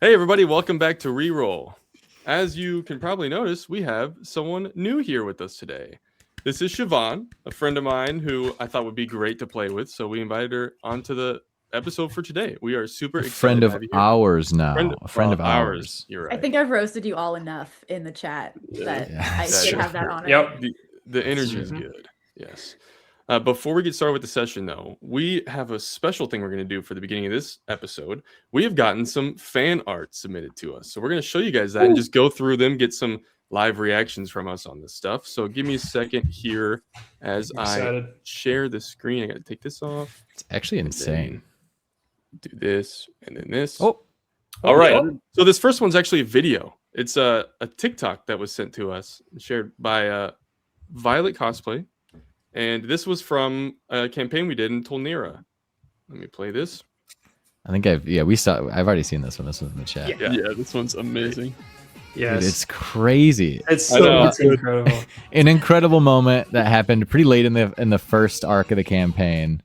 Hey everybody, welcome back to Reroll. As you can probably notice, we have someone new here with us today. This is Siobhan, a friend of mine who I thought would be great to play with, so we invited her onto the episode for today. We are super excited. Friend of ours now. A friend of ours. You're right. I think I've roasted you all enough in the chat that I should have that on it. Yep. The energy is good. Yes. Before we get started with the session, though, we have a special thing we're going to do for the beginning of this episode. We have gotten some fan art submitted to us. So we're going to show you guys that and just go through them, get some live reactions from us on this stuff. So give me a second here as I share the screen. I got to take this off. It's actually insane. Do this and then this. Oh. All right. So this first one's actually a video. It's a TikTok that was sent to us, shared by Violet Cosplay. And this was from a campaign we did in Tolnera. Let me play this. I think I've already seen this one. This one's in the chat. Yeah, this one's amazing. Yes. Dude, it's crazy. It's incredible. An incredible moment that happened pretty late in the first arc of the campaign.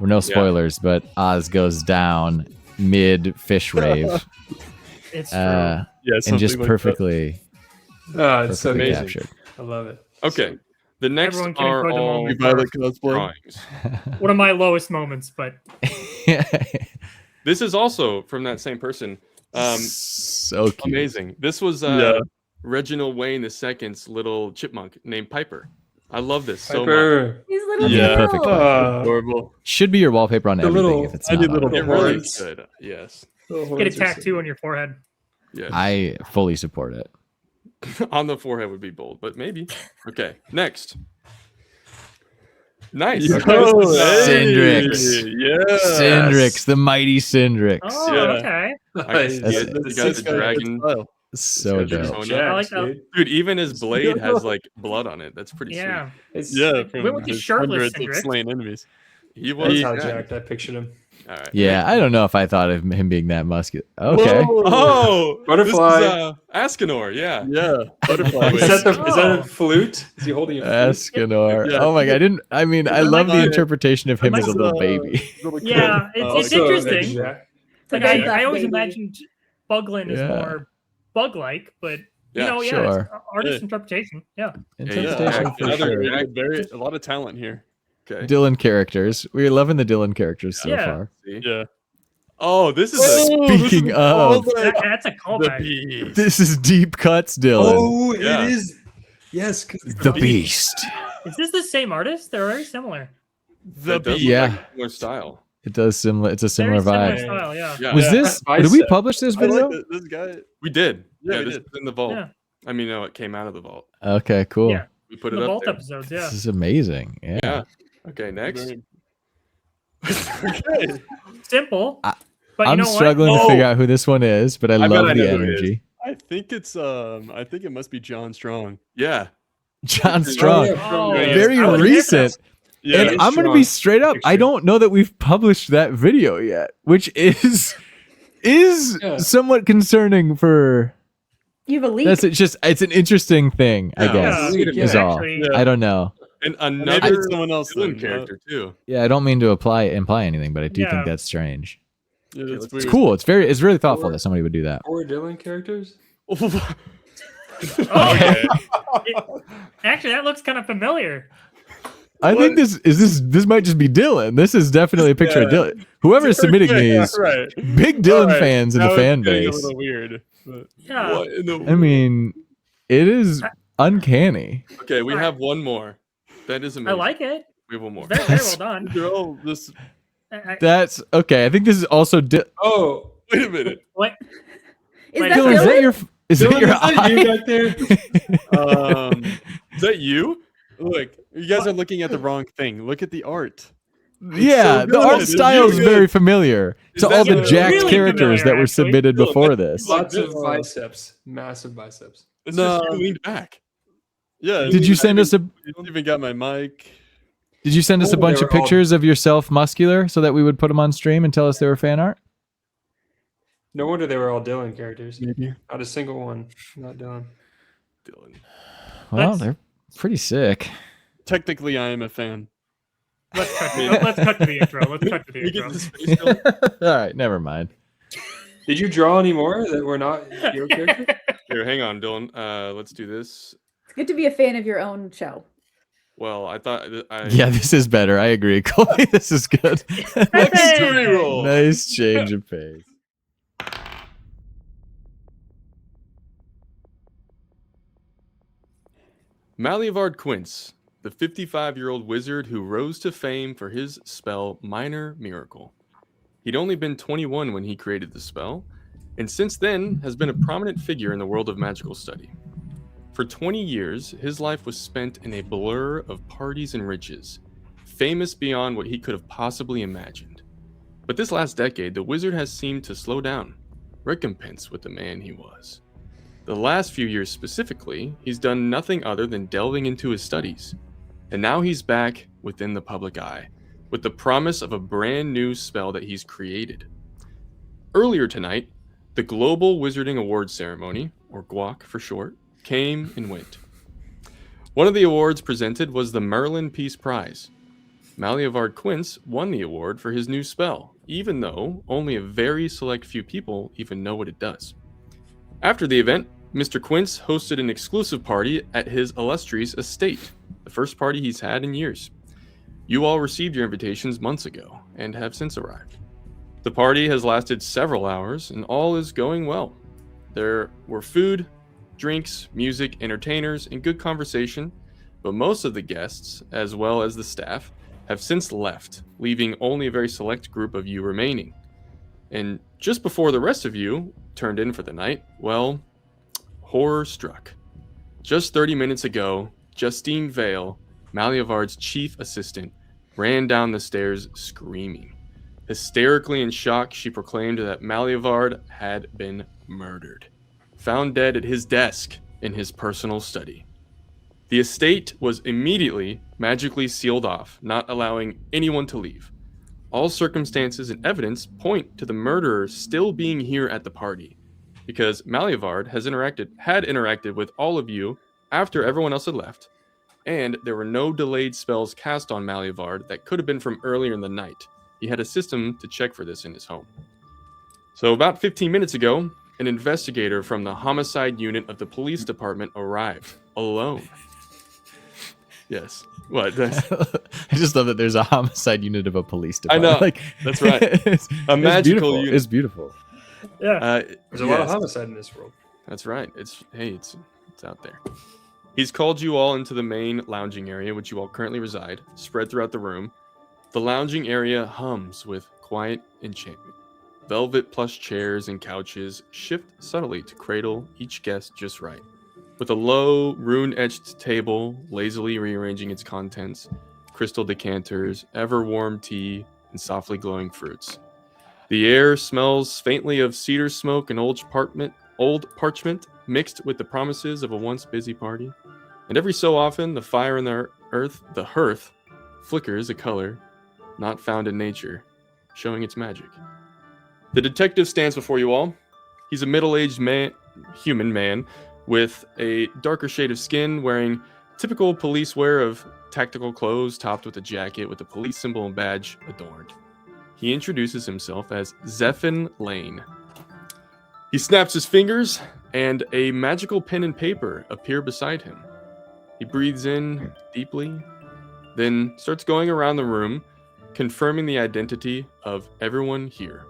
Well, no spoilers, but Oz goes down mid fish rave. It's true. And just perfectly. It's so amazing. Captured. I love it. Okay. The next are all Violet drawings. One of my lowest moments, but this is also from that same person. So cute. Amazing. This was Reginald Wayne II's little chipmunk named Piper. I love this so much. He's little. Perfect. Adorable. Should be your wallpaper on everything if it's not. It really should. Yes. Get a tattoo on your forehead. Yes. I fully support it. On the forehead would be bold, but maybe. Okay, next. Nice. Cindrix. Yeah. Cindrix, the mighty Cindrix. Oh, okay. You got the dragon. So dope. I like that. Dude, even his blade has like blood on it. That's pretty sweet. We went to shirtless Cindrix. Slain enemies. He was how jacked I pictured him. All right. Yeah, I don't know if I thought of him being that muscular. Okay. Whoa. Oh, butterfly. This is, Ascanor, yeah. Butterfly. Is that a flute? Is he holding a flute? Ascanor. Yeah. Oh my god, I love the interpretation of him as a little baby. Yeah, it's interesting. Like I always baby. imagined Buglin is more bug-like, but sure. it's artist interpretation. Yeah. Interpretation for sure. A lot of talent here. Okay. Dylan characters. We're loving the Dylan characters so far. Yeah. Oh, this is Speaking of, That's a callback. this is deep cuts, Dylan. Oh, it is. Yes. The Beast. Is this the same artist? They're very similar. the beast. Similar style. It does similar. It's a similar Very vibe. similar style, yeah. Was this? Did we publish this video? This guy. We did. Yeah, we this did. is in the vault. Yeah. I mean, no, it came out of the vault. Okay, cool. Yeah. We put The it up Vault there. episodes, yeah. This is amazing. Yeah. Okay, next. Okay. Simple. But you I'm know struggling what? to figure out who this one is, but I bet love I know the who it energy. I think it must be John Strong. Yeah. John Strong. Oh, Very I was recent. Yeah. And I'm going to be straight up. I don't know that we've published that video yet, which is somewhat concerning for. You have a leak. It's an interesting thing, I guess. Is all. Actually, I don't know. And Maybe another it's someone else villain character too. Yeah, I don't mean to imply anything, but I do Yeah. think that's strange. Yeah, that's It's weird. cool. It's really thoughtful that somebody would do that. 4 Dylan characters? Okay. Actually, that looks kind of familiar. I think this might just be Dylan. This is definitely a picture of Dylan. Whoever is submitting these, right. big Dylan fans in the fan getting base. A little weird. But Yeah. I mean, it is uncanny. Okay, we have one more. That is I amazing. like it. We have one more. Very, very well done. they're all this. That's okay. I think this is also Oh, Wait a minute. What? Is Wait, that Dylan. Is that Dylan? your Dylan, eye? is that you back there? Is that you? Look, you guys are looking at the wrong thing. Look at the art. Yeah, so the good. art It's style is really very familiar Is to that all the you? jacked Really characters familiar, that were actually. submitted Dylan, before this. Lots of biceps. Massive biceps. It's No. just you leaned back. Yeah. Did you send us a? You don't even got my mic. Did you send us a Oh, bunch they of were all- pictures of yourself muscular so that we would put them on stream and tell us they were fan art? No wonder they were all Dylan characters. Maybe. Not a single one. Not Dylan. Dylan. Well, Let's- they're pretty sick. Technically, I am a fan. Let's cut to the intro. Let's cut to the We get intro. this face, Dylan? All right, never mind. Did you draw any more that were not your character? Here, hang on, Dylan. Let's do this. It's good to be a fan of your own show. Well, I thought Yeah, this is better. I agree, Colby. This is good. Next reroll. Nice change of pace. Malliavard Quince, the 55-year-old wizard who rose to fame for his spell Minor Miracle. He'd only been 21 when he created the spell, and since then has been a prominent figure in the world of magical study. For 20 years, his life was spent in a blur of parties and riches, famous beyond what he could have possibly imagined. But this last decade, the wizard has seemed to slow down, recompense with the man he was. The last few years specifically, he's done nothing other than delving into his studies. And now he's back within the public eye, with the promise of a brand new spell that he's created. Earlier tonight, the Global Wizarding Awards ceremony, or GWAC for short, came and went. One of the awards presented was the Merlin Peace Prize. Malliavard Quince won the award for his new spell, even though only a very select few people even know what it does. After the event, Mr. Quince hosted an exclusive party at his illustrious estate, the first party he's had in years. You all received your invitations months ago and have since arrived. The party has lasted several hours and all is going well. There were food, drinks, music, entertainers, and good conversation, but most of the guests, as well as the staff, have since left, leaving only a very select group of you remaining. And just before the rest of you turned in for the night, well, horror struck. Just 30 minutes ago, Justine Vale, Malliavard's chief assistant, ran down the stairs screaming. Hysterically in shock, she proclaimed that Malliavard had been murdered, found dead at his desk in his personal study. The estate was immediately magically sealed off, not allowing anyone to leave. All circumstances and evidence point to the murderer still being here at the party, because Malliavard had interacted with all of you after everyone else had left, and there were no delayed spells cast on Malliavard that could have been from earlier in the night. He had a system to check for this in his home. So about 15 minutes ago, an investigator from the homicide unit of the police department arrived, alone. Yes. What? I just love that there's a homicide unit of a police I department. know. That's right. A magical unit. It's beautiful. Yeah. There's a lot of homicide in this world. That's right. It's out there. He's called you all into the main lounging area, which you all currently reside, spread throughout the room. The lounging area hums with quiet enchantment. Velvet plush chairs and couches shift subtly to cradle each guest just right. With a low, rune-etched table lazily rearranging its contents, crystal decanters, ever-warm tea, and softly glowing fruits. The air smells faintly of cedar smoke and old parchment mixed with the promises of a once busy party. And every so often, the fire in the hearth, flickers a color not found in nature, showing its magic. The detective stands before you all. He's a middle-aged human man with a darker shade of skin, wearing typical police wear of tactical clothes topped with a jacket with a police symbol and badge adorned. He introduces himself as Zephin Lane. He snaps his fingers, and a magical pen and paper appear beside him. He breathes in deeply, then starts going around the room, confirming the identity of everyone here.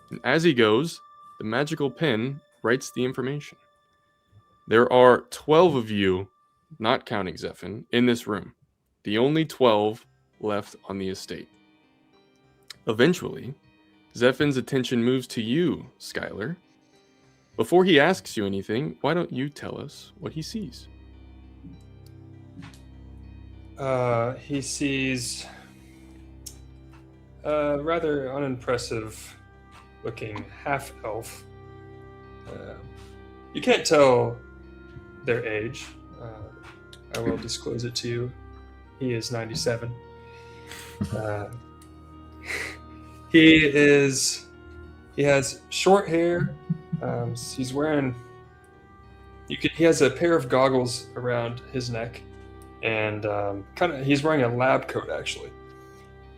And as he goes, the magical pen writes the information. There are 12 of you, not counting Zephin, in this room. The only 12 left on the estate. Eventually, Zephin's attention moves to you, Skylar. Before he asks you anything, why don't you tell us what he sees? He sees a rather unimpressive looking half-elf. You can't tell their age. I will disclose it to you. He is 97. He has short hair. He's wearing. He has a pair of goggles around his neck, and he's wearing a lab coat actually,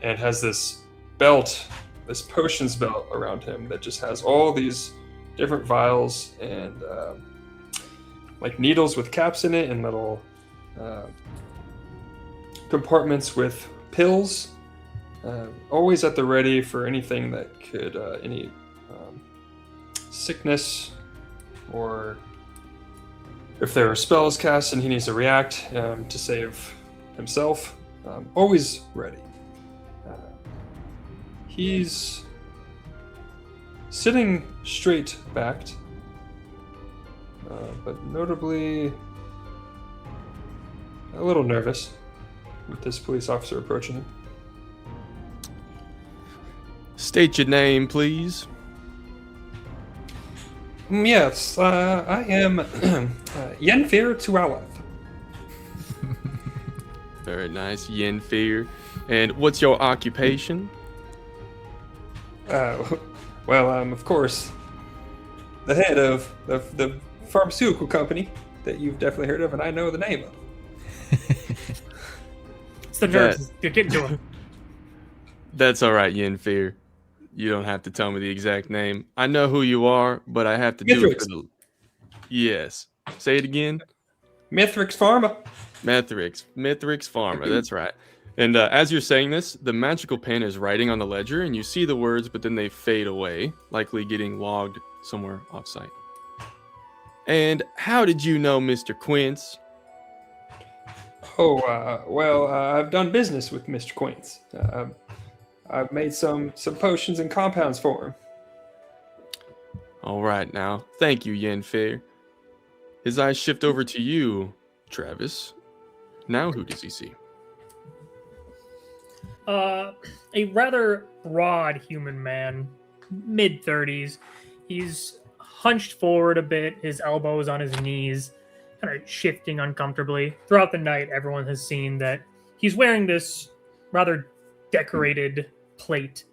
and has this belt, this potions belt around him that just has all these different vials and like needles with caps in it, and little compartments with pills. Always at the ready for anything that could, any sickness, or if there are spells cast and he needs to react to save himself. Always ready. He's sitting straight backed, but notably a little nervous with this police officer approaching him. State your name, please. Yes, I am Yenfir Tualath. Very nice, Yenfir. And what's your occupation? Well, I'm of course the head of the pharmaceutical company that you've definitely heard of, and I know the name of. It's the nerves. You're getting to him. That's all right, Yenfir. You don't have to tell me the exact name. I know who you are, but I have to do it for the... Yes. Say it again. Mithrix Pharma. Mithrix Pharma. That's right. And as you're saying this, the magical pen is writing on the ledger, and you see the words, but then they fade away, likely getting logged somewhere off-site. And how did you know Mr. Quince? Oh, well, I've done business with Mr. Quince. I've made some potions and compounds for him. All right, now. Thank you, Yenfir. His eyes shift over to you, Travis. Now who does he see? A rather broad human man, mid-30s. He's hunched forward a bit, his elbows on his knees, kind of shifting uncomfortably. Throughout the night, everyone has seen that he's wearing this rather decorated plate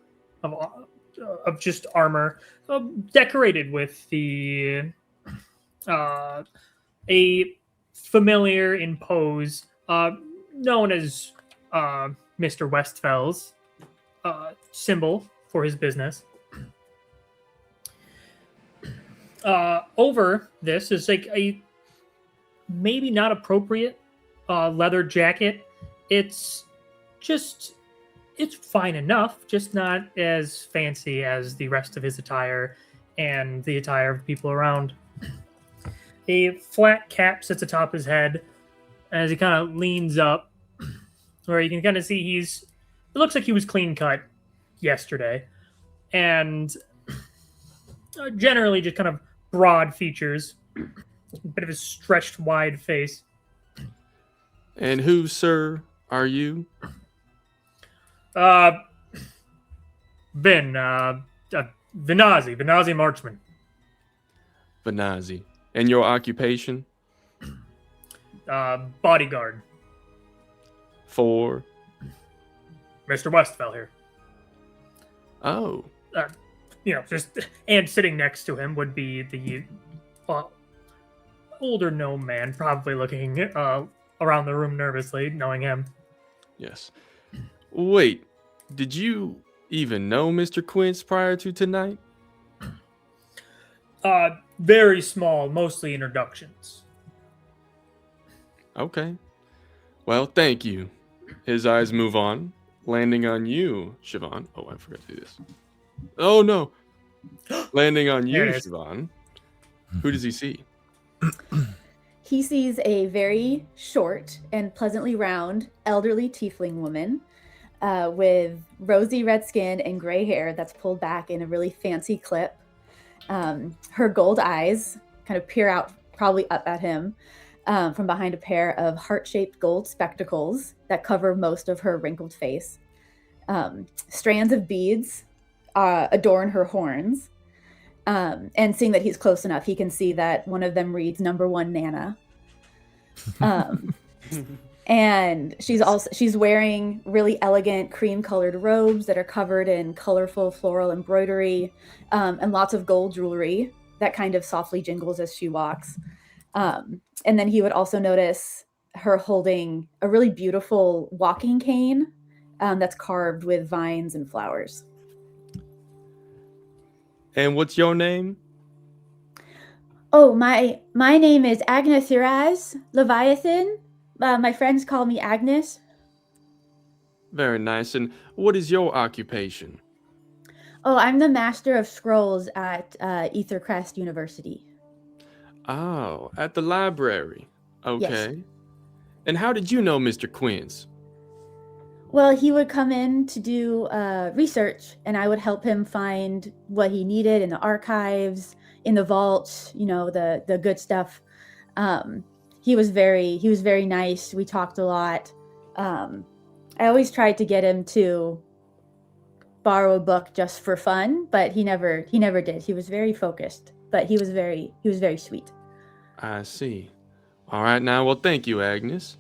of just armor, decorated with the a familiar in pose known as Mr. Westfell's symbol for his business. Over this is like a maybe not appropriate leather jacket. It's fine enough, just not as fancy as the rest of his attire and the attire of people around. A flat cap sits atop his head as he kind of leans up, where you can kind of see it looks like he was clean cut yesterday, and generally just kind of broad features, a bit of a stretched wide face. And who, sir, are you? Vinazi Marchman. Vinazi. And your occupation? Bodyguard. For? Mr. Westfell here. Oh. And sitting next to him would be the older gnome man, probably looking around the room nervously, knowing him. Yes. Wait, did you even know Mr. Quince prior to tonight? Very small, mostly introductions. Okay. Well, thank you. His eyes move on, landing on you, Siobhan. Oh, I forgot to do this. Oh, no. Landing on you, Siobhan. Who does he see? He sees a very short and pleasantly round elderly tiefling woman with rosy red skin and gray hair that's pulled back in a really fancy clip. Her gold eyes kind of peer out, probably up at him, from behind a pair of heart-shaped gold spectacles that cover most of her wrinkled face. Strands of beads adorn her horns. And seeing that he's close enough, he can see that one of them reads number 1 Nana. And she's wearing really elegant cream-colored robes that are covered in colorful floral embroidery, and lots of gold jewelry that kind of softly jingles as she walks. And then he would also notice her holding a really beautiful walking cane that's carved with vines and flowers. And what's your name? Oh, my name is Agnes Thiraz Leviathan. My friends call me Agnes. Very nice. And what is your occupation? Oh, I'm the Master of Scrolls at Ethercrest University. Oh, at the library. Yes. Okay. And how did you know Mr. Quince? Well, he would come in to do research, and I would help him find what he needed in the archives, in the vaults, the good stuff. He was very nice. We talked a lot. I always tried to get him to borrow a book just for fun, but he never did. He was very focused, but he was very sweet. I see. All right, now, well, thank you, Agnes.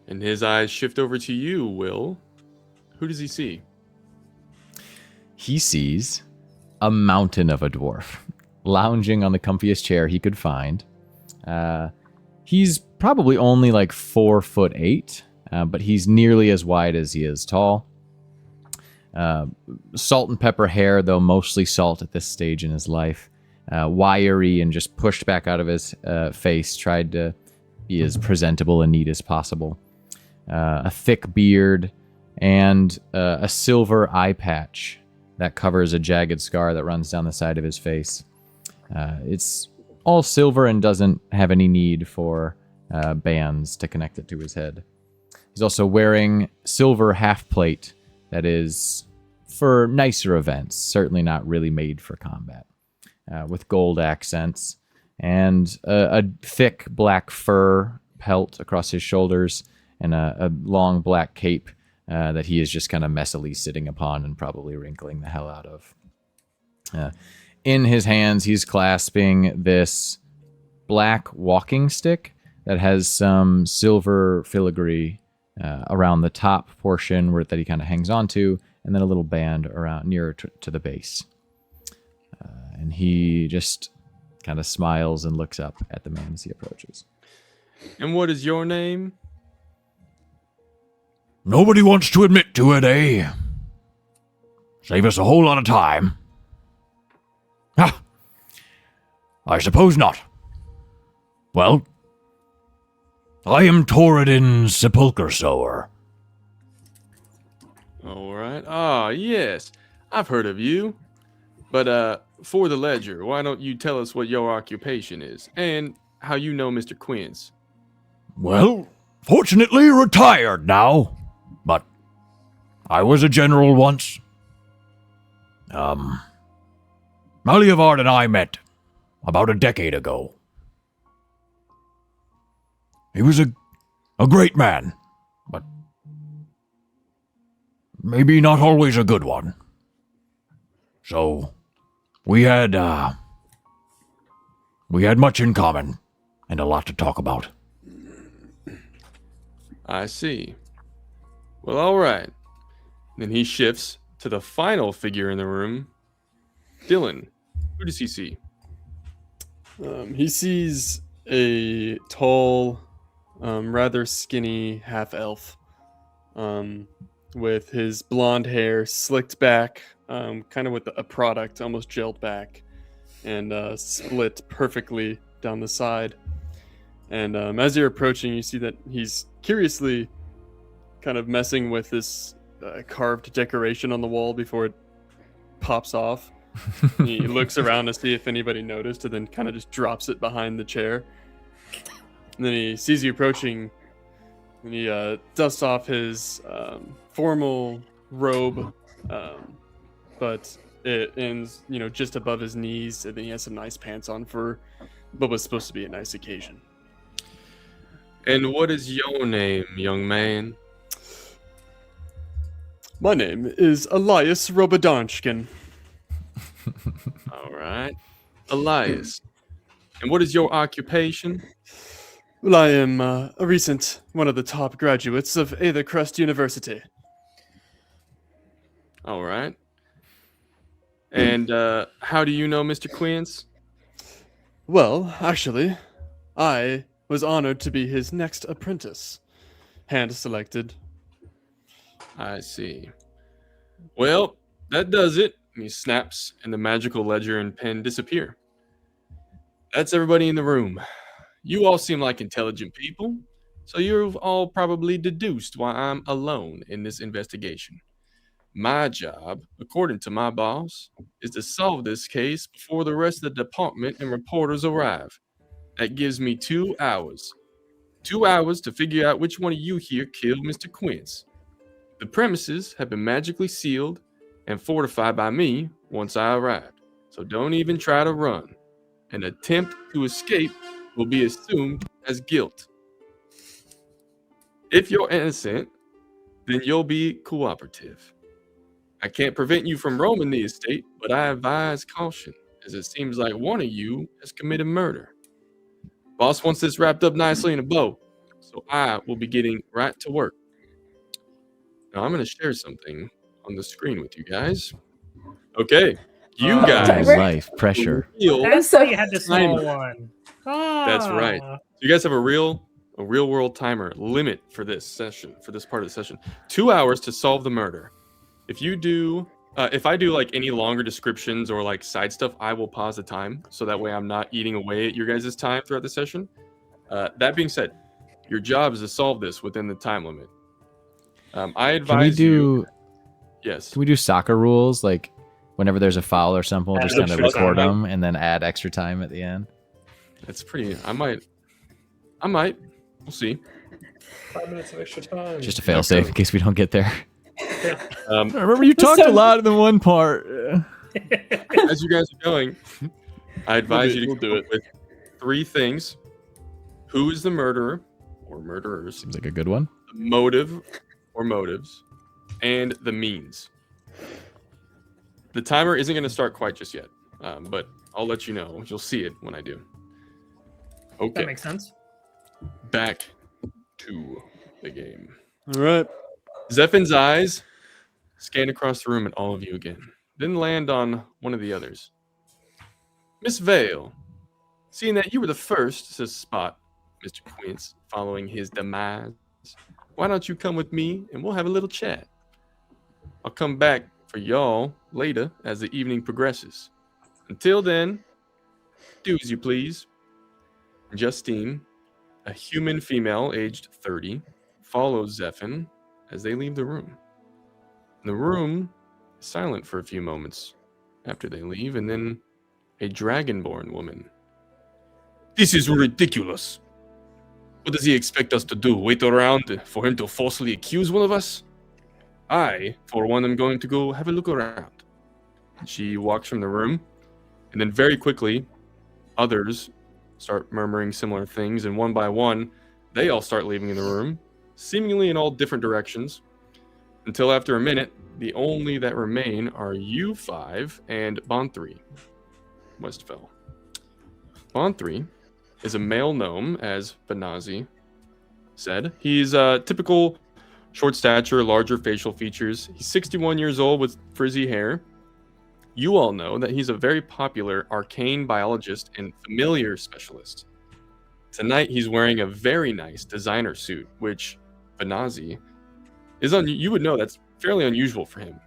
And his eyes shift over to you, Will. Who does he see? He sees a mountain of a dwarf lounging on the comfiest chair he could find. He's probably only like 4'8", but he's nearly as wide as he is tall. Salt and pepper hair, though mostly salt at this stage in his life. Wiry and just pushed back out of his face, tried to be as presentable and neat as possible. A thick beard, and a silver eye patch that covers a jagged scar that runs down the side of his face. It's all silver and doesn't have any need for bands to connect it to his head. He's also wearing silver half plate that is for nicer events, certainly not really made for combat, with gold accents, and a thick black fur pelt across his shoulders, and a long black cape that he is just kind of messily sitting upon and probably wrinkling the hell out of. In his hands, he's clasping this black walking stick that has some silver filigree around the top portion that he kind of hangs onto, and then a little band around nearer to the base. And he just kind of smiles and looks up at the man as he approaches. And what is your name? Nobody wants to admit to it, eh? Save us a whole lot of time. Ah, I suppose not. Well, I am Torridin Sepulchre Sower. All right. Ah, yes. I've heard of you. But for the ledger, why don't you tell us what your occupation is and how you know Mr. Quince? Well, fortunately retired now, but I was a general once. Malliavard and I met about a decade ago. He was a great man, but maybe not always a good one. So, we had much in common and a lot to talk about. I see. Well, all right. Then he shifts to the final figure in the room. Dylan, who does he see? He sees a tall, rather skinny half-elf with his blonde hair slicked back, kind of with a product, almost gelled back, and split perfectly down the side. And as you're approaching, you see that he's curiously kind of messing with this carved decoration on the wall before it pops off. He looks around to see if anybody noticed, and then kind of just drops it behind the chair. And then he sees you approaching, and he dusts off his formal robe, but it ends, just above his knees, and then he has some nice pants on for what was supposed to be a nice occasion. And what is your name, young man? My name is Elias Robodanchkin. All right. Elias. And what is your occupation? Well, I am a recent one of the top graduates of Ethercrest University. All right. And how do you know Mr. Quince? Well, actually, I was honored to be his next apprentice. Hand-selected. I see. Well, that does it. And he snaps, and the magical ledger and pen disappear. That's everybody in the room. You all seem like intelligent people, so you've all probably deduced why I'm alone in this investigation. My job, according to my boss, is to solve this case before the rest of the department and reporters arrive. That gives me 2 hours. 2 hours to figure out which one of you here killed Mr. Quince. The premises have been magically sealed and fortified by me once I arrived, so don't even try to run. An attempt to escape will be assumed as guilt. If you're innocent, then you'll be cooperative. I can't prevent you from roaming the estate, but I advise caution, as it seems like one of you has committed murder. Boss wants this wrapped up nicely in a bow, so I will be getting right to work. Now I'm going to share something on the screen with you guys. Okay, you guys. Life pressure. That's so why you had the small timer. one. That's right. Ah. You guys have a real world timer limit for this session, for this part of the session. 2 hours to solve the murder. If you do, if I do like any longer descriptions or like side stuff, I will pause the time so that way I'm not eating away at your guys' time throughout the session. That being said, your job is to solve this within the time limit. I advise you. Yes. Can we do soccer rules? Like whenever there's a foul or something, we'll just kind of record them and then add extra time at the end. That's pretty. I might. We'll see. 5 minutes of extra time. Just a fail safe in case we don't get there. I remember you talked a lot in the one part. As you guys are going, I advise you to do come it up with 3 things: who is the murderer or murderers, Seems like a good one. the motive or motives, and the means. The timer isn't going to start quite just yet, but I'll let you know. You'll see it when I do. Okay, That makes sense. back to the game. All right. Zephin's eyes scan across the room at all of you again, then land on one of the others. Miss Vale, seeing that you were the first to spot Mr. Quince following his demise, why don't you come with me and we'll have a little chat? I'll come back for y'all later as the evening progresses. Until then, do as you please. Justine, a human female aged 30, follows Zephin as they leave the room. The room is silent for a few moments after they leave, and then a dragonborn woman. This is ridiculous. What does he expect us to do? Wait around for him to falsely accuse one of us? I, for one, am going to go have a look around. She walks from the room, and then very quickly, others start murmuring similar things, and one by one, they all start leaving the room, seemingly in all different directions, until after a minute, the only that remain are you 5 and Bond 3, Westfell. Bond 3 is a male gnome, as Banazi said. He's a typical short stature, larger facial features. He's 61 years old with frizzy hair. You all know that he's a very popular arcane biologist and familiar specialist. Tonight, he's wearing a very nice designer suit, which Banazi is you would know that's fairly unusual for him.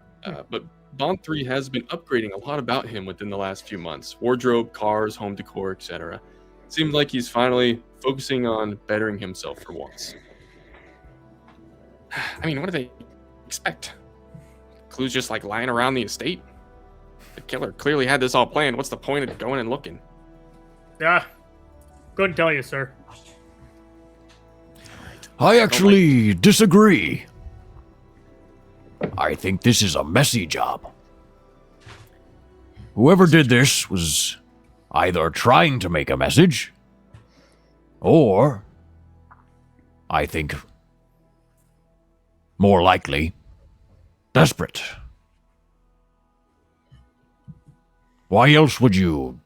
But Bond 3 has been upgrading a lot about him within the last few months. Wardrobe, cars, home decor, etc. Seems like he's finally focusing on bettering himself for once. I mean, what do they expect? Clues just like lying around the estate? The killer clearly had this all planned. What's the point of going and looking? Yeah. Couldn't tell you, sir. I actually disagree. I think this is a messy job. Whoever did this was either trying to make a message, or, I think, more likely, desperate. Why else would you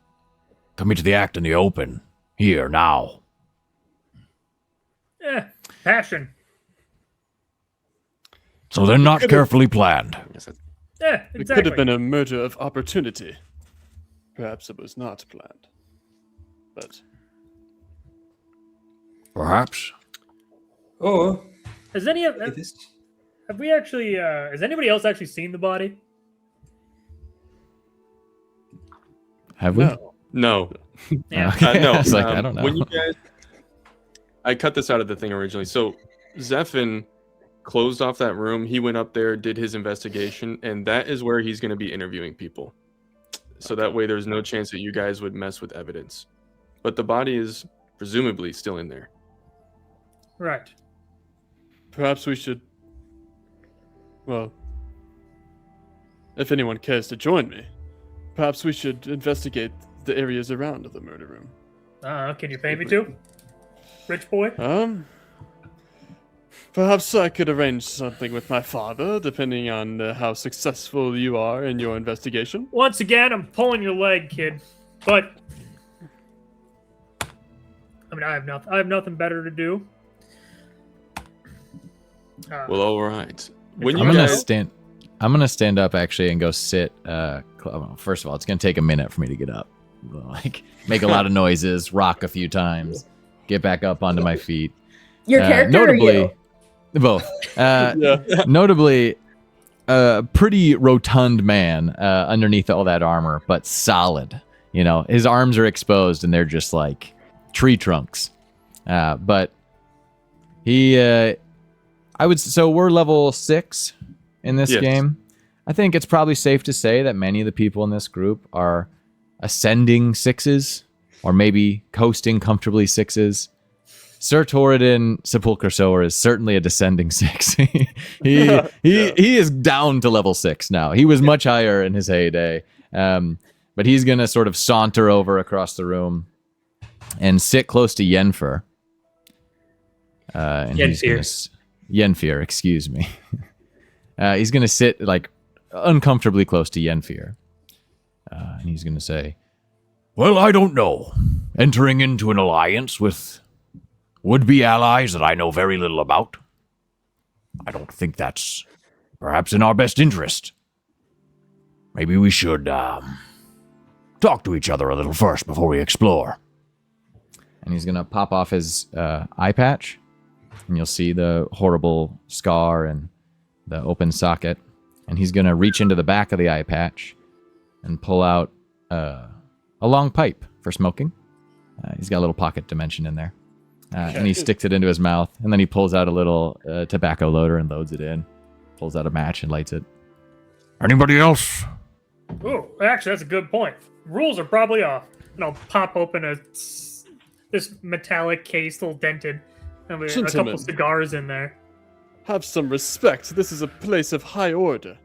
commit the act in the open, here, now? Passion. So they're not carefully planned. Exactly. It could have been a murder of opportunity. Perhaps it was not planned. But Perhaps. Oh, Has anybody else actually seen the body? Have we? no. No. Yeah. No. I was like, I don't know. When you guys, I cut this out of the thing originally. So Zephin closed off that room. He went up there, did his investigation, and that is where he's going to be interviewing people. So that way there's no chance that you guys would mess with evidence. But the body is presumably still in there. Right. Perhaps we should. Well, if anyone cares to join me, perhaps we should investigate the areas around the murder room. Can you pay me to? Rich boy? Perhaps I could arrange something with my father, depending on how successful you are in your investigation. Once again, I'm pulling your leg, kid. But I mean, I have nothing better to do. Well, all right. When I'm you gonna guys, stand up actually and go sit. First of all, it's gonna take a minute for me to get up. Like make a lot of noises, rock a few times, get back up onto my feet. Your character notably, or you? both. Yeah. Notably, a pretty rotund man underneath all that armor, but solid. You know, his arms are exposed and they're just like tree trunks. But he, so we're level 6 in this Yes. game. I think it's probably safe to say that many of the people in this group are ascending 6s, or maybe coasting comfortably 6s. Sir Torridon Sepulchre Sower is certainly a descending 6. he is down to level 6 now. He was much higher in his heyday. But he's going to sort of saunter over across the room and sit close to Yenfer. Yenfir, excuse me. He's going to sit like uncomfortably close to Yenfir. And he's going to say, Well, I don't know. Entering into an alliance with would-be allies that I know very little about, I don't think that's perhaps in our best interest. Maybe we should talk to each other a little first before we explore. and he's going to pop off his eye patch, and you'll see the horrible scar and the open socket. And he's going to reach into the back of the eye patch and pull out a long pipe for smoking. He's got a little pocket dimension in there. And he sticks it into his mouth, and then he pulls out a little tobacco loader and loads it in. Pulls out a match and lights it. Anybody else? Oh, actually, that's a good point. Rules are probably off. And I'll pop open this metallic case, a little dented, and a couple Gentlemen. cigars in there. Have some respect. This is a place of high order.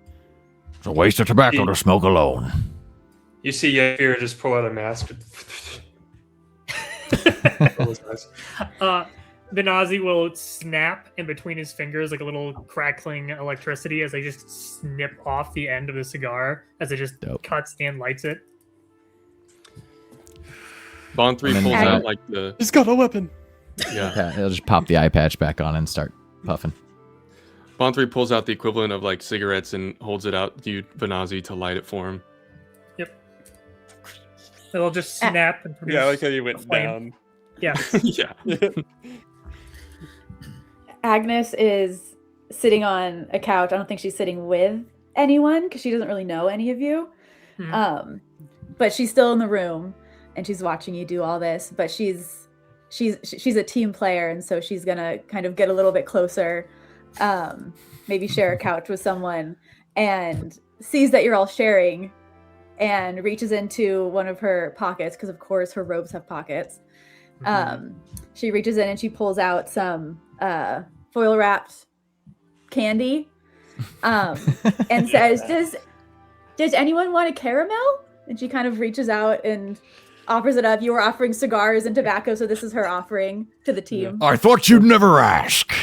It's a waste of tobacco to smoke alone. You see Yair just pull out a mask. Benazi will snap in between his fingers like a little crackling electricity as they just snip off the end of the cigar as it just cuts and lights it. Bond 3 pulls out like the... He's got a weapon. Yeah. He'll just pop the eye patch back on and start puffing. Bond 3 pulls out the equivalent of like cigarettes and holds it out to you, Benazi, to light it for him. Yep. It'll just snap and produce Yeah, I like how you went flame. down. Yeah. Yeah. Agnes is sitting on a couch. I don't think she's sitting with anyone because she doesn't really know any of you. But she's still in the room and she's watching you do all this. But she's a team player, and so she's gonna kind of get a little bit closer, maybe share a couch with someone, and sees that you're all sharing, and reaches into one of her pockets because of course her robes have pockets. She reaches in and she pulls out some foil wrapped candy, and says, does anyone want a caramel? And she kind of reaches out and offers it up. You were offering cigars and tobacco, so this is her offering to the team. I thought you'd never ask.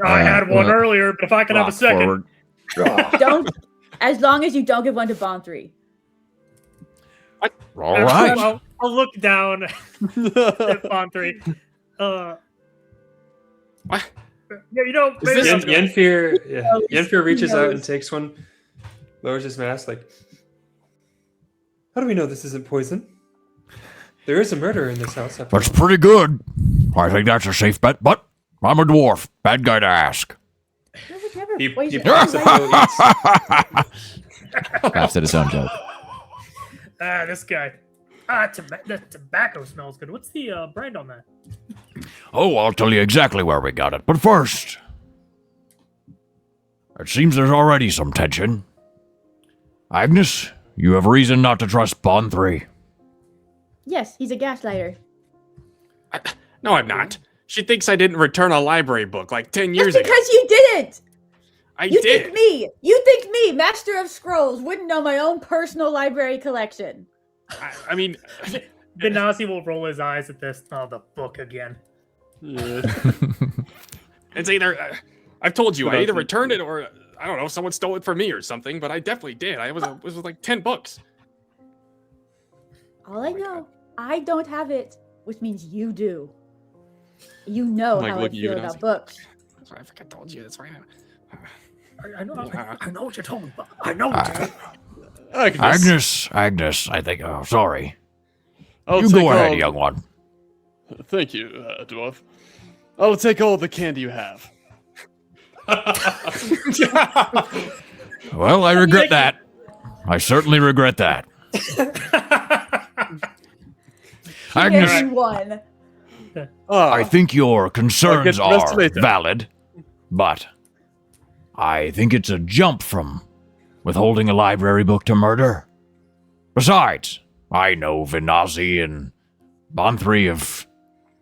I had one earlier, but if I can have a second. Don't, as long as you don't give one to Bond 3. All right. I'll look down at Bond 3. What? Yeah, you know, maybe Yenfir reaches out and takes one, lowers his mask, like, how do we know this isn't poison? There is a murder in this house. That's pretty good. I think that's a safe bet, but I'm a dwarf. Bad guy to ask. He Poison. pops it and eats. Laughs at his own joke. This guy. The tobacco smells good. What's the brand on that? Oh, I'll tell you exactly where we got it. But first, it seems there's already some tension. Agnes, you have reason not to trust Bond 3. Yes, he's a gaslighter. No, I'm not. She thinks I didn't return a library book like 10 years That's ago. because you didn't. I You did. think me, Master of Scrolls, wouldn't know my own personal library collection. I mean, Benassi will roll his eyes at this. Oh, the book again. Yeah. it's either I've told you, I either Benassi. returned it or I don't know, someone stole it from me or something. But I definitely did. It was like 10 books. All I know, I don't have it, which means you do. You know Like, how I look at you feel and I about was books. That's right. I think I told you. That's right. I know what you're talking about. I know what you're talking about. Agnes, I think. Oh, sorry. I'll You take go ahead, all- young one. Thank you, dwarf. I'll take all the candy you have. Well, I regret that. I certainly regret that. Agnes, Here's one. I think your concerns I'll get the rest are later. valid, but I think it's a jump from withholding a library book to murder. Besides, I know Vinazi and Bond 3 have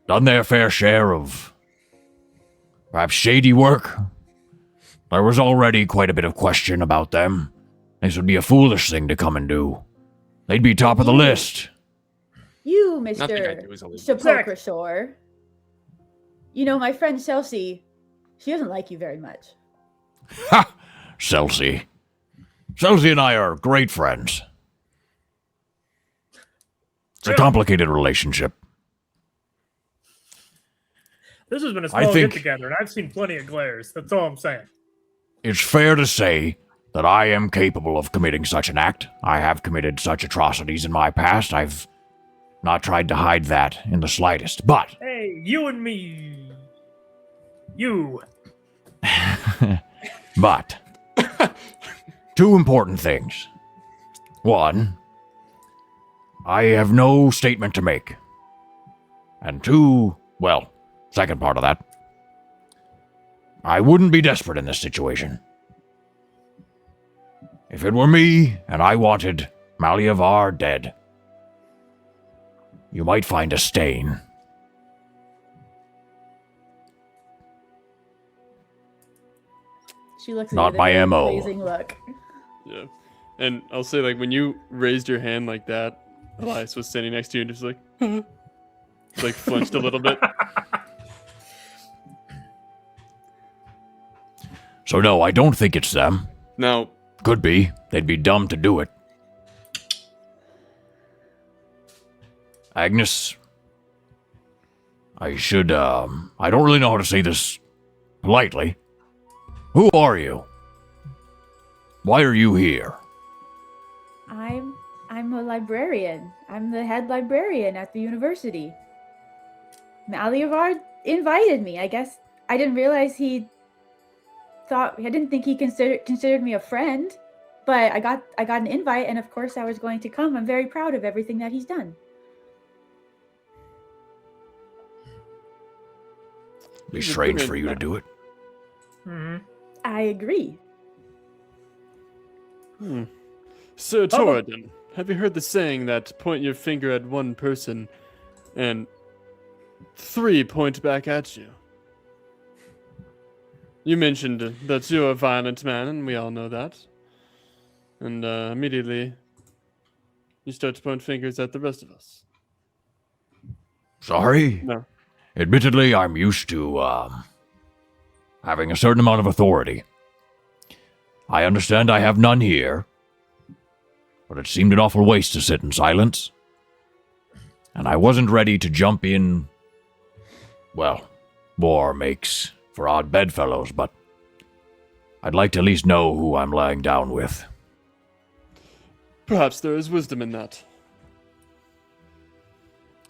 done their fair share of perhaps shady work. There was already quite a bit of question about them. This would be a foolish thing to come and do. They'd be top of the list. You, Nothing I Mr. do is illegal. Sepulchrashore. You know, my friend Chelsea, she doesn't like you very much. Ha! Celsi. Celsi and I are great friends. It's a complicated relationship. This has been a I small think- get together, and I've seen plenty of glares. That's all I'm saying. It's fair to say that I am capable of committing such an act. I have committed such atrocities in my past. I've not tried to hide that in the slightest. But, Hey, you and me. You. but, two important things. One, I have no statement to make. And two, well, second part of that, I wouldn't be desperate in this situation. If it were me and I wanted Malliavard dead, you might find a stain. She looks Not at you with my a very MO. blazing look. Yeah. And I'll say, like, when you raised your hand like that, Elias was standing next to you and just like, like flinched a little bit. So no, I don't think it's them. Now, Could be. They'd be dumb to do it. Agnes, I don't really know how to say this politely. Who are you? Why are you here? I'm a librarian. I'm the head librarian at the university. Malliavard invited me. I guess I didn't realize I didn't think he considered me a friend, but I got an invite, and of course I was going to come. I'm very proud of everything that he's done. Be strange for you to do it. Hmm. I agree. Sir Torridon, have you heard the saying that point your finger at one person and 3 point back at you? You mentioned that you're a violent man, and we all know that. And immediately, you start to point fingers at the rest of us. Sorry? No. Admittedly, I'm used to, having a certain amount of authority. I understand I have none here, but it seemed an awful waste to sit in silence. And I wasn't ready to jump in. Well, war makes for odd bedfellows, but I'd like to at least know who I'm lying down with. Perhaps there is wisdom in that.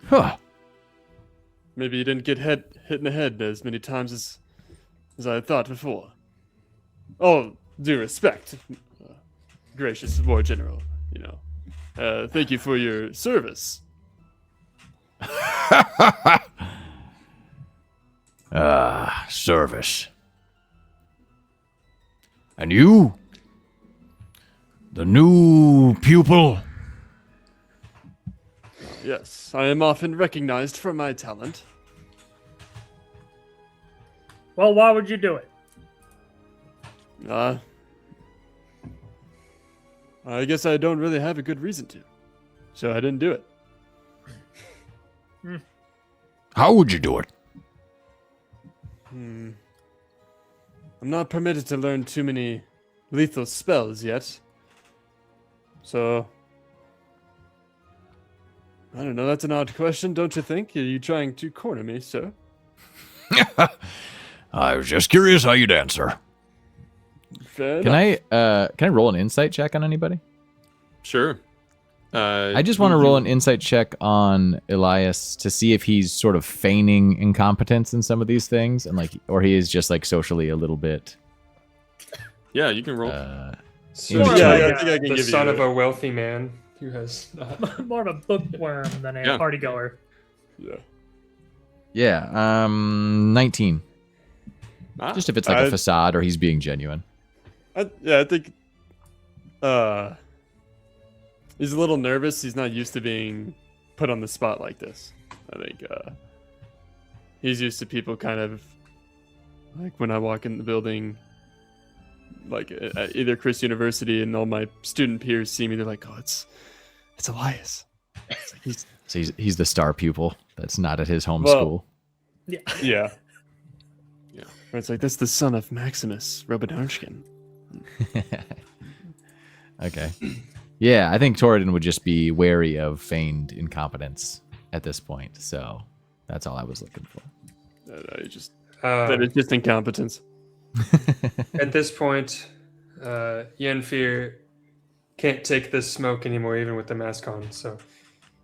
Huh. Maybe you didn't get hit in the head as many times as I had thought before. All due respect, gracious war general. You know, thank you for your service Service. And you? The new pupil? Yes, I am often recognized for my talent. Well, why would you do it? I guess I don't really have a good reason to. So I didn't do it. How would you do it? I'm not permitted to learn too many lethal spells yet. So I don't know, that's an odd question, don't you think? Are you trying to corner me, sir? I was just curious how you'd answer. Fair Can enough. I roll an insight check on anybody? Sure. I just want to roll an insight check on Elias to see if he's sort of feigning incompetence in some of these things, and or he is just like socially a little bit. Yeah, you can roll. So, More yeah, like I think I can the give son you of a wealthy man who has More of a bookworm than a Yeah. partygoer. Yeah. Yeah, 19. Ah, Just if it's like a facade or he's being genuine. I think he's a little nervous. He's not used to being put on the spot like this. I think he's used to people kind of like when I walk in the building, like at either Chris University, and all my student peers see me. They're like, "Oh, it's Elias." It's like So he's the star pupil that's not at his home Well- school. yeah. Yeah. Where it's like, that's the son of Maximus Robidarshkin. Okay. Yeah, I think Torridon would just be wary of feigned incompetence at this point. So that's all I was looking for. That is just incompetence. at this point, Yenfear can't take this smoke anymore, even with the mask on. So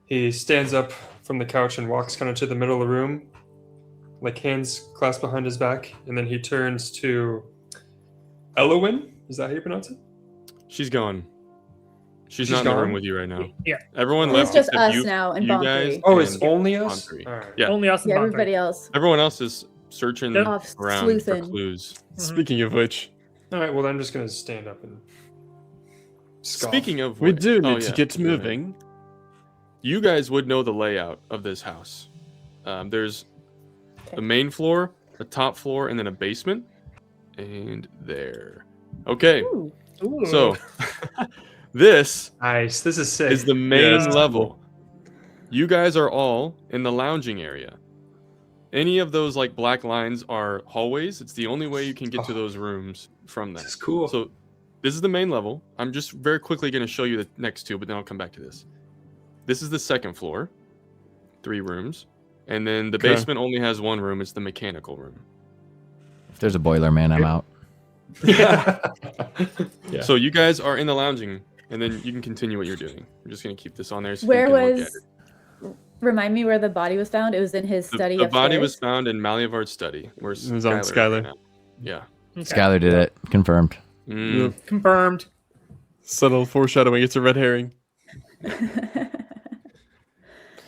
he stands up from the couch and walks kind of to the middle of the room, like hands clasped behind his back, and then he turns to Elowin. Is that how you pronounce it? She's gone. She's She's not in the room gone? with you right now. Yeah. Everyone It's left just except us you, now and you Bon guys. Three. Oh, it's and only Bon us? Three. All right. Yeah. Only us and Yeah, Bon everybody else. Everyone else is searching They're off around for sleuthing. clues. Speaking of which, All right, well, I'm just going to stand up and scoff. Speaking of we which, do need oh, to yeah, get go ahead. moving. You guys would know the layout of this house. There's a main floor, a top floor, and then a basement. And there. Okay, Ooh. Ooh. so this Nice. This is sick. is the main Yeah. level. You guys are all in the lounging area. Any of those like black lines are hallways. It's the only way you can get to those rooms from This that. is cool. So this is the main level. I'm just very quickly going to show you the next two, but then I'll come back to this. This is the second floor, 3 rooms. And then the Okay. basement only has 1 room. It's the mechanical room. If there's a boiler man, I'm out. yeah. Yeah. So you guys are in the lounging, and then you can continue what you're doing. I'm just going to keep this on there. So Where you can look at was? it. Remind me where the body was found. It was in his study. The body upstairs? was found in Malliavard's study. Where It was on Skylar is Skylar. right now. Yeah. Okay. Skylar did it. Confirmed. Mm. Confirmed. Subtle foreshadowing. It's a red herring.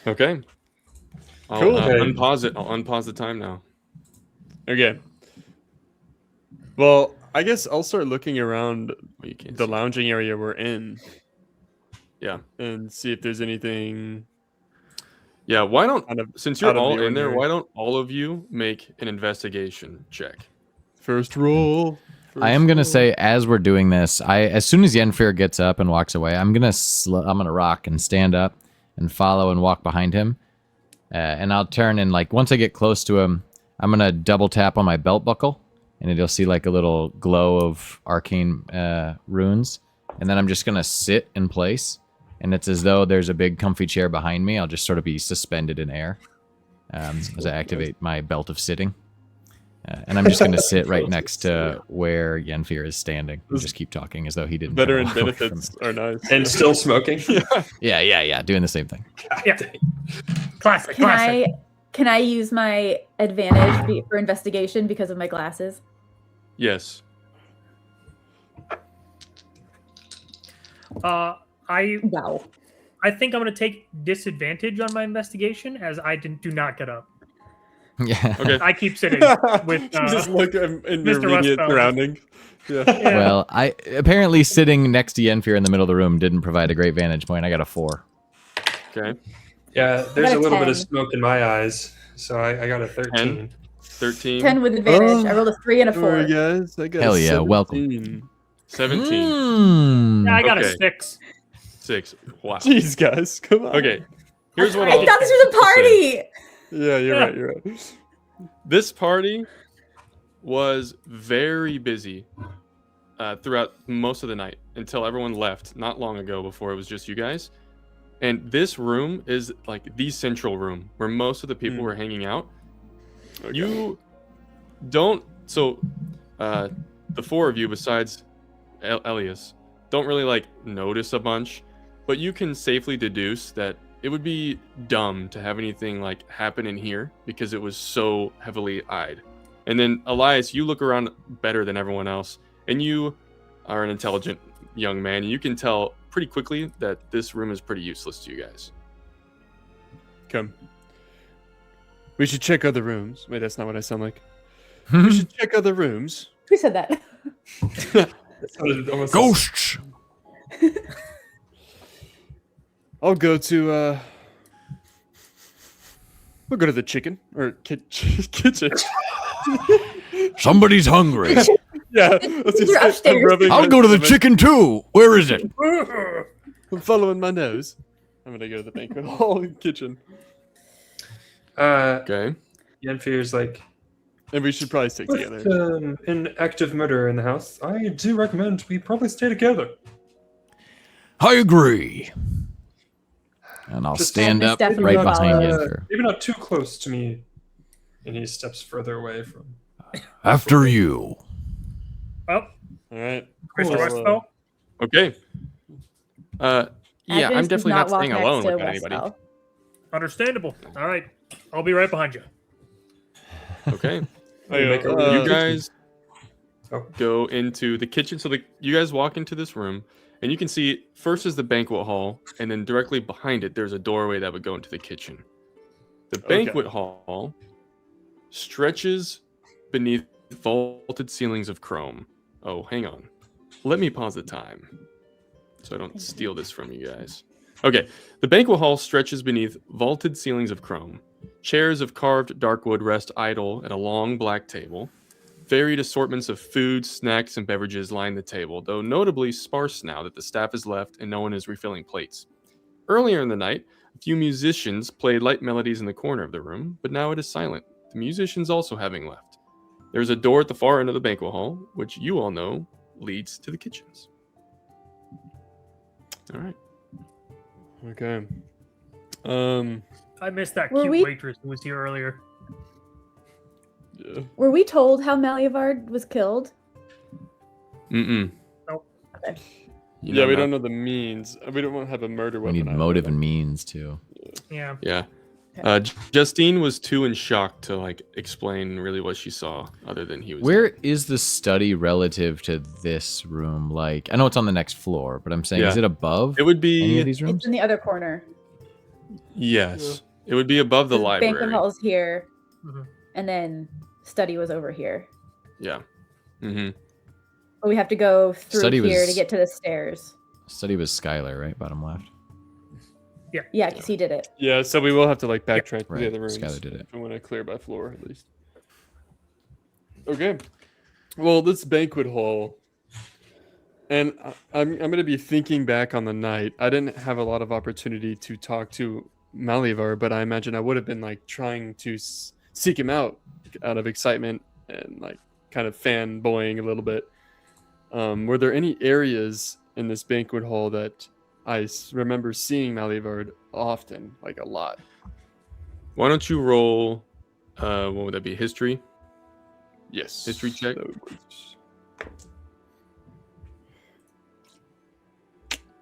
Okay. I'll Cool. unpause it. I'll unpause the time now. Okay. Well, I guess I'll start looking around Well, you can't the see. lounging area we're in Yeah. and see if there's anything Yeah. Why don't, out of since you're out of all the in there, ordinary. why don't all of you make an investigation check? first roll. I am gonna say as we're doing this, as soon as Yenfear gets up and walks away, I'm gonna rock and stand up and follow and walk behind him, and I'll turn and like once I get close to him, I'm gonna double tap on my belt buckle, and you'll see like a little glow of arcane runes, and then I'm just gonna sit in place, and it's as though there's a big comfy chair behind me. I'll just sort of be suspended in air as I activate my belt of sitting. And I'm just going to sit right next to where Yenfear is standing and just keep talking as though he didn't. Veteran come away from benefits are nice. And still smoking. me. Yeah. Doing the same thing. Yeah. Classic. Can Classic. can I use my advantage for investigation because of my glasses? Yes. I Wow. I think I'm going to take disadvantage on my investigation as I do not get up. Yeah. Okay. I keep sitting with Just look in your Mr. immediate Rustfeld. surrounding. Yeah. Yeah. Well, I apparently sitting next to Yenfear in the middle of the room didn't provide a great vantage point. I got a 4. Okay. Yeah, there's got a a little bit of 10. smoke in my eyes, so I got a 13. 13. 10 with advantage. I rolled a 3 and a 4. Sorry, guys. I got Hell a yeah, 17. welcome. 17. Mm. Yeah, I got Okay. a 6. 6. Wow. Jeez, guys, come on. Okay. Here's what I I'll thought this was a party. Yeah, you're Yeah. right. You're right. This party was very busy throughout most of the night until everyone left not long ago before it was just you guys. And this room is like the central room where most of the people were hanging out. Okay. You don't, so the 4 of you besides Elias don't really like notice a bunch, but you can safely deduce that it would be dumb to have anything like happen in here because it was so heavily eyed. And then Elias, you look around better than everyone else, and you are an intelligent young man. You can tell pretty quickly that this room is pretty useless to you guys. Come. We should check other rooms. Wait, that's not what I sound like. We should check other rooms. Who said that? That sounded almost Ghosts! I'll go to we'll go to the chicken or kitchen. Somebody's hungry. Yeah, let's They're upstairs. I'm rubbing I'll my go to the stomach. chicken too. Where is it? I'm following my nose. I'm gonna go to the banquet hall and kitchen, Okay. Yenfear's like, and we should probably stick with together. an active murderer in the house, I do recommend we probably stay together. I agree. And I'll Just stand Miss up Stephanie right Wallace. behind Yenfear. Maybe not too close to me. And he steps further away from. After you. Well, All right, Mr. Well, Rustfeld. Okay. Yeah, Agnes I'm does definitely not walk staying next alone to without anybody. Westfall. Understandable. All right. I'll be right behind you. Okay. Make a uh, You guys Oh. go into the kitchen. So you guys walk into this room, and you can see first is the banquet hall, and then directly behind it, there's a doorway that would go into the kitchen. The Okay. banquet hall stretches beneath vaulted ceilings of chrome. Oh, hang on. Let me pause the time so I don't steal this from you guys. Okay. The banquet hall stretches beneath vaulted ceilings of chrome. Chairs of carved dark wood rest idle at a long black table. Varied assortments of food, snacks, and beverages line the table, though notably sparse now that the staff has left and no one is refilling plates. Earlier in the night, a few musicians played light melodies in the corner of the room, but now it is silent, the musicians also having left. There's a door at the far end of the banquet hall, which you all know leads to the kitchens. All right. Okay. I missed that Were cute we- waitress who was here earlier. Yeah. Were we told how Malliavard was killed? Mm-mm. Nope. Okay. You Yeah, know we not- don't know the means. We don't want to have a murder We weapon. need motive and means too. Yeah. Yeah. Okay. Justine was too in shock to like explain really what she saw, other than he was. Where is the study relative to this room? Like, I know it's on the next floor, but I'm saying, is Yeah. it above It would any be of these rooms? It's in the other corner. yes. It would be above the The library. banquet hall's here, Mhm. and then study was over here. Yeah. Mm-hmm. But we have to go through Study here was- to get to the stairs. Study was Skylar, right? Bottom left. Yeah, because he did it. Yeah, so we will have to like backtrack to Right. the other rooms. Skylar did it. If we want to clear by floor at least. Okay. Well, this banquet hall, and I'm going to be thinking back on the night. I didn't have a lot of opportunity to talk to Malliavard, but I imagine I would have been like trying to seek him out of excitement and like kind of fanboying a little bit. Were there any areas in this banquet hall that I remember seeing Malliavard often, like a lot? Why don't you roll? What would that be? History. Yes. History check. That would work.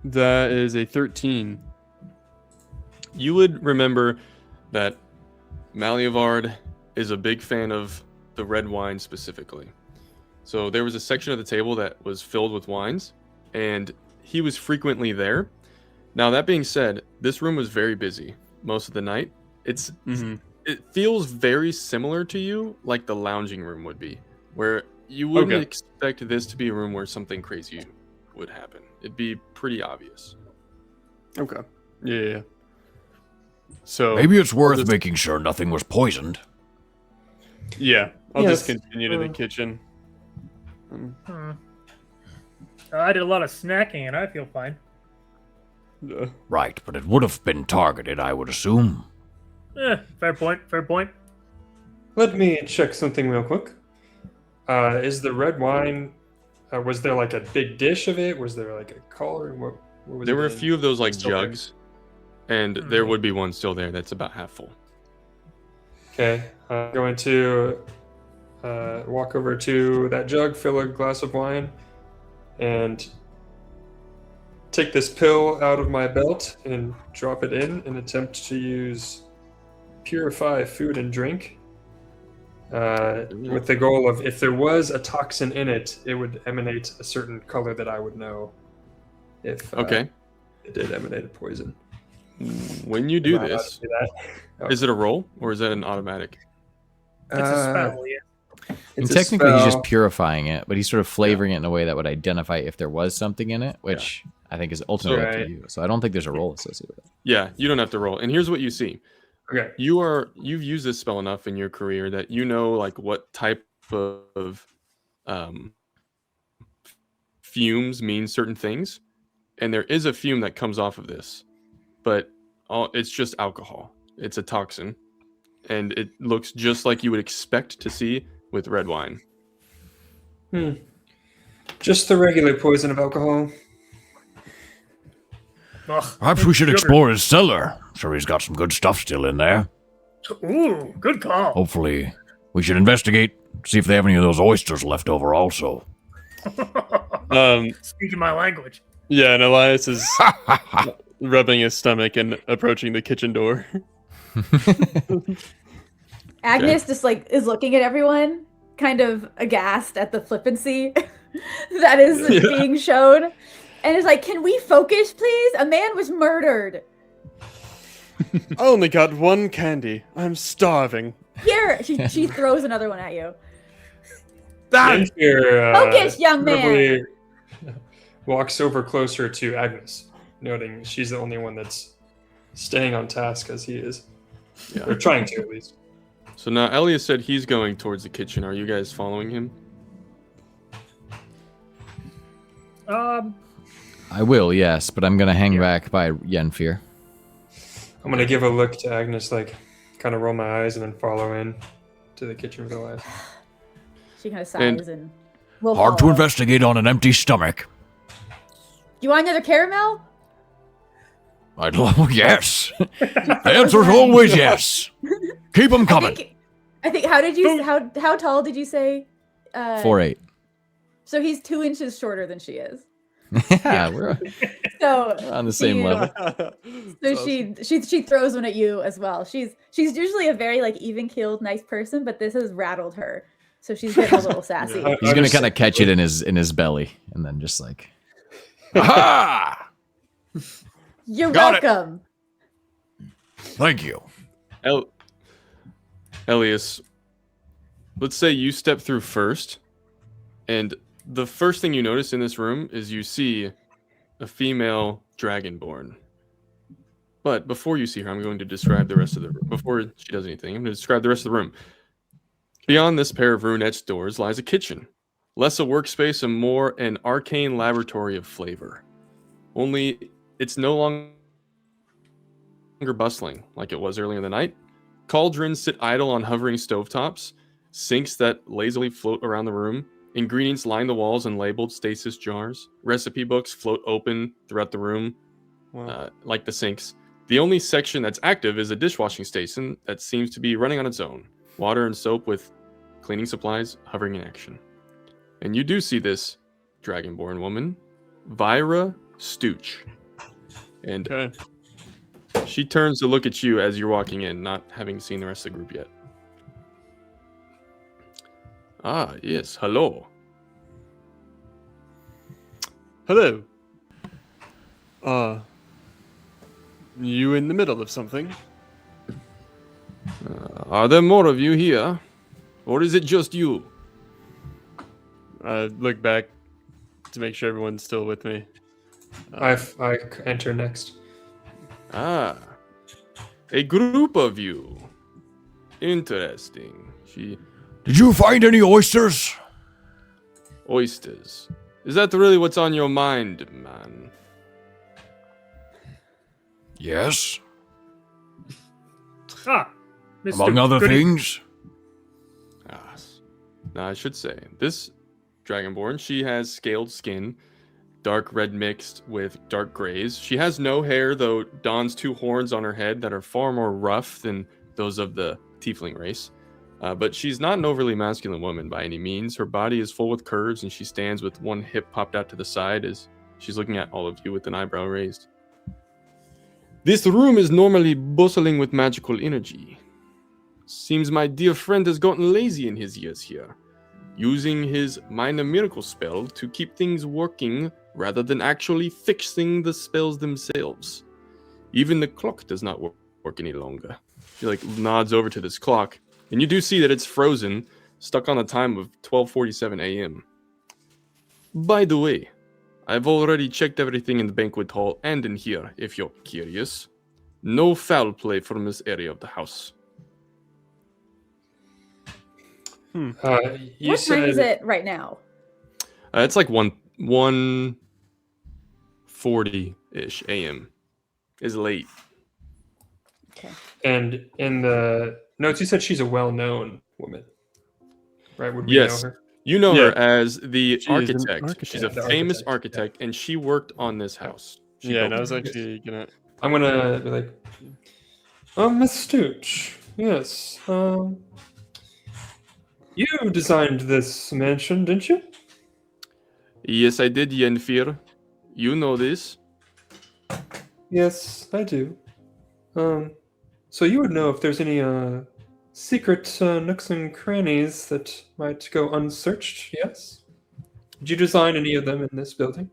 That is a 13. You would remember that Malliavard is a big fan of the red wine specifically. So there was a section of the table that was filled with wines, and he was frequently there. Now, that being said, this room was very busy most of the night. It feels very similar to you, like the lounging room would be, where you wouldn't expect this to be a room where something crazy would happen. It'd be pretty obvious. Okay. Yeah. So Maybe it's worth making sure nothing was poisoned. Yeah, I'll just continue to the kitchen. I did a lot of snacking, and I feel fine. Right, but it would have been targeted, I would assume. Fair point. Fair point. Let me check something real quick. Is the red wine? Was there like a big dish of it? Was there like a collar? What was There were a in? few of those like Still jugs, and there would be one still there that's about half full. Okay, I'm going to walk over to that jug, fill a glass of wine, and take this pill out of my belt and drop it in and attempt to purify food and drink. With the goal of, if there was a toxin in it, it would emanate a certain color that I would know if it did emanate a poison. When you do Am I allowed this, to do that? is it a roll or is that an automatic? It's a spell, yeah. It's a Technically, he's spell. just purifying it, but he's sort of flavoring it in a way that would identify if there was something in it, which I think is ultimately up to Right. you. So I don't think there's a roll associated with it. Yeah, you don't have to roll. And here's what you see. Okay. You've used this spell enough in your career that you know like what type of fumes mean certain things, and there is a fume that comes off of this, but it's just alcohol. It's a toxin, and it looks just like you would expect to see with red wine. Just the regular poison of alcohol. Ugh, Perhaps we should sugar. explore his cellar. Sure, he's got some good stuff still in there. Ooh, good call. Hopefully, we should investigate, see if they have any of those oysters left over also. Speaking my language. Yeah, and Elias is rubbing his stomach and approaching the kitchen door. Agnes just like is looking at everyone, kind of aghast at the flippancy that is being shown, and is like, "Can we focus, please? A man was murdered. I only got one candy. I'm starving. Here." She throws another one at you. Focus, young man. Walks over closer to Agnes, noting she's the only one that's staying on task as he is. Yeah. Or trying to, at least. So now Elias said he's going towards the kitchen. Are you guys following him? I will, yes, but I'm going to hang back by Yenfir. I'm going to give a look to Agnes, like, kind of roll my eyes and then follow in to the kitchen with Elias. She kind of sighs and will Hard to follow. investigate on an empty stomach. Do you want another caramel? I'd love, yes. The answer's always yes. Keep them coming. I think. How did you? How tall did you say? 4'8". So he's 2 inches shorter than she is. Yeah, we're So on the same level. So she throws one at you as well. She's usually a very like even keeled, nice person, but this has rattled her, so she's getting a little sassy. He's going to kind of catch it in his belly, and then just like, aha! You're Got it. welcome. Thank you. Elias, let's say you step through first, and the first thing you notice in this room is you see a female dragonborn. But before you see her, I'm going to describe the rest of the room. Before she does anything, I'm going to describe the rest of the room. Beyond this pair of rune-etched doors lies a kitchen. Less a workspace and more an arcane laboratory of flavor. Only it's no longer bustling like it was earlier in the night. Cauldrons sit idle on hovering stovetops. Sinks that lazily float around the room. Ingredients line the walls in labeled stasis jars. Recipe books float open throughout the room, like the sinks. The only section that's active is a dishwashing station that seems to be running on its own. Water and soap with cleaning supplies hovering in action. And you do see this dragonborn woman, Vyra Stooch. And she turns to look at you as you're walking in, not having seen the rest of the group yet. Ah, yes, hello. Hello. you in the middle of something. Are there more of you here? Or is it just you? I look back to make sure everyone's still with me. I enter next. Ah, a group of you. Interesting. Did you find any oysters? Oysters. Is that really what's on your mind, man? Yes. Ah, Mr. Among other Goody. things. Now, I should say, this Dragonborn, she has scaled skin, dark red mixed with dark grays. She has no hair, though dons 2 horns on her head that are far more rough than those of the tiefling race. But she's not an overly masculine woman by any means. Her body is full with curves, and she stands with one hip popped out to the side as she's looking at all of you with an eyebrow raised. This room is normally bustling with magical energy. Seems my dear friend has gotten lazy in his years here, using his minor miracle spell to keep things working rather than actually fixing the spells themselves. Even the clock does not work any longer. She nods over to this clock, and you do see that it's frozen, stuck on a time of 12:47 a.m. By the way, I've already checked everything in the banquet hall and in here, if you're curious. No foul play from this area of the house. You What time is it right now? It's like 1:40-ish a.m. Is late. Okay. And in the notes, you said she's a well-known woman, right? Would we Yes. know her? You know Yeah. her as the She's an architect. She's a architect. famous The architect, and she worked on this house. She Yeah, built and I it. was actually gonna. I'm gonna be like, Miss Stooch, yes, you designed this mansion, didn't you? Yes, I did, Yenfir. You know this. Yes, I do. So you would know if there's any secret nooks and crannies that might go unsearched, yes? Did you design any of them in this building?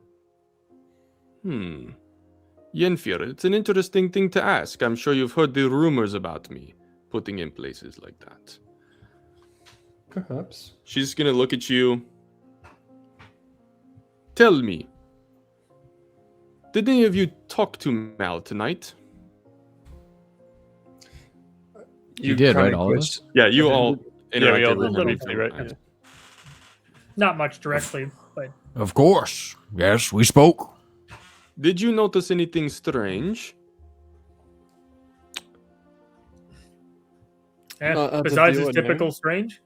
Yenfir, it's an interesting thing to ask. I'm sure you've heard the rumors about me putting in places like that. Perhaps. She's gonna look at you. Tell me, did any of you talk to Mal tonight? You did, right? kinda All of glitched. us? Yeah, you all Yeah, we interacted all with did her briefly, right? tonight. Not much directly, but Of course. Yes, we spoke. Did you notice anything strange? yeah, Out of besides the his ordinary. typical strange.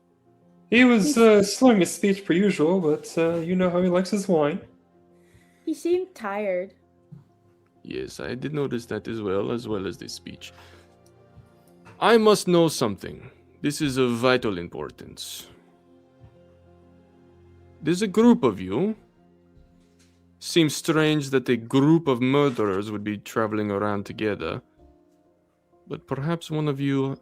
He was slowing his speech per usual, but you know how he likes his wine. He seemed tired. Yes, I did notice that as well as this speech. I must know something. This is of vital importance. There's a group of you. Seems strange that a group of murderers would be traveling around together. But perhaps one of you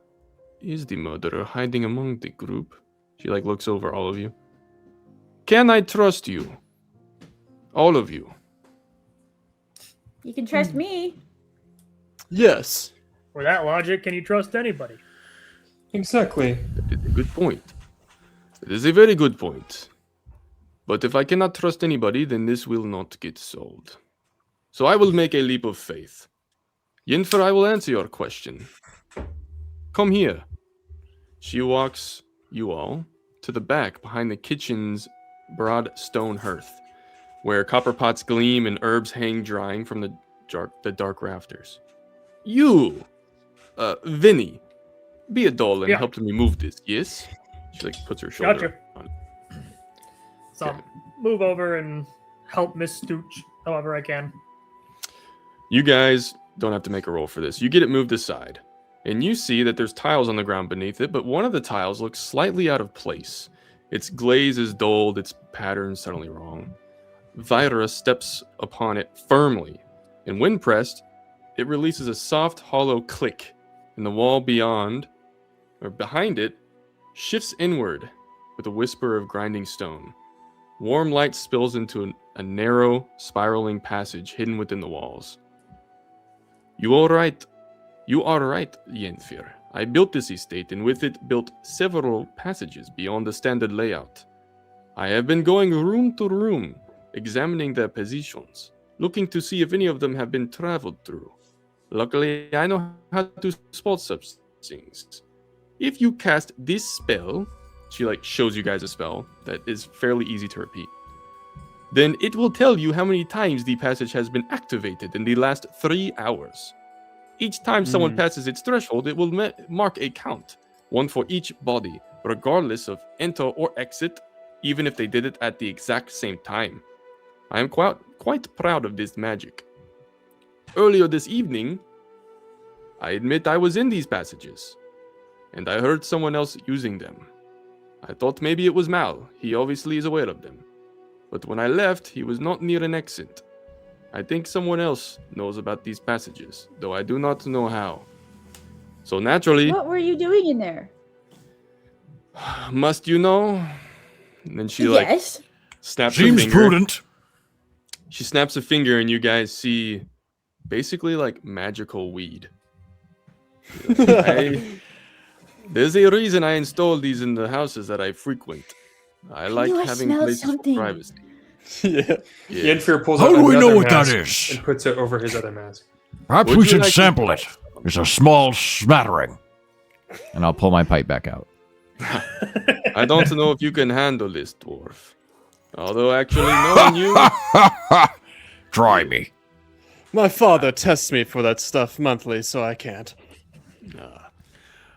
is the murderer hiding among the group. She looks over all of you. Can I trust you? All of you. You can trust me. Yes. With that logic, can you trust anybody? Exactly. That is a good point. It is a very good point. But if I cannot trust anybody, then this will not get solved. So I will make a leap of faith. Yenfer, I will answer your question. Come here. She walks you all to the back behind the kitchen's broad stone hearth, where copper pots gleam and herbs hang drying from the dark rafters. You, Vinny, be a doll and Yeah. help me move this, yes? She puts her shoulder Gotcha. on it. So I'll move over and help Miss Stooch however I can. You guys don't have to make a roll for this. You get it moved aside, and you see that there's tiles on the ground beneath it, but one of the tiles looks slightly out of place. Its glaze is dulled, its pattern suddenly wrong. Vira steps upon it firmly, and when pressed, it releases a soft, hollow click, and the wall behind it, shifts inward with a whisper of grinding stone. Warm light spills into a narrow, spiraling passage hidden within the walls. You are right. You are right, Yenfir. I built this estate and with it built several passages beyond the standard layout. I have been going room to room, examining their positions, looking to see if any of them have been traveled through. Luckily, I know how to spot such things. If you cast this spell, she shows you guys a spell that is fairly easy to repeat, then it will tell you how many times the passage has been activated in the last 3 hours. Each time someone passes its threshold, it will mark a count, one for each body, regardless of enter or exit, even if they did it at the exact same time. I am quite proud of this magic. Earlier this evening, I admit I was in these passages, and I heard someone else using them. I thought maybe it was Mal. He obviously is aware of them. But when I left, he was not near an exit. I think someone else knows about these passages, though I do not know how. So naturally... What were you doing in there? Must you know? And then she Yes. snaps Seems her finger. prudent. She snaps a finger and you guys see basically magical weed. There's a reason I installed these in the houses that I frequent. I like I having smell places something? for privacy. Yeah. Yes. Yenfir pulls How out do we know another what that mask is? and puts it over his other mask. Perhaps Would we you should like to- sample it. It's a small smattering. And I'll pull my pipe back out. I don't know if you can handle this, dwarf. Although actually knowing you... Try me. My father tests me for that stuff monthly, so I can't.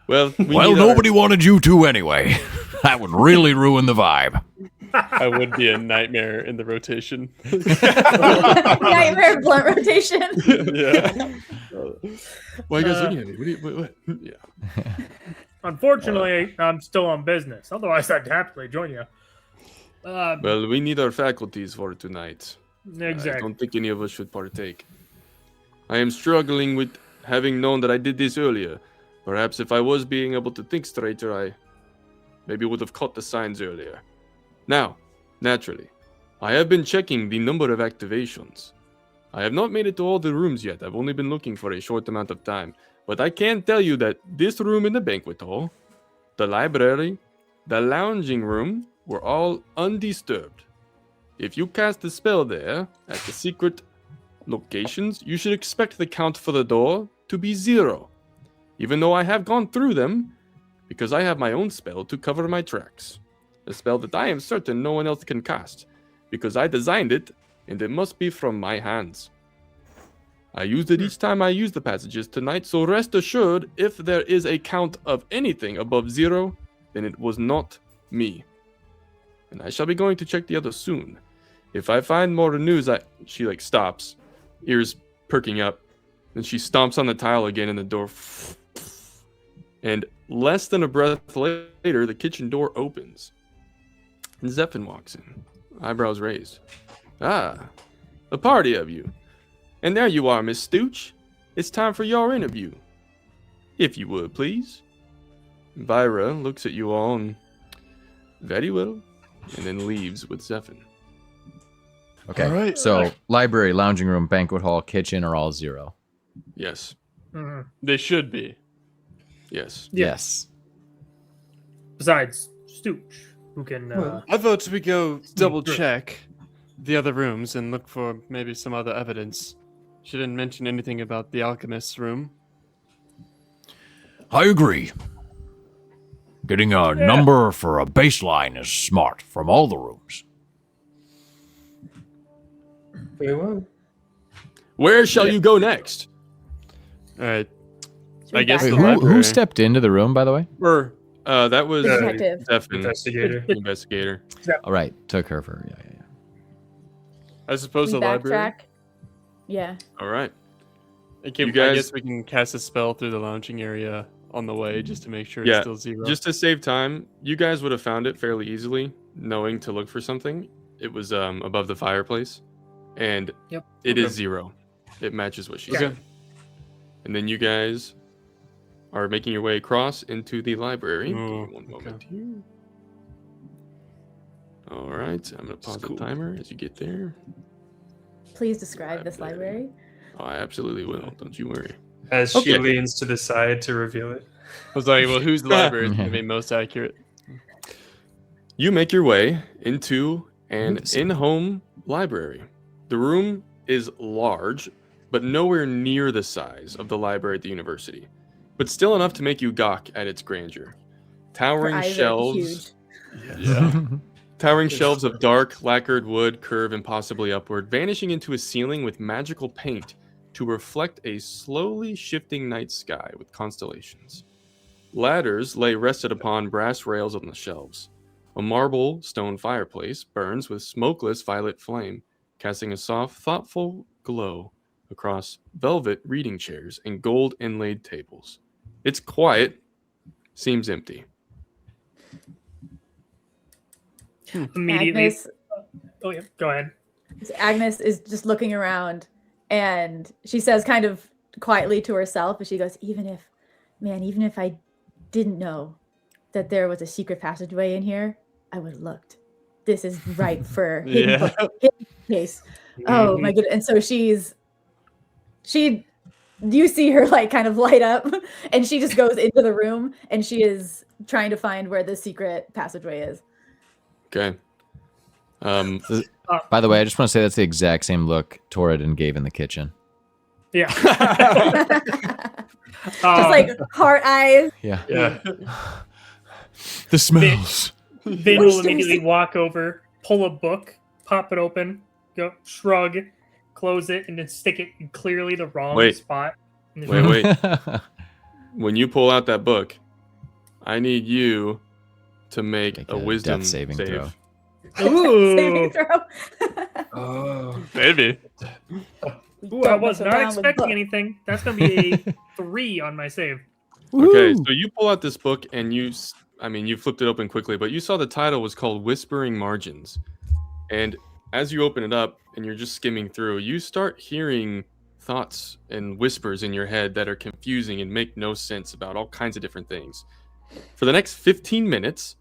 Well, Well, nobody wanted you to anyway. That would really ruin the vibe. I would be a nightmare in the rotation. Nightmare blunt rotation. Yeah. Why are you guys looking at me? What? Yeah. Unfortunately, I'm still on business. Otherwise, I'd happily join you. Well, we need our faculties for tonight. I Exactly. don't think any of us should partake. I am struggling with having known that I did this earlier. Perhaps if I was being able to think straighter, I maybe would have caught the signs earlier. Now, naturally, I have been checking the number of activations. I have not made it to all the rooms yet. I've only been looking for a short amount of time. But I can tell you that this room in the banquet hall, the library, the lounging room were all undisturbed. If you cast a spell there, at the secret locations, you should expect the count for the door to be 0. Even though I have gone through them, because I have my own spell to cover my tracks. A spell that I am certain no one else can cast, because I designed it, and it must be from my hands. I used it each time I used the passages tonight, so rest assured, if there is a count of anything above 0, then it was not me. And I shall be going to check the others soon. If I find more news, she stops, ears perking up, then she stomps on the tile again and the door. And less than a breath later, the kitchen door opens. And Zephin walks in, eyebrows raised. Ah, a party of you. And there you are, Miss Stooch. It's time for your interview. If you would, please. Vyra looks at you all and... Very well. And then leaves with Zephin. Okay. All right. So, library, lounging room, banquet hall, kitchen are all 0. Yes. Mhm. They should be. Yes. Yeah. Yes. Besides Stooch, who can. I vote we go double check the other rooms and look for maybe some other evidence. She didn't mention anything about the alchemist's room. I agree. Getting a number for a baseline is smart from all the rooms. Very well. Where shall you go next? All right. Should we I guess back the track? library. Who stepped into the room, by the way? Or That was Detective. Zephin, Investigator. investigator. All right. Took her for, yeah. I suppose We the library. backtrack. Yeah. All right. I You guys- guess we can cast a spell through the lounging area on the way just to make sure Yeah, it's still 0. Just to save time, you guys would have found it fairly easily, knowing to look for something. It was above the fireplace, and Yep. it is Okay. 0. It matches what she Okay. said. And then you guys are making your way across into the library. Give me Oh, one okay. moment here. All right, I'm gonna pause the cool. timer as you get there. Please describe this library. I absolutely will. Don't you worry. As she Okay. leans to the side to reveal it. I was like, well, whose library is going to be most accurate? You make your way into an in-home library. The room is large, but nowhere near the size of the library at the university, but still enough to make you gawk at its grandeur. Towering eyes are shelves. huge. Yeah. Towering shelves of dark, lacquered wood curve impossibly upward, vanishing into a ceiling with magical paint to reflect a slowly shifting night sky with constellations. Ladders lay rested upon brass rails on the shelves. A marble stone fireplace burns with smokeless violet flame, casting a soft, thoughtful glow across velvet reading chairs and gold inlaid tables. It's quiet, seems empty. Immediately. Agnes, Oh yeah, go ahead. Agnes is just looking around, and she says kind of quietly to herself, but she goes, even if I didn't know that there was a secret passageway in here, I would have looked. This is ripe for hidden case. Oh my goodness. And so you see her like kind of light up, and she just goes into the room, and she is trying to find where the secret passageway is. Okay. By the way, I just want to say that's the exact same look Torridon gave in the kitchen. Yeah. Just like heart eyes. Yeah. Yeah. The smells. Vin will immediately walk over, pull a book, pop it open, go shrug, close it, and then stick it in clearly the wrong spot. in the room. Wait. When you pull out that book, I need you to make a wisdom death saving throw. Ooh. Saving throw. Oh. Maybe. Ooh, I was not expecting anything. That's going to be a 3 on my save. Okay, so you pull out this book and you flipped it open quickly, but you saw the title was called Whispering Margins. And as you open it up and you're just skimming through, you start hearing thoughts and whispers in your head that are confusing and make no sense about all kinds of different things. For the next 15 minutes,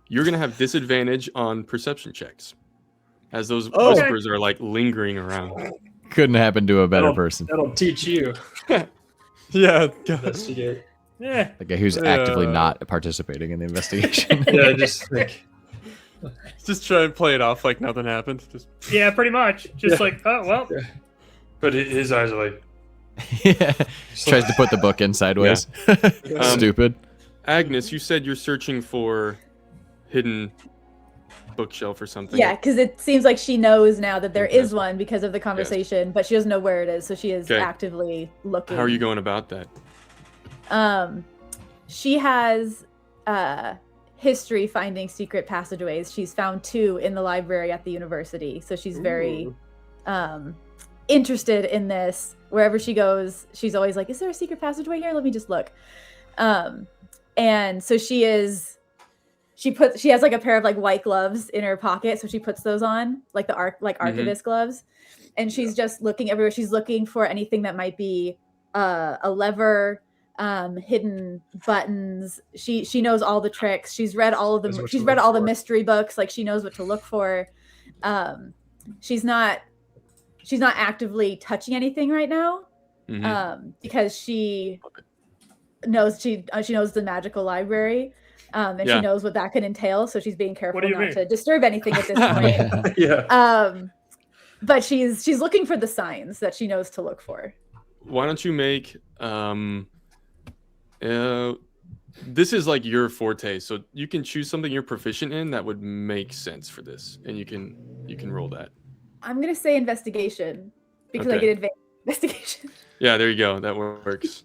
you're going to have disadvantage on perception checks as those whispers are like lingering around. Couldn't happen to a better person. That'll teach you. Yeah. Investigate. Yeah. The guy who's actively not participating in the investigation. Yeah, just like Just try and play it off like nothing happened. Just Yeah, pretty much. Just like, oh, well. Yeah. But his eyes are like Yeah. Tries to put the book in sideways. Stupid. Agnes, you said you're searching for hidden bookshelf or something. Yeah, because it seems like she knows now that there is one because of the conversation, but she doesn't know where it is, so she is actively looking. How are you going about that? She has history finding secret passageways. She's found 2 in the library at the university, so she's very interested in this. Wherever she goes, she's always like, is there a secret passageway here? Let me just look. And so she has like a pair of like white gloves in her pocket, so she puts those on, like the archivist gloves, and she's just looking everywhere. She's looking for anything that might be a lever, hidden buttons. She knows all the tricks. She's read all of them. She's read all the mystery books. Like she knows what to look for. She's not actively touching anything right now, because she knows she knows the magical library. And she knows what that can entail, so she's being careful not to disturb anything at this point. yeah. But she's looking for the signs that she knows to look for. Why don't you make this is like your forte, so you can choose something you're proficient in that would make sense for this, and you can roll that. I'm gonna say investigation because I get advanced investigation. Yeah, there you go. That works.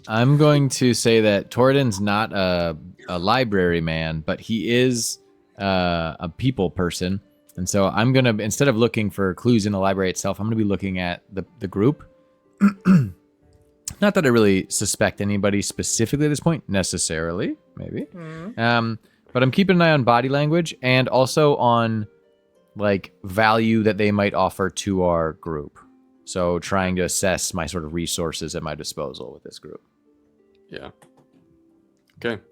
I'm going to say that Torridon's not a library man, but he is a people person. And so I'm going to, instead of looking for clues in the library itself, I'm going to be looking at the group. Not that I really suspect anybody specifically at this point, necessarily, maybe. But I'm keeping an eye on body language and also on like value that they might offer to our group. So trying to assess my sort of resources at my disposal with this group. Yeah. Okay. Do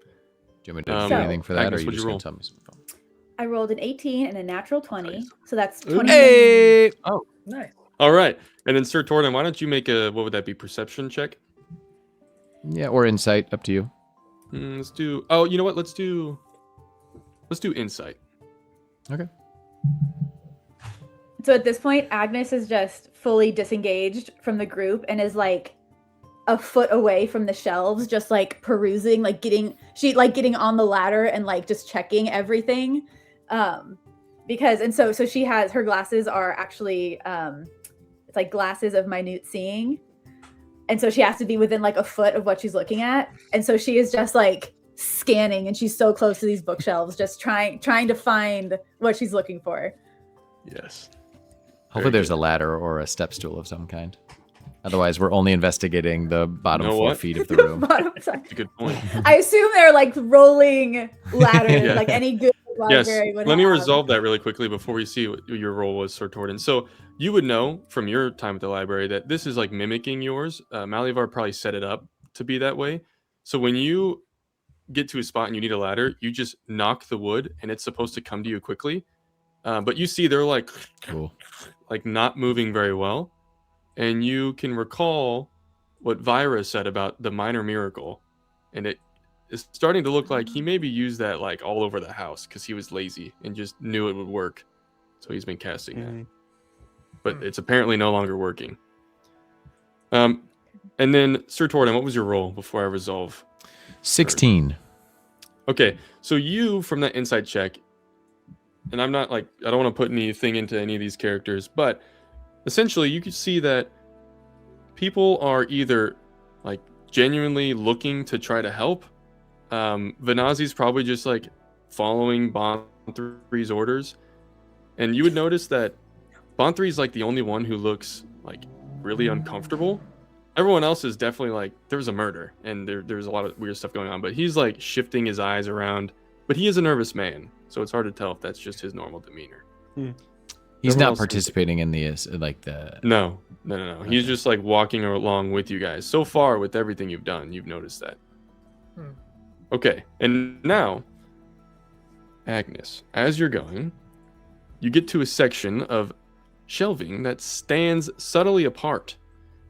you want me to do anything for that, Agnes, or are you what'd just you going roll? to tell me something? I rolled an 18 and a natural 20, so that's 20. Hey! Oh, nice. All right. And then Sir Torden, why don't you make a, what would that be, perception check? Yeah, or insight, up to you. Let's do, oh, you know what? Let's do insight. Okay. So at this point, Agnes is just fully disengaged from the group and is like a foot away from the shelves, just like perusing, like getting on the ladder and like just checking everything. So she has, her glasses are actually, it's like glasses of minute seeing. And so she has to be within like a foot of what she's looking at. And so she is just like scanning, and she's so close to these bookshelves, just trying to find what she's looking for. Yes. Hopefully there's a ladder or a step stool of some kind. Otherwise, we're only investigating the bottom 4 feet of the room. That's a good point. I assume they're like rolling ladders, Yeah. like any good library would Let me have. resolve that really quickly before we see what your role was, Sir Torden. So you would know from your time at the library that this is like mimicking yours. Malliavard probably set it up to be that way. So when you get to a spot and you need a ladder, you just knock the wood and it's supposed to come to you quickly. But you see they're like, Cool. like not moving very well. And you can recall what Vyra said about the minor miracle. And it is starting to look like he maybe used that like all over the house because he was lazy and just knew it would work. So he's been casting that. But it's apparently no longer working. And then, Sir Torden, what was your role before I resolve? 16. Okay, so you, from that insight check, and I'm not like, I don't want to put anything into any of these characters, but essentially you could see that people are either like genuinely looking to try to help. Venazi's probably just like following Bond 3's orders. And you would notice that Bond 3 is like the only one who looks like really uncomfortable. Everyone else is definitely like, there's a murder and there's a lot of weird stuff going on, but he's like shifting his eyes around. But he is a nervous man, so it's hard to tell if that's just his normal demeanor. He's Everyone not else participating in the like the. No. He's just like walking along with you guys. So far, with everything you've done, you've noticed that. Okay, and now, Agnes, as you're going, you get to a section of shelving that stands subtly apart.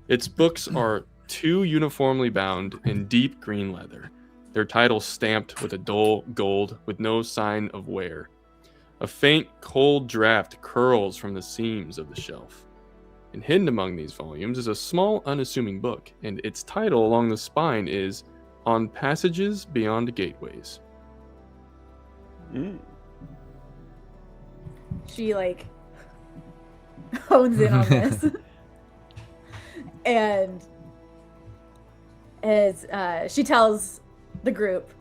Its books are 2 uniformly bound in deep green leather, their titles stamped with a dull gold with no sign of wear. A faint, cold draft curls from the seams of the shelf. And hidden among these volumes is a small, unassuming book, and its title along the spine is On Passages Beyond Gateways. She like hones in on this. And as she tells the group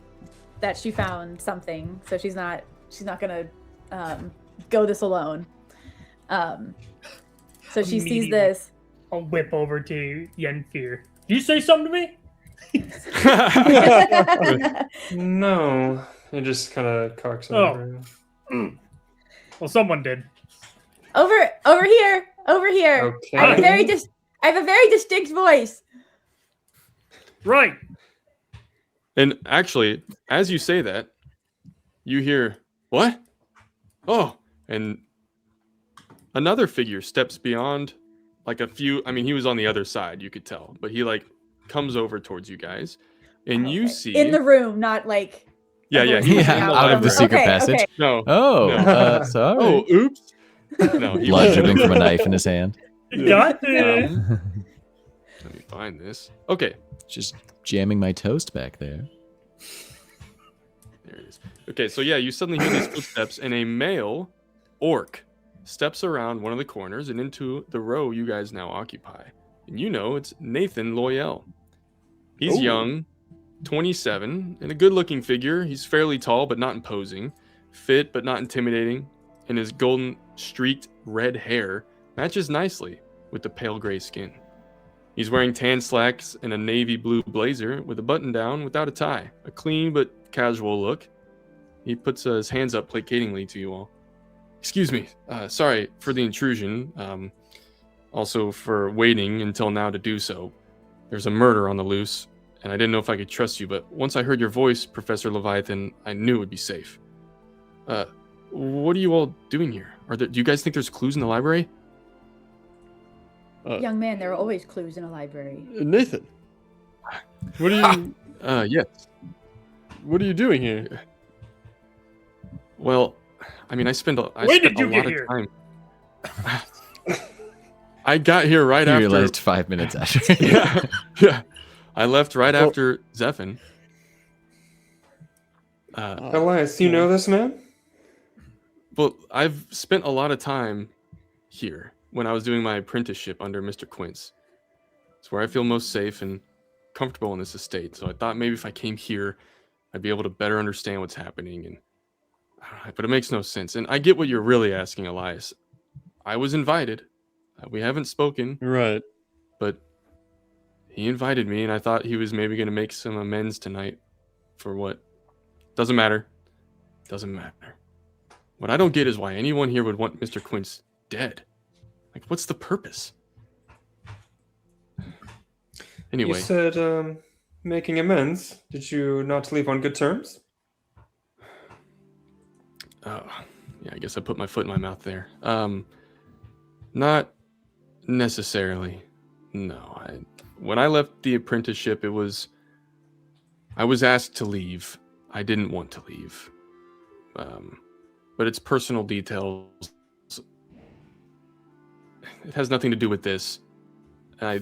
that she found something, so she's not gonna go this alone. So she sees this. I'll whip over to Yenfear. Did you say something to me? No, it just kind of cocks over. Well, someone did. Over here. Okay. I have a very distinct voice. Right. And actually, as you say that, you hear, what? Oh, and another figure steps beyond like a few, I mean, he was on the other side, you could tell, but he like comes over towards you guys, and you see in the room, not like yeah, out of the secret passage. Okay. No. Sorry. Oh, oops. No, he Blood dripping from a knife in his hand. Got this. Let me find this. Okay, Just jamming my toast back there. there it is. Okay, so yeah, you suddenly hear these footsteps, and a male orc steps around one of the corners and into the row you guys now occupy. And you know it's Nathan Loyal. He's young, 27, and a good-looking figure. He's fairly tall, but not imposing. Fit, but not intimidating. And his golden streaked red hair matches nicely with the pale gray skin. He's wearing tan slacks and a navy blue blazer with a button down without a tie. A clean but casual look. He puts his hands up placatingly to you all. Excuse me. Sorry for the intrusion. Also for waiting until now to do so. There's a murder on the loose, and I didn't know if I could trust you, but once I heard your voice, Professor Leviathan, I knew it would be safe. What are you all doing here? Do you guys think there's clues in the library? Young man, there are always clues in a library. Nathan, what are you? Yes. What are you doing here? Well, I mean, I spent a When did you lot get of here? time. I got here right You after. realized 5 minutes after. Yeah. I left right Well- after Zephin. Elias, you know this man? Well, I've spent a lot of time here when I was doing my apprenticeship under Mr. Quince. It's where I feel most safe and comfortable in this estate. So I thought maybe if I came here, I'd be able to better understand what's happening. And but it makes no sense. And I get what you're really asking, Elias. I was invited. We haven't spoken, Right. but he invited me, and I thought he was maybe going to make some amends tonight for what. Doesn't matter. Doesn't matter. What I don't get is why anyone here would want Mr. Quince dead. Like, what's the purpose? Anyway. You said making amends. Did you not leave on good terms? Oh, yeah, I guess I put my foot in my mouth there. Not necessarily. No. When I left the apprenticeship, I was asked to leave. I didn't want to leave. But it's personal details. It has nothing to do with this. I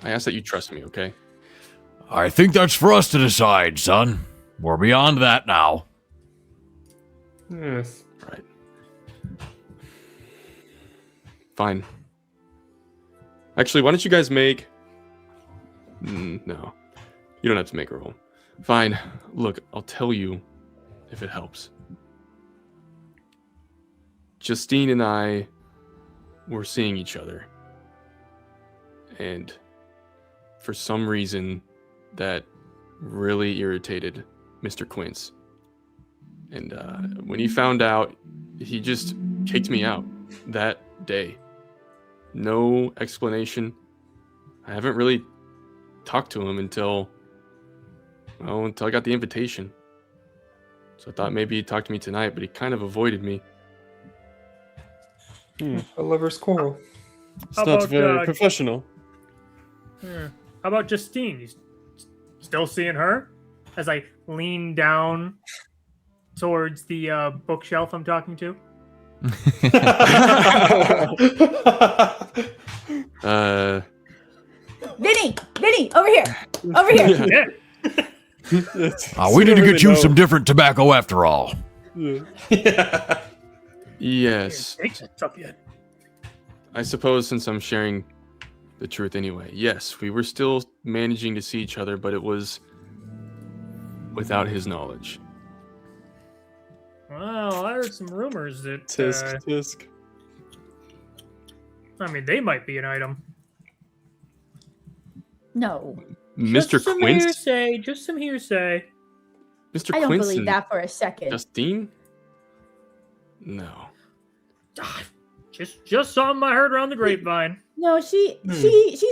ask that you trust me, okay? I think that's for us to decide, son. We're beyond that now. Yes. Right. Fine. Actually, why don't you guys make... No. You don't have to make a roll. Fine. Look, I'll tell you if it helps. Justine and I were seeing each other. And for some reason, that really irritated Mr. Quince. And when he found out, he just kicked me out that day. No explanation. I haven't really talked to him until I got the invitation. So I thought maybe he'd talk to me tonight, but he kind of avoided me. A lover's quarrel. It's How not about, very professional. How about Justine? You still seeing her? As I lean down towards the bookshelf I'm talking to. Vinny, over here. Over here. Yeah. We need to get you some different tobacco after all. Yeah. Yes. It's up yet. I suppose since I'm sharing the truth anyway. Yes, we were still managing to see each other, but it was without his knowledge. Well, I heard some rumors that Tisk. I mean, they might be an item. No, Mr. Just some Quince? hearsay. Just some hearsay. Mr. I don't Quince believe and that for a second. Justine? No. Just something I heard around the grapevine. No, she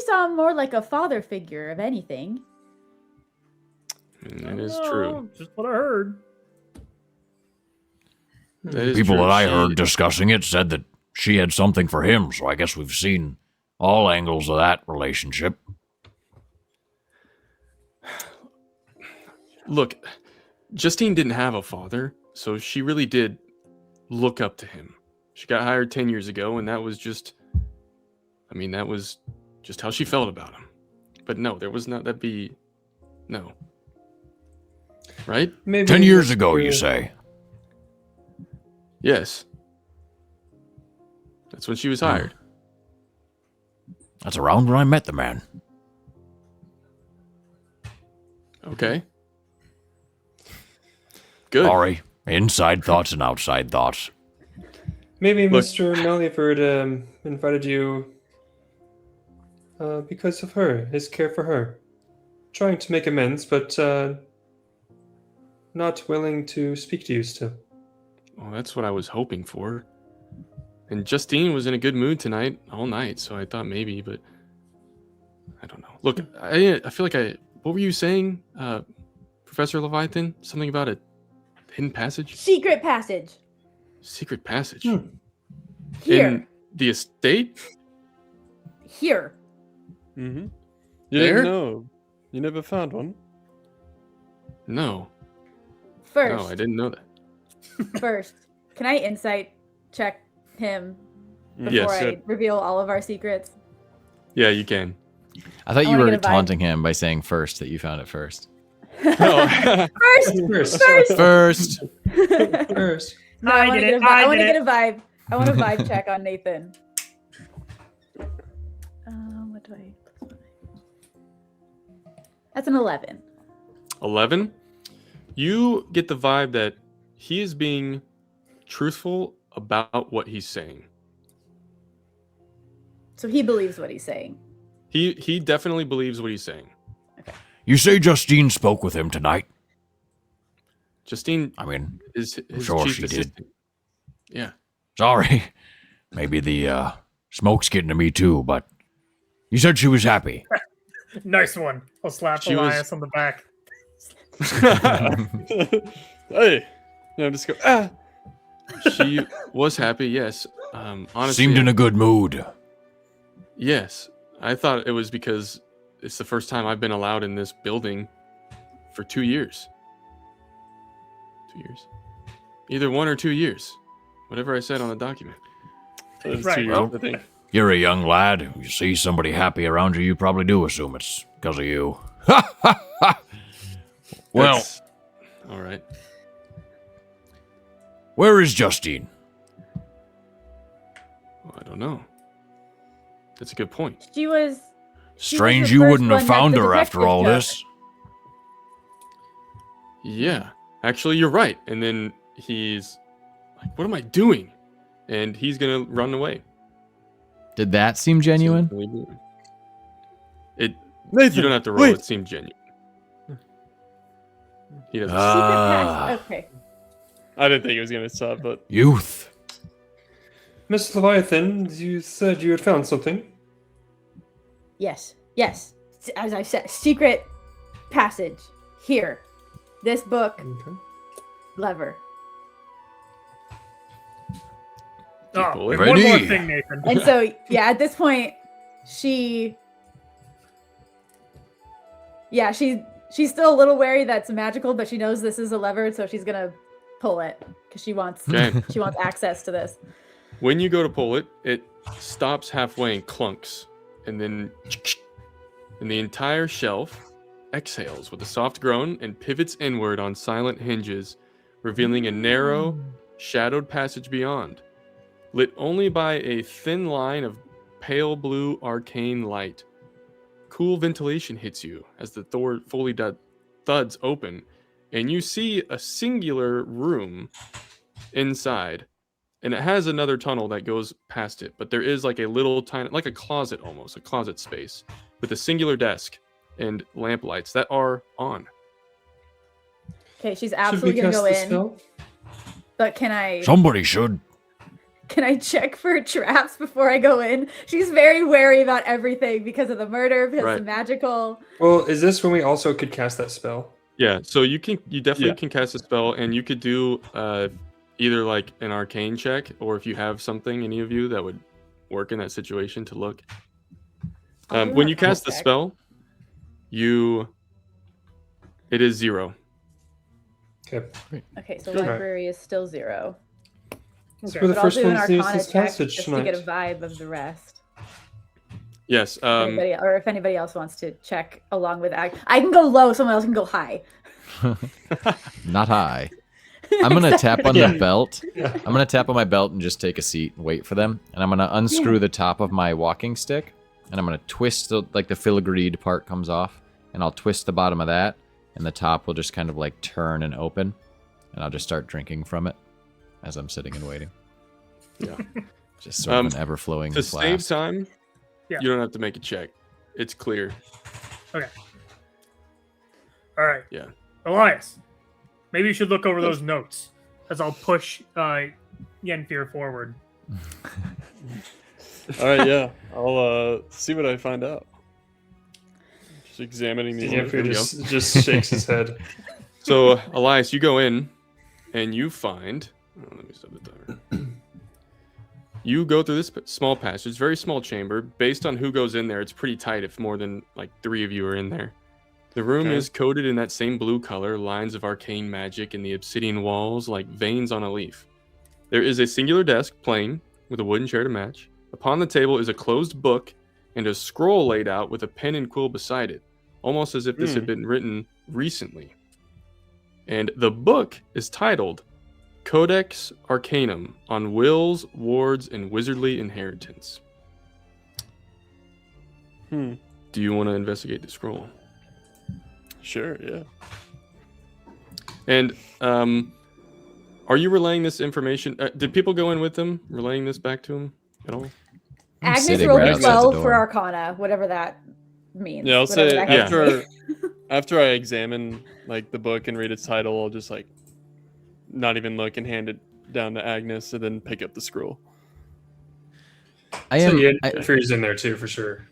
saw him more like a father figure of anything. That is Oh, true. Just what I heard. That is People true. that I She- heard discussing it said that she had something for him, so I guess we've seen all angles of that relationship. Look, Justine didn't have a father, so she really did look up to him. She got hired 10 years ago, and that was just how she felt about him. But no, there was not, no. Right? Maybe 10 years Mr. ago, you say? Yes. That's when she was hired. That's around when I met the man. Okay. Good. Sorry. Inside thoughts and outside thoughts. Maybe Look. Mr. Malliavard invited you because of her, his care for her. Trying to make amends, but not willing to speak to you still. Well, that's what I was hoping for. And Justine was in a good mood tonight, all night, so I thought maybe, but I don't know. Look, I feel like what were you saying, Professor Leviathan? Something about a hidden passage? Secret passage. Secret passage? Here. In the estate? here. Mm-hmm. You There? didn't know. You never found one. No. First, No, I didn't know that. first, can I insight check him before Yes. I reveal all of our secrets? Yeah, you can. I thought I you wanna were get a vibe. taunting him by saying first that you found it first. No. First, First. First. No, I I want did to it. get a vibe. I I want to did get a vibe. I want a vibe check on Nathan. What do I? That's an 11. 11. You get the vibe that he is being truthful about what he's saying. So he believes what he's saying. He definitely believes what he's saying. You say Justine spoke with him tonight? Justine I mean, is his sure chief she did. assistant. Yeah. sorry. Maybe the smoke's getting to me too, but you said she was happy. Nice one. I'll slap She was- Elias on the back. Hey. No, just go. Ah. She was happy, yes. Honestly, Seemed in a good mood. yes. I thought it was because it's the first time I've been allowed in this building for 2 years. 2 years? Either 1 or 2 years. Whatever I said on the document. That's Right. 2 years, Well, I think. You're a young lad. You see somebody happy around you, you probably do assume it's because of you. Well, That's- all right. where is Justine? Well, I don't know. That's a good point. She was. Strange the you first wouldn't have one that found the her after detective all took. this. Yeah. Actually, you're right. And then he's like, what am I doing? And he's going to run away. Did that seem genuine? It. Nathan, You don't have to roll. wait. It seemed genuine. He doesn't. Secret Ah, pass. Okay. I didn't think he was going to stop, but youth. Miss Leviathan, you said you had found something. Yes. Yes. As I said, secret passage here. This book Okay. lever. Oh, Bullet. and one more Ready. thing, Nathan. And so, yeah, at this point, she's still a little wary that's magical, but she knows this is a lever, so she's gonna pull it because she wants Okay. she wants access to this. When you go to pull it, it stops halfway and clunks. And then the entire shelf exhales with a soft groan and pivots inward on silent hinges, revealing a narrow, shadowed passage beyond, lit only by a thin line of pale blue arcane light. Cool ventilation hits you as the fully thuds open, and you see a singular room inside. And it has another tunnel that goes past it, but there is like a little tiny, like a closet almost, a closet space with a singular desk and lamp lights that are on. Okay, she's Should absolutely we gonna cast go the in. spell? But can I Somebody should. check for traps before I go in? She's very wary about everything because of the murder, because Right. the magical. Well, is this when we also could cast that spell? Yeah, so you definitely Yeah. can cast a spell, and you could do either like an arcane check, or if you have something, any of you that would work in that situation to look. I'll do When an you arcane cast the check. spell, it is 0. Okay. Okay, so Alright. library is still 0. So Okay. we're the But I'll first do an ones to use arcana this check passage just tonight. to get a vibe of the rest. Yes. Or if anybody else wants to check along with that, I can go low. Someone else can go high. Not high. I'm gonna tap on Yeah. the belt. Yeah. I'm gonna tap on my belt and just take a seat and wait for them. And I'm gonna unscrew the top of my walking stick, and I'm gonna twist the filigreed part comes off, and I'll twist the bottom of that, and the top will just kind of like turn and open, and I'll just start drinking from it as I'm sitting and waiting. Yeah. Just sort of an ever-flowing To save flask. time, Yeah. you don't have to make a check. It's clear. All right. Yeah. Elias, maybe you should look over those notes as I'll push Yenfir forward. all right, yeah. I'll see what I find out. Just examining these. Yanfir notes. just shakes his head. So, Elias, you go in and you find. Oh, let me stop the timer. You go through this small passage, very small chamber. Based on who goes in there, it's pretty tight if more than like 3 of you are in there. The room Okay. is coated in that same blue color, lines of arcane magic in the obsidian walls like veins on a leaf. There is a singular desk, plain, with a wooden chair to match. Upon the table is a closed book and a scroll laid out with a pen and quill beside it, almost as if this had been written recently. And the book is titled Codex Arcanum on Wills, Wards, and Wizardly Inheritance. Hmm. Do you want to investigate the scroll? Sure. Yeah. And are you relaying this information? Did people go in with them, relaying this back to him at all? I'm Agnes sitting rolled right a outside the 12 door. for Arcana, whatever that means. Yeah. I'll whatever say that can after be. after I examine like the book and read its title, I'll just like not even look and hand it down to Agnes and then pick up the scroll. I So am. Yennefer's in there too, for sure.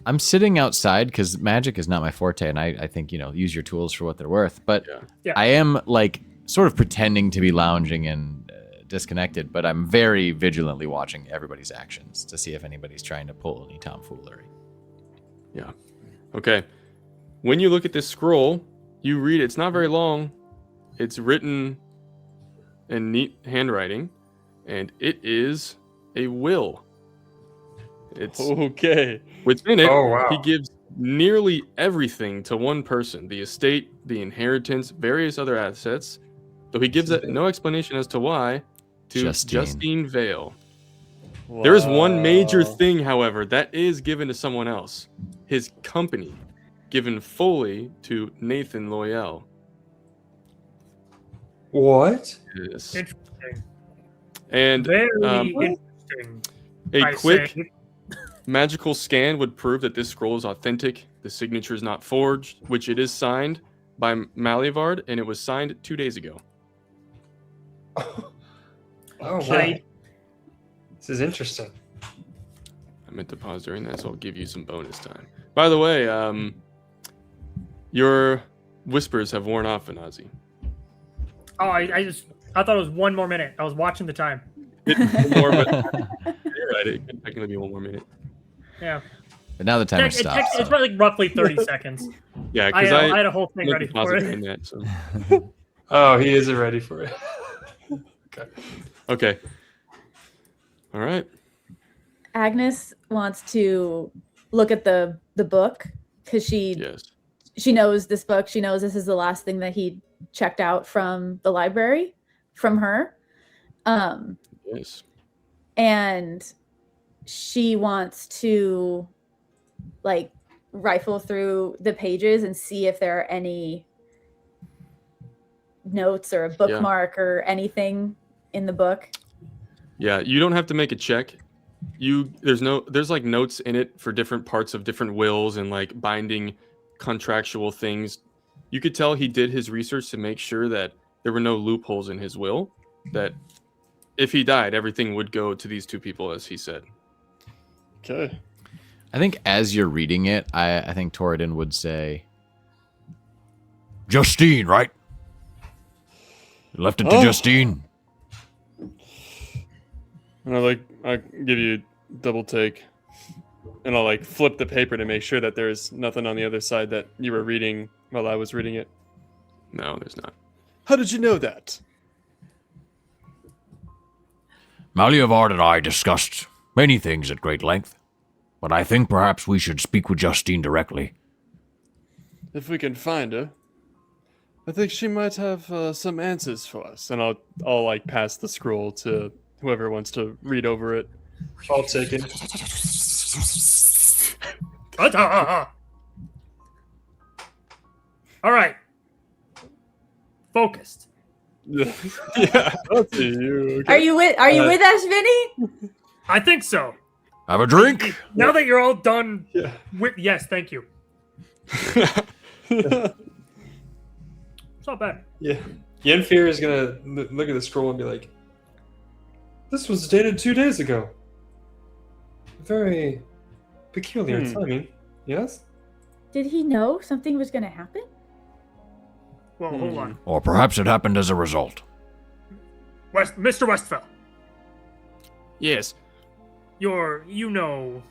I'm sitting outside because magic is not my forte, and I think use your tools for what they're worth. But Yeah. I am like sort of pretending to be lounging and disconnected, but I'm very vigilantly watching everybody's actions to see if anybody's trying to pull any tomfoolery. Yeah. Okay. When you look at this scroll, you read it's not very long. It's written in neat handwriting, and it is a will. It's Okay. within it. Oh, wow. He gives nearly everything to one person: the estate, the inheritance, various other assets. Though he gives no explanation as to why. To Justine Vale. There is one major Wow. thing, however, that is given to someone else. His company, given fully to Nathan Loyal. What? Yes. Interesting. And Very um, interesting. a I quick say. magical scan would prove that this scroll is authentic. The signature is not forged, which it is signed by Malliavard, and it was signed 2 days ago. Oh, Okay. wow. This is interesting. I meant to pause during that, so I'll give you some bonus time. By the way, your whispers have worn off, Anazi. Oh, I thought it was 1 more minute. I was watching the time. One more, but you're right, it could technically be 1 more minute. Yeah. But now the timer It's stops. it's probably like roughly 30 seconds. Yeah, I because had a whole thing meant ready to pause for it it. during that. So. Oh, he isn't ready for it. Okay. All right. Agnes wants to look at the book because she Yes. knows this book. She knows this is the last thing that he checked out from the library from her. Yes. And she wants to like rifle through the pages and see if there are any notes or a bookmark or anything in the book. Yeah, you don't have to make a check. There's like notes in it for different parts of different wills and like binding contractual things. You could tell he did his research to make sure that there were no loopholes in his will, that if he died, everything would go to these two people, as he said. Okay. I think as you're reading it, I think Torridon would say, Justine, right? You left it to Oh. Justine. And I give you a double take, and I'll like flip the paper to make sure that there's nothing on the other side that you were reading while I was reading it. No, there's not. How did you know that? Malliavard and I discussed many things at great length, but I think perhaps we should speak with Justine directly. If we can find her, I think she might have some answers for us. And I'll like pass the scroll to whoever wants to read over it. I'll take it. All right. Focused. Yeah, that's you. Okay. Are you with us, Vinny? I think so. Have a drink? Now that you're all done Yeah. yes, thank you. It's not bad. Yeah. Yennefer is gonna look at the scroll and be like, "This was dated 2 days ago. Very peculiar timing." Yes. Did he know something was going to happen? Well, hold on. Or perhaps it happened as a result. Mr. Westphal. Yes. You know,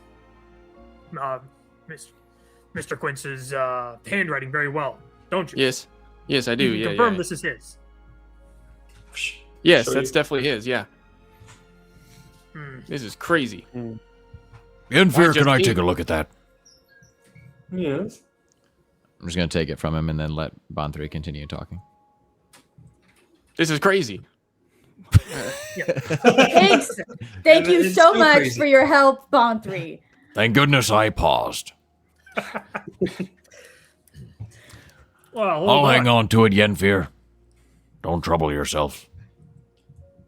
Mr. Quince's handwriting very well, don't you? Yes. Yes, I do. You can Yeah. confirm Yeah. this is his. Yes, Show that's you. definitely his. Yeah. Hmm. This is crazy. Yenfir, can I Justine? take a look at that? Yes. I'm just gonna take it from him and then let Bon3 continue talking. This is crazy. Thanks. Thank you It's so so much crazy. for your help, Bon3. Thank goodness I paused. Well, I'll hang on to it, Yenfir. Don't trouble yourself.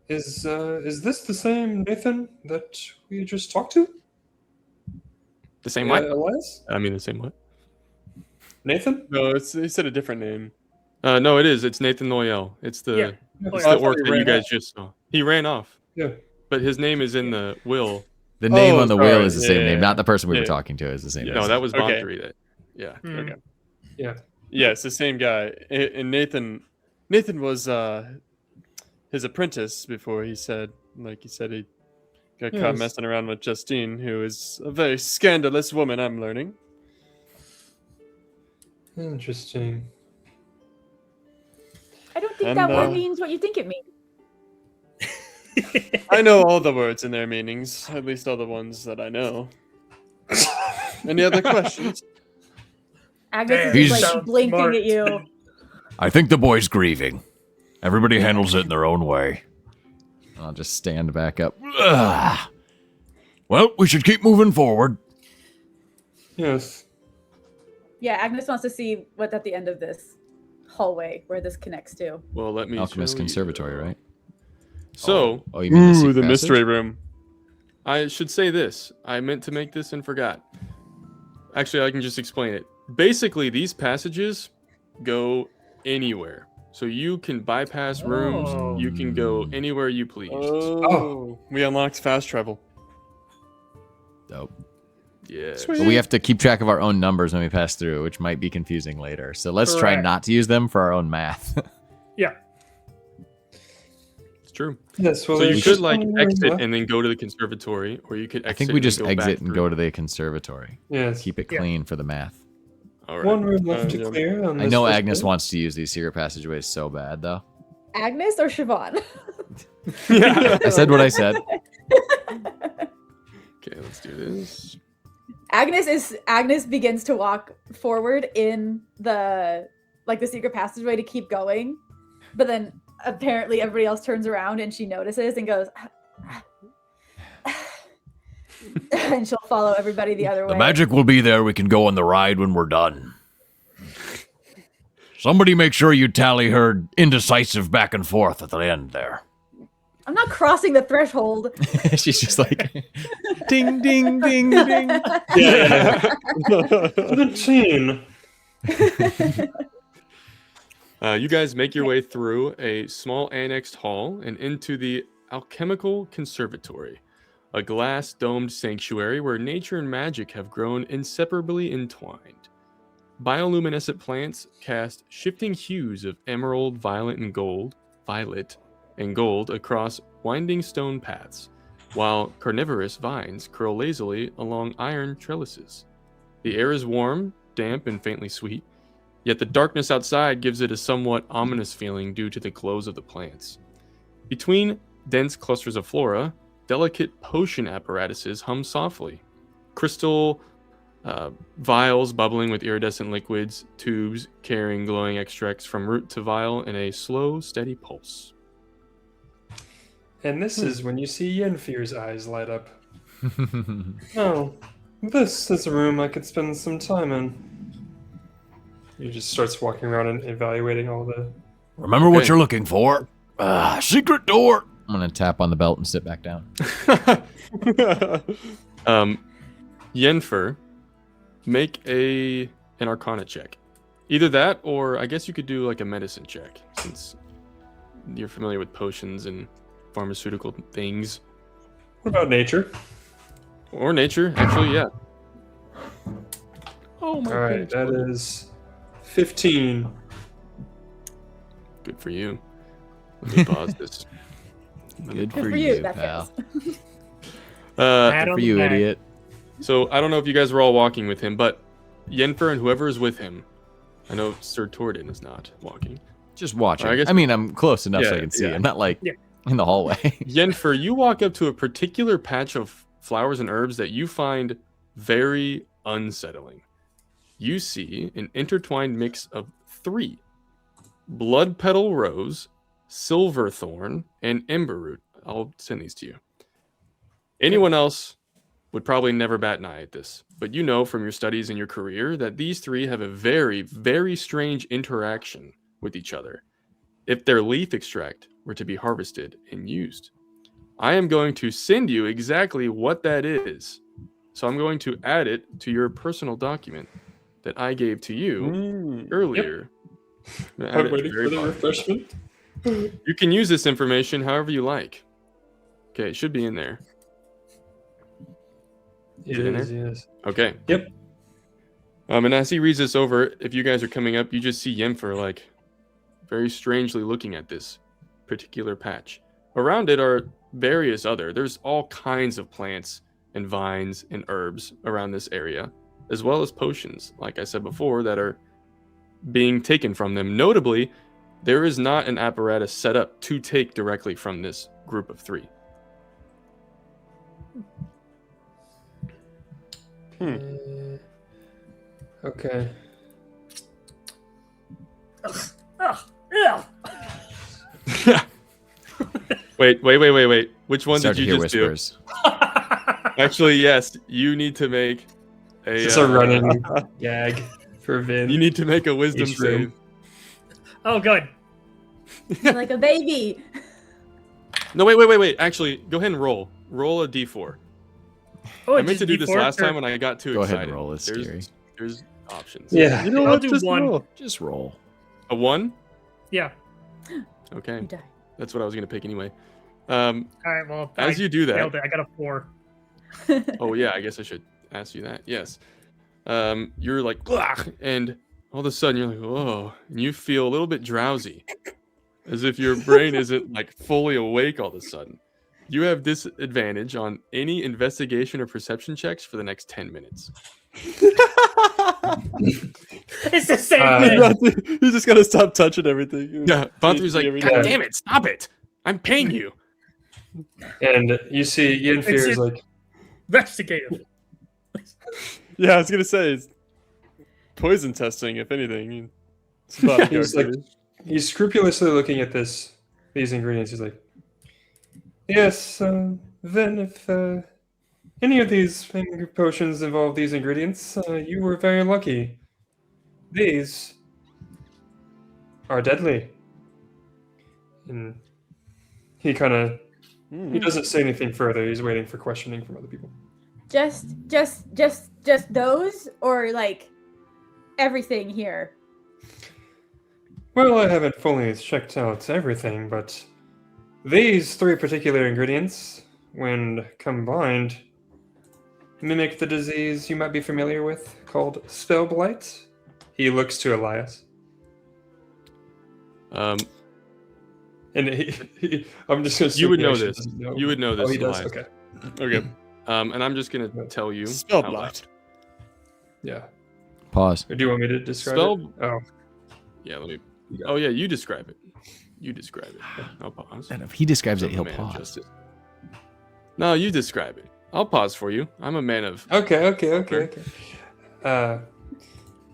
Is this the same Nathan that we just talked to? The same what? Elias? I mean, the same what? Nathan? No, he said a different name. No, it is. It's Nathan Noyel. It's the Yeah. it's Oh, the I thought orc he that you ran guys off. just saw. He ran off, Yeah. but his name is in the will. The name Oh, on the will sorry. is the same Yeah, name, yeah, not the person we were yeah. talking to is the same. Yes. No, that was Okay. Bon3. That. Yeah. Hmm. Okay. Yeah. Yeah, it's the same guy. And Nathan was his apprentice before he said he got caught Yes. messing around with Justine, who is a very scandalous woman, I'm learning. Interesting. I don't think And, that word uh, means what you think it means. I know all the words and their meanings, at least all the ones that I know. Any other questions? Agnes is He's- just like Sounds blinking smart. at you. I think the boy's grieving. Everybody handles it in their own way. I'll just stand back up. Ugh. Well, we should keep moving forward. Yes. Yeah, Agnes wants to see what's at the end of this hallway where this connects to. Well, let me. Alchemist show you. Conservatory, right? So Oh, you mean the Ooh, secret the passage? mystery room. I should say this. I meant to make this and forgot. Actually, I can just explain it. Basically, these passages go anywhere. So you can bypass rooms. Oh. You can go anywhere you please. Oh, we unlocked fast travel. Dope. Yeah. But we have to keep track of our own numbers when we pass through, which might be confusing later. So let's try Correct. not to use them for our own math. Yeah. It's true. Yes. Well, So you there's could just like one room exit left. and then go to the conservatory, or you could exit. I think we just and exit and go to the conservatory. Yes. Keep it Yeah. clean for the math. All right. One room left to yeah. clear. On I this know first Agnes floor. wants to use these secret passageways so bad, though. Agnes or Siobhan? Yeah. I said what I said. Okay, let's do this. Agnes begins to walk forward in the secret passageway to keep going, but then apparently everybody else turns around and she notices and goes, and she'll follow everybody the other way. The magic will be there. We can go on the ride when we're done. Somebody make sure you tally her indecisive back and forth at the end there. I'm not crossing the threshold. She's just like, ding, ding, ding, ding. Yeah. 17. You guys make your way through a small annexed hall and into the Alchemical Conservatory, a glass domed sanctuary where nature and magic have grown inseparably entwined. Bioluminescent plants cast shifting hues of emerald, violet, and gold across winding stone paths, while carnivorous vines curl lazily along iron trellises. The air is warm, damp, and faintly sweet, yet the darkness outside gives it a somewhat ominous feeling due to the glows of the plants. Between dense clusters of flora, delicate potion apparatuses hum softly. Crystal vials bubbling with iridescent liquids, tubes carrying glowing extracts from root to vial in a slow, steady pulse. And this is when you see Yenfir's eyes light up. Oh, this is a room I could spend some time in. He just starts walking around and evaluating all the. Remember what Okay. you're looking for. Secret door. I'm going to tap on the belt and sit back down. Yenfer, make an Arcana check. Either that, or I guess you could do like a medicine check, since you're familiar with potions and pharmaceutical things. What about nature? Or nature, actually, yeah. Oh my All right, that is 15. Good for you. Let me pause this. Good Good for for you, you, that pal. fails. Pat Good on for the you, back. idiot. So I don't know if you guys were all walking with him, but Yenfer and whoever is with him, I know Sir Torden is not walking. Just watching. I guess- I mean, I'm close enough so I Yeah, can see. yeah. I'm not like Yeah. in the hallway. Yenfer, you walk up to a particular patch of flowers and herbs that you find very unsettling. You see an intertwined mix of 3: blood petal rose, silver thorn, and ember root. I'll send these to you. Anyone else would probably never bat an eye at this, but you know from your studies and your career that these 3 have a very, very strange interaction with each other if their leaf extract were to be harvested and used. I am going to send you exactly what that is. So I'm going to add it to your personal document that I gave to you earlier. Add I'm it waiting very for the bottom. refreshment. You can use this information however you like. Okay, it should be in there. It it in is, there? yes. Okay. Yep. And as he reads this over, if you guys are coming up, you just see Yenfer like very strangely looking at this particular patch. Around it are various other. There's all kinds of plants and vines and herbs around this area, as well as potions, like I said before, that are being taken from them. Notably, there is not an apparatus set up to take directly from this group of 3. Okay. Ugh. Wait. Which one Start did to you hear just whispers. do? Actually, yes. You need to make a. It's a running gag for Vin. You need to make a wisdom Each room. save. Oh, good. You're like a baby. No, wait. Actually, go ahead and roll. Roll a d4. Oh, I meant just to do this D4 last or- time when I got too Go excited. ahead and roll. It's scary. There's options. Yeah. You know I'll what? do Just one. roll. Just roll. A 1? Yeah. Okay. You die. That's what I was going to pick anyway. All right. Well, As I you do that. failed it. I got a 4. Oh, yeah. I guess I should ask you that. Yes. You're like, "Ugh," and all of a sudden you're like, whoa. And you feel a little bit drowsy, as if your brain isn't like fully awake all of a sudden. You have disadvantage on any investigation or perception checks for the next 10 minutes. It's the same thing. You just gotta stop touching everything. Yeah. Bonthry's like, Every God day. damn it, stop it. I'm paying you. And you see Yenfer It's is like, Investigative. Yeah, I was gonna say it's poison testing, if anything. It's about to go he's like, through. he's scrupulously looking at these ingredients. He's like, yes, then if any of these potions involve these ingredients, you were very lucky. These are deadly. And he kind of he doesn't say anything further. He's waiting for questioning from other people. Just those, or like everything here. Well, I haven't fully checked out everything, but these 3 particular ingredients, when combined, mimic the disease you might be familiar with called spell blight. He looks to Elias. Um, And I'm just going to you would know this. You would know this. Oh, he does? Elias. Okay. Okay. And I'm just gonna tell you. Spell out blight. Yeah. Pause. Or do you want me to describe Spell- it? Oh. Yeah, let me. Oh yeah, you describe it. You describe it. I'll pause. And if he describes it, I'm a he'll man of pause. justice. No, you describe it. I'll pause for you. I'm a man of. Okay.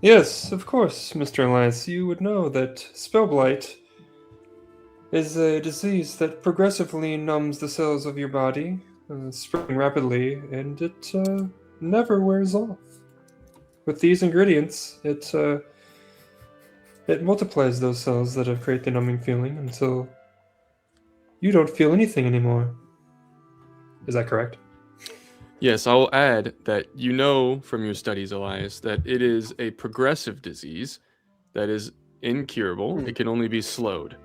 Yes, of course, Mr. Elias. You would know that spell blight is a disease that progressively numbs the cells of your body, spreading rapidly, and it never wears off. With these ingredients, it multiplies those cells that create the numbing feeling until you don't feel anything anymore. Is that correct? Yes, I will add that you know from your studies, Elias, that it is a progressive disease that is incurable. It can only be slowed.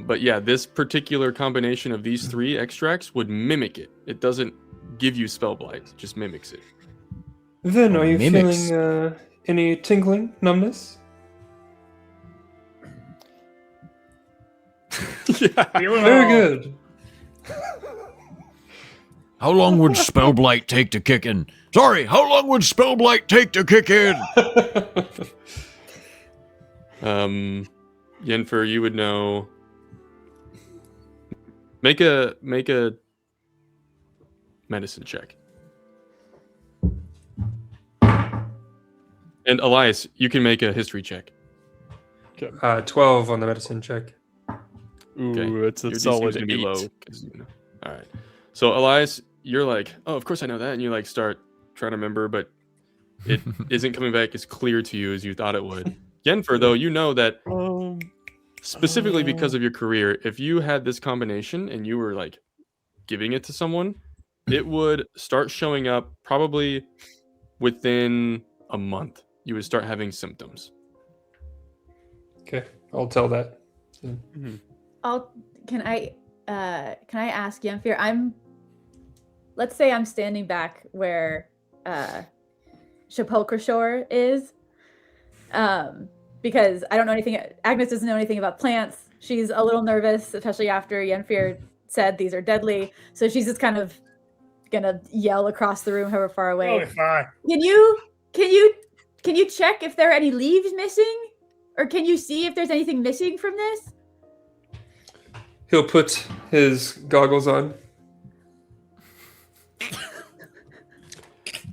But yeah, this particular combination of these 3 extracts would mimic it. It doesn't give you spell blight, it just mimics it. Then, are you Mimics. feeling any tingling, numbness? Yeah. Feel it Very all. good. How long would Spellblight take to kick in? Sorry, how long would Spellblight take to kick in? Yenfer, you would know. Make a medicine check. And Elias, you can make a history check. 12 on the medicine check. Ooh, it's a Your DC solid is gonna be 8. low. 'Cause, you know. All right. So Elias, you're like, oh, of course I know that, and you like start trying to remember, but it isn't coming back as clear to you as you thought it would. Yenfer, though, you know that specifically because of your career, if you had this combination and you were like giving it to someone, it would start showing up probably within a month. You would start having symptoms. Okay, I'll tell that. Can I ask Yenfir? Let's say I'm standing back where Sepulchre Shore is. Because I don't know anything. Agnes doesn't know anything about plants. She's a little nervous, especially after Yenfir said these are deadly. So she's just kind of gonna yell across the room, however far away. Oh, fine. Can you check if there are any leaves missing, or can you see if there's anything missing from this? He'll put his goggles on.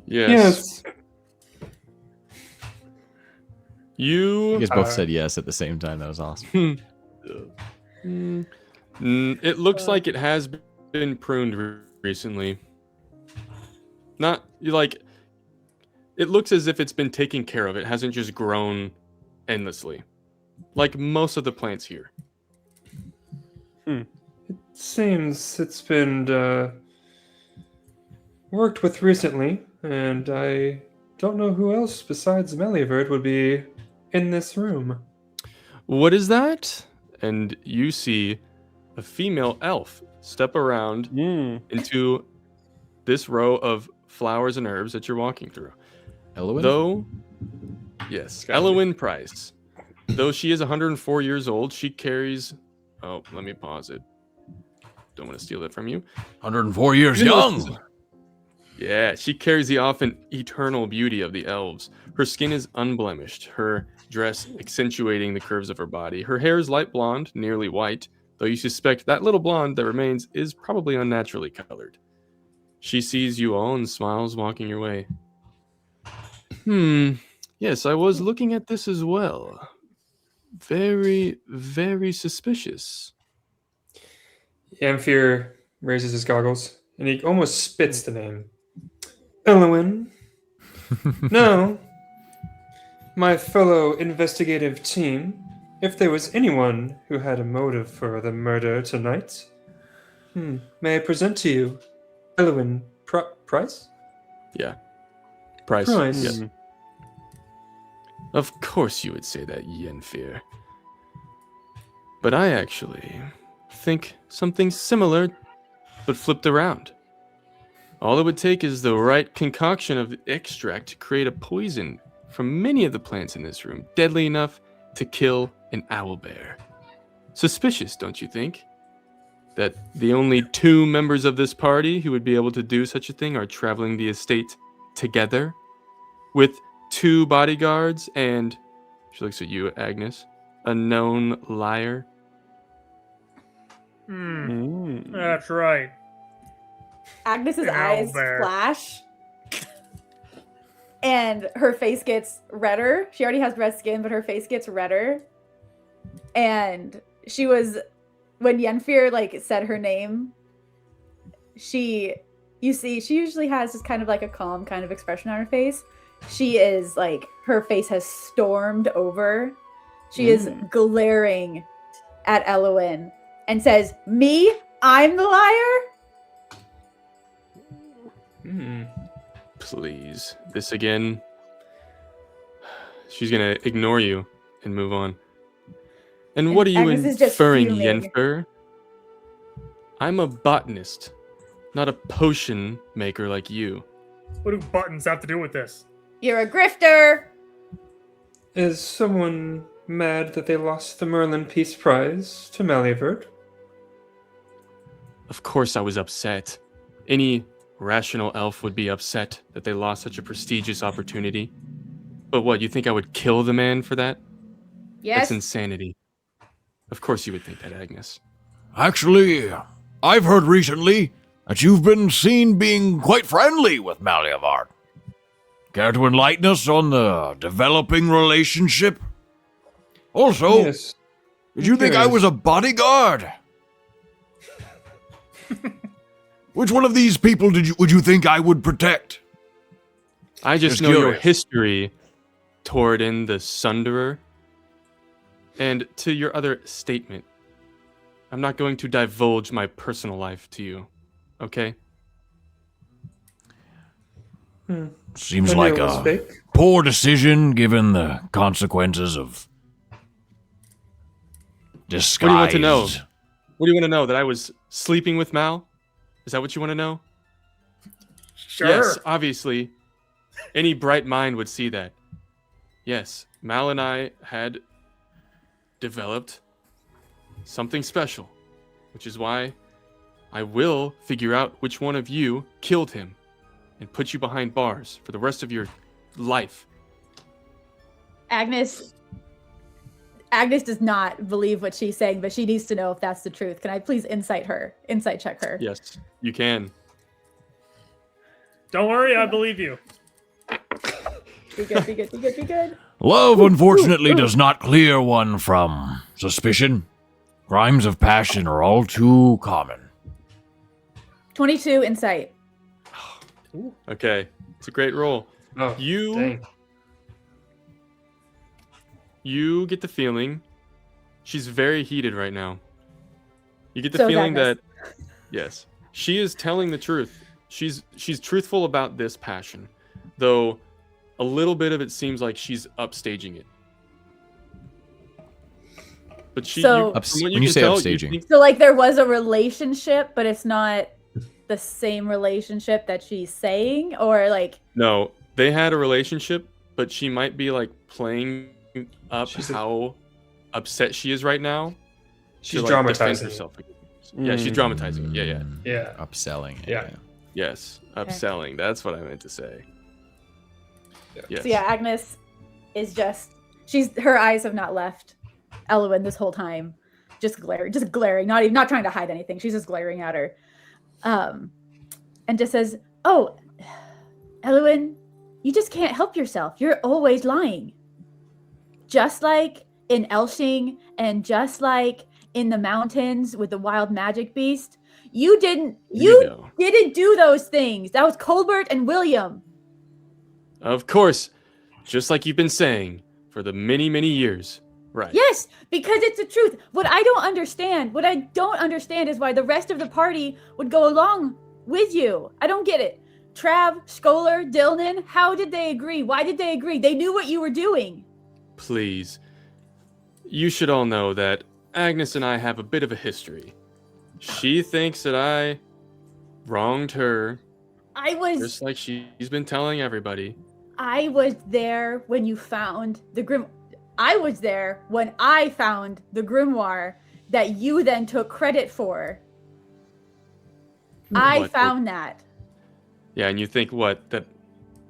Yes. You guys both said yes at the same time. That was awesome. It looks like it has been pruned recently. Not like it looks as if it's been taken care of. It hasn't just grown endlessly, like most of the plants here. It seems it's been worked with recently, and I don't know who else besides Malliavard would be in this room. What is that? And you see a female elf step around into this row of flowers and herbs that you're walking through. Elowin? Yes, Elowin Price. Though she is 104 years old, she carries... Oh, let me pause it. Don't want to steal it from you. 104 years young! Yeah, she carries the often eternal beauty of the elves. Her skin is unblemished, her dress accentuating the curves of her body. Her hair is light blonde, nearly white, though you suspect that little blonde that remains is probably unnaturally colored. She sees you all and smiles, walking your way. Yes, I was looking at this as well. Very, very suspicious. Yenfir raises his goggles, and he almost spits the name. Elowin? No. My fellow investigative team, if there was anyone who had a motive for the murder tonight, may I present to you Elowin Price? Yeah. Price. Price. Yeah. Of course you would say that, Yenfir. But I actually think something similar, but flipped around. All it would take is the right concoction of extract to create a poison from many of the plants in this room, deadly enough to kill an owlbear. Suspicious, don't you think? That the only 2 members of this party who would be able to do such a thing are traveling the estate together with 2 bodyguards and, she looks at you, Agnes, a known liar. That's right. Agnes's An eyes owlbear. flash, and her face gets redder. She already has red skin, but her face gets redder. And she was, when Yenfir said her name, she usually has just kind of like a calm kind of expression on her face. She is her face has stormed over. She is glaring at Elowin and says, "Me? I'm the liar?" Please. This again. She's gonna ignore you and move on. And what are you Agnes is just inferring, fuming. Yenfer? I'm a botanist, not a potion maker like you. What do buttons have to do with this? You're a grifter. Is someone mad that they lost the Merlin Peace Prize to Malliavard? Of course I was upset. Any rational elf would be upset that they lost such a prestigious opportunity. But what, you think I would kill the man for that? Yes. That's insanity. Of course you would think that, Agnes. Actually, I've heard recently that you've been seen being quite friendly with Malliavard. Care to enlighten us on the developing relationship? Also, Yes. did you think I was a bodyguard? Which one of these people would you think I would protect? I just know your curious. history, Torridon the Sunderer. And to your other statement, I'm not going to divulge my personal life to you, okay? Seems I knew like it was a fake. poor decision given the consequences of disguise. What do you want to know? What do you want to know? That I was sleeping with Mal? Is that what you want to know? Sure. Yes, obviously. Any bright mind would see that. Yes, Mal and I had developed something special, which is why I will figure out which one of you killed him and put you behind bars for the rest of your life. Agnes does not believe what she's saying, but she needs to know if that's the truth. Can I please insight check her? Yes, you can. Don't worry, I believe you. Be good, be good, be good, be good. Love, unfortunately, does not clear one from suspicion. Crimes of passion are all too common. 22 insight. Okay, it's a great roll. Oh, You dang. you get the feeling she's very heated right now. You get the So is feeling that Agnes. yes, she is telling the truth. She's truthful about this passion, though a little bit of it seems like she's upstaging it. But she, So- from what When you can say tell, upstaging. think- So like there was a relationship, but it's not the same relationship that she's saying, or like no, they had a relationship, but she might be like playing up She's a- how upset she is right now. She's to, like, defend dramatizing. herself. Yeah, she's dramatizing it. Yeah. Yeah. Upselling it. Yeah. Yes, upselling. That's what I meant to say. Yeah. Yes. so yeah, Agnes is just her eyes have not left Elwyn this whole time. Just glaring, not trying to hide anything. She's just glaring at her. And just says, "Oh, Elwyn, you just can't help yourself. You're always lying. Just like in Elshing and just like in the mountains with the wild magic beast, you didn't go. do those things. That was Colbert and William." Of course, just like you've been saying for the many, many years. Right. Yes, because it's the truth. What I don't understand is why the rest of the party would go along with you. I don't get it. Trav, Scholar, Dillon, how did they agree? Why did they agree? They knew what you were doing. Please. You should all know that Agnes and I have a bit of a history. She thinks that I wronged her, just like she's been telling everybody. I was there when you found the I was there when I found the grimoire that you then took credit for. I What? found that. Yeah, and you think what?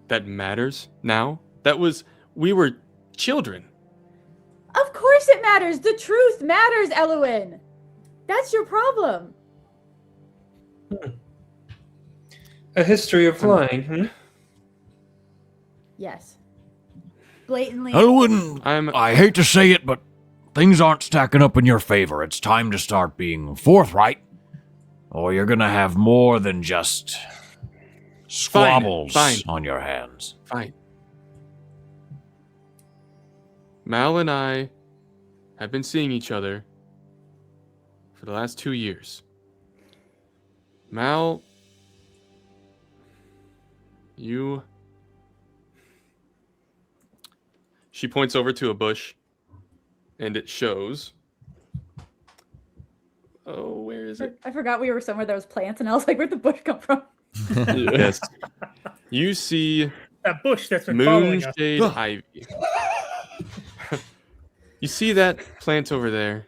That matters now? We were children. Of course it matters. The truth matters, Elwyn. That's your problem. A history of lying, hmm? Yes. Blatantly. Elwyn, I'm I hate to say it, but things aren't stacking up in your favor. It's time to start being forthright, or you're gonna have more than just squabbles Fine. on your hands. fine. Mal and I have been seeing each other for the last 2 years. Mal, She points over to a bush, and it shows. Oh, where is it? I forgot we were somewhere there was plants, and I was like, where'd the bush come from? Yes. You see That bush that's been following us. moonshade ivy. You see that plant over there?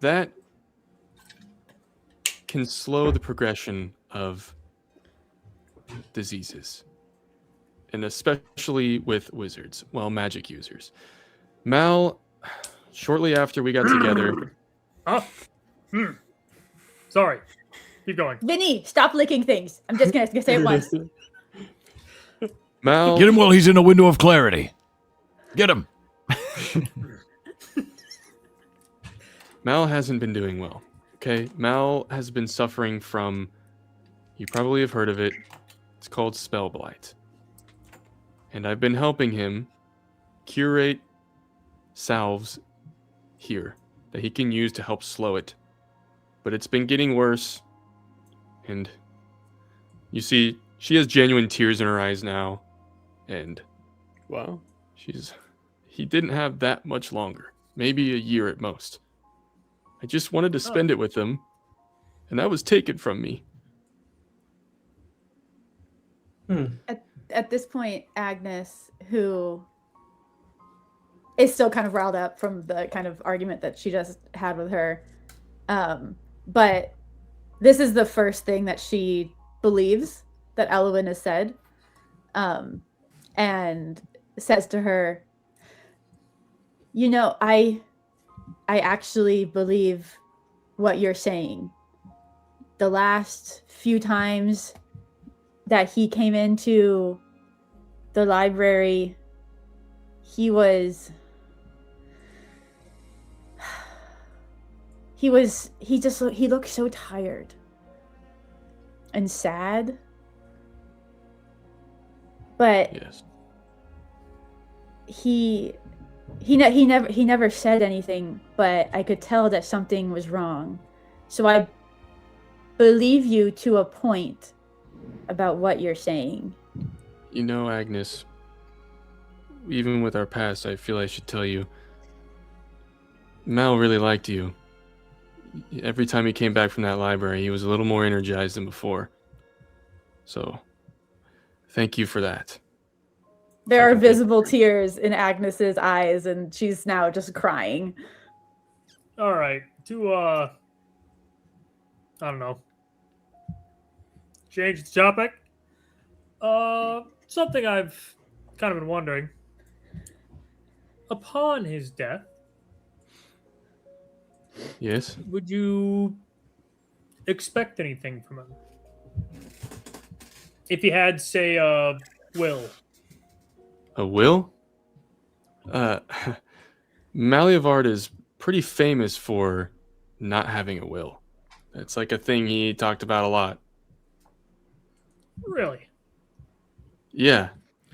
That can slow the progression of diseases, and especially with wizards, well, magic users. Mal, shortly after we got together, Oh, sorry. Keep going. Vinny, stop licking things. I'm just gonna say it once. Mal, Get him while he's in a window of clarity. Get him. Mal hasn't been doing well. Okay, Mal has been suffering from, you probably have heard of it. It's called spell blight. And I've been helping him curate salves here that he can use to help slow it. But it's been getting worse. And you see, she has genuine tears in her eyes now. And Wow. he didn't have that much longer. Maybe a year at most. I just wanted to spend it with him. And that was taken from me. At this point, Agnes, who is still kind of riled up from the kind of argument that she just had with her, but this is the first thing that she believes that Elwyn has said, and says to her, you know, I actually believe what you're saying. The last few times that he came into the library, he looked so tired and sad. But Yes. he never said anything, but I could tell that something was wrong. So I believe you to a point about what you're saying. You know, Agnes, even with our past, I feel I should tell you, Mal really liked you. Every time he came back from that library, he was a little more energized than before. So, thank you for that. There are visible tears in Agnes's eyes, and she's now just crying. All right. I don't know. Change the topic. Something I've kind of been wondering. Upon his death, Yes? would you expect anything from him? If he had, say, a will. A will? Malliavard is pretty famous for not having a will. It's like a thing he talked about a lot. Really? Yeah.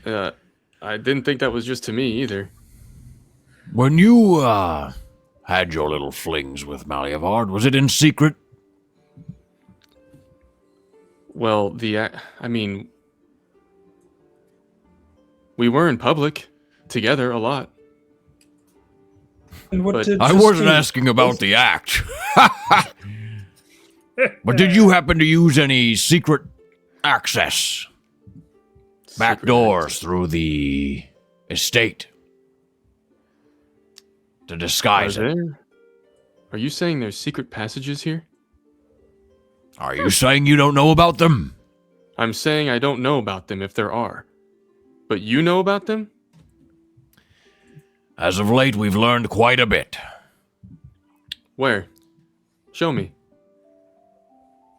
I didn't think that was just to me either. When you, had your little flings with Malliavard, was it in secret? Well, we were in public together a lot. And what But did I just wasn't do? asking about the act. But did you happen to use any secret access? Back Secret doors access. through the estate to Are disguise it? there? Are you saying there's secret passages here? Are you saying you don't know about them? I'm saying I don't know about them if there are. But you know about them? As of late, we've learned quite a bit. Where? Show me.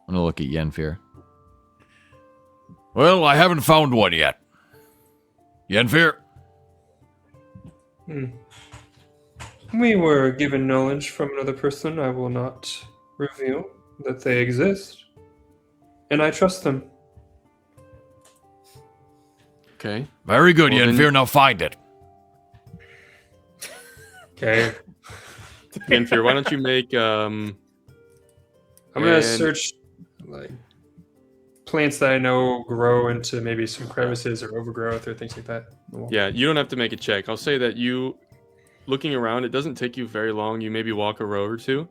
I'm gonna look at Yenfir. Well, I haven't found one yet. Yenfir? We were given knowledge from another person. I will not reveal that they exist. And I trust them. Okay. Very good, Well, then- Yenfir. Now find it. Okay. Yenfir, why don't you make I'm gonna And- search like plants that I know grow into maybe some crevices or overgrowth or things like that. Yeah, you don't have to make a check. I'll say that you, looking around, it doesn't take you very long. You maybe walk a row or two,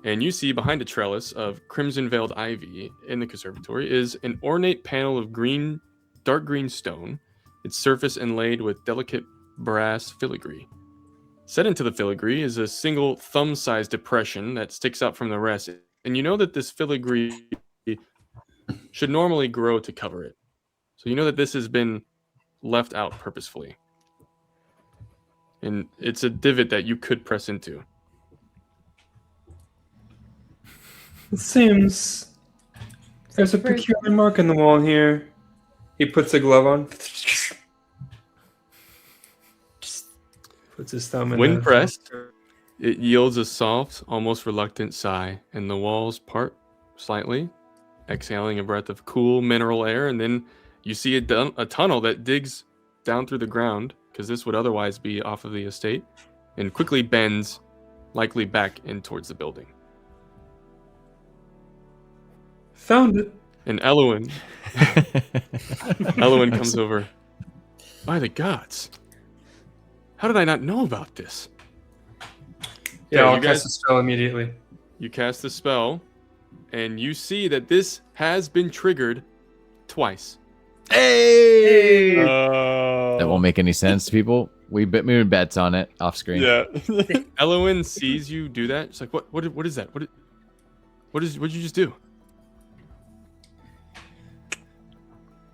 and you see behind a trellis of crimson-veiled ivy in the conservatory is an ornate panel of dark green stone, its surface inlaid with delicate brass filigree. Set into the filigree is a single thumb-sized depression that sticks out from the rest, and you know that this filigree should normally grow to cover it. So you know that this has been left out purposefully. And it's a divot that you could press into. It seems there's a peculiar mark in the wall here. He puts a glove on. Puts his thumb in. When pressed, it yields a soft, almost reluctant sigh, and the walls part slightly, exhaling a breath of cool mineral air, and then you see a tunnel that digs down through the ground, because this would otherwise be off of the estate, and quickly bends, likely back in towards the building. Found it. And Elwyn comes over. By the gods. How did I not know about this? Yeah, Okay, I'll cast a spell immediately. You cast the spell, and you see that this has been triggered twice. Hey! Oh. That won't make any sense to people. We made bets on it off screen. Yeah. Elwyn sees you do that. She's like, what is that? What did you just do?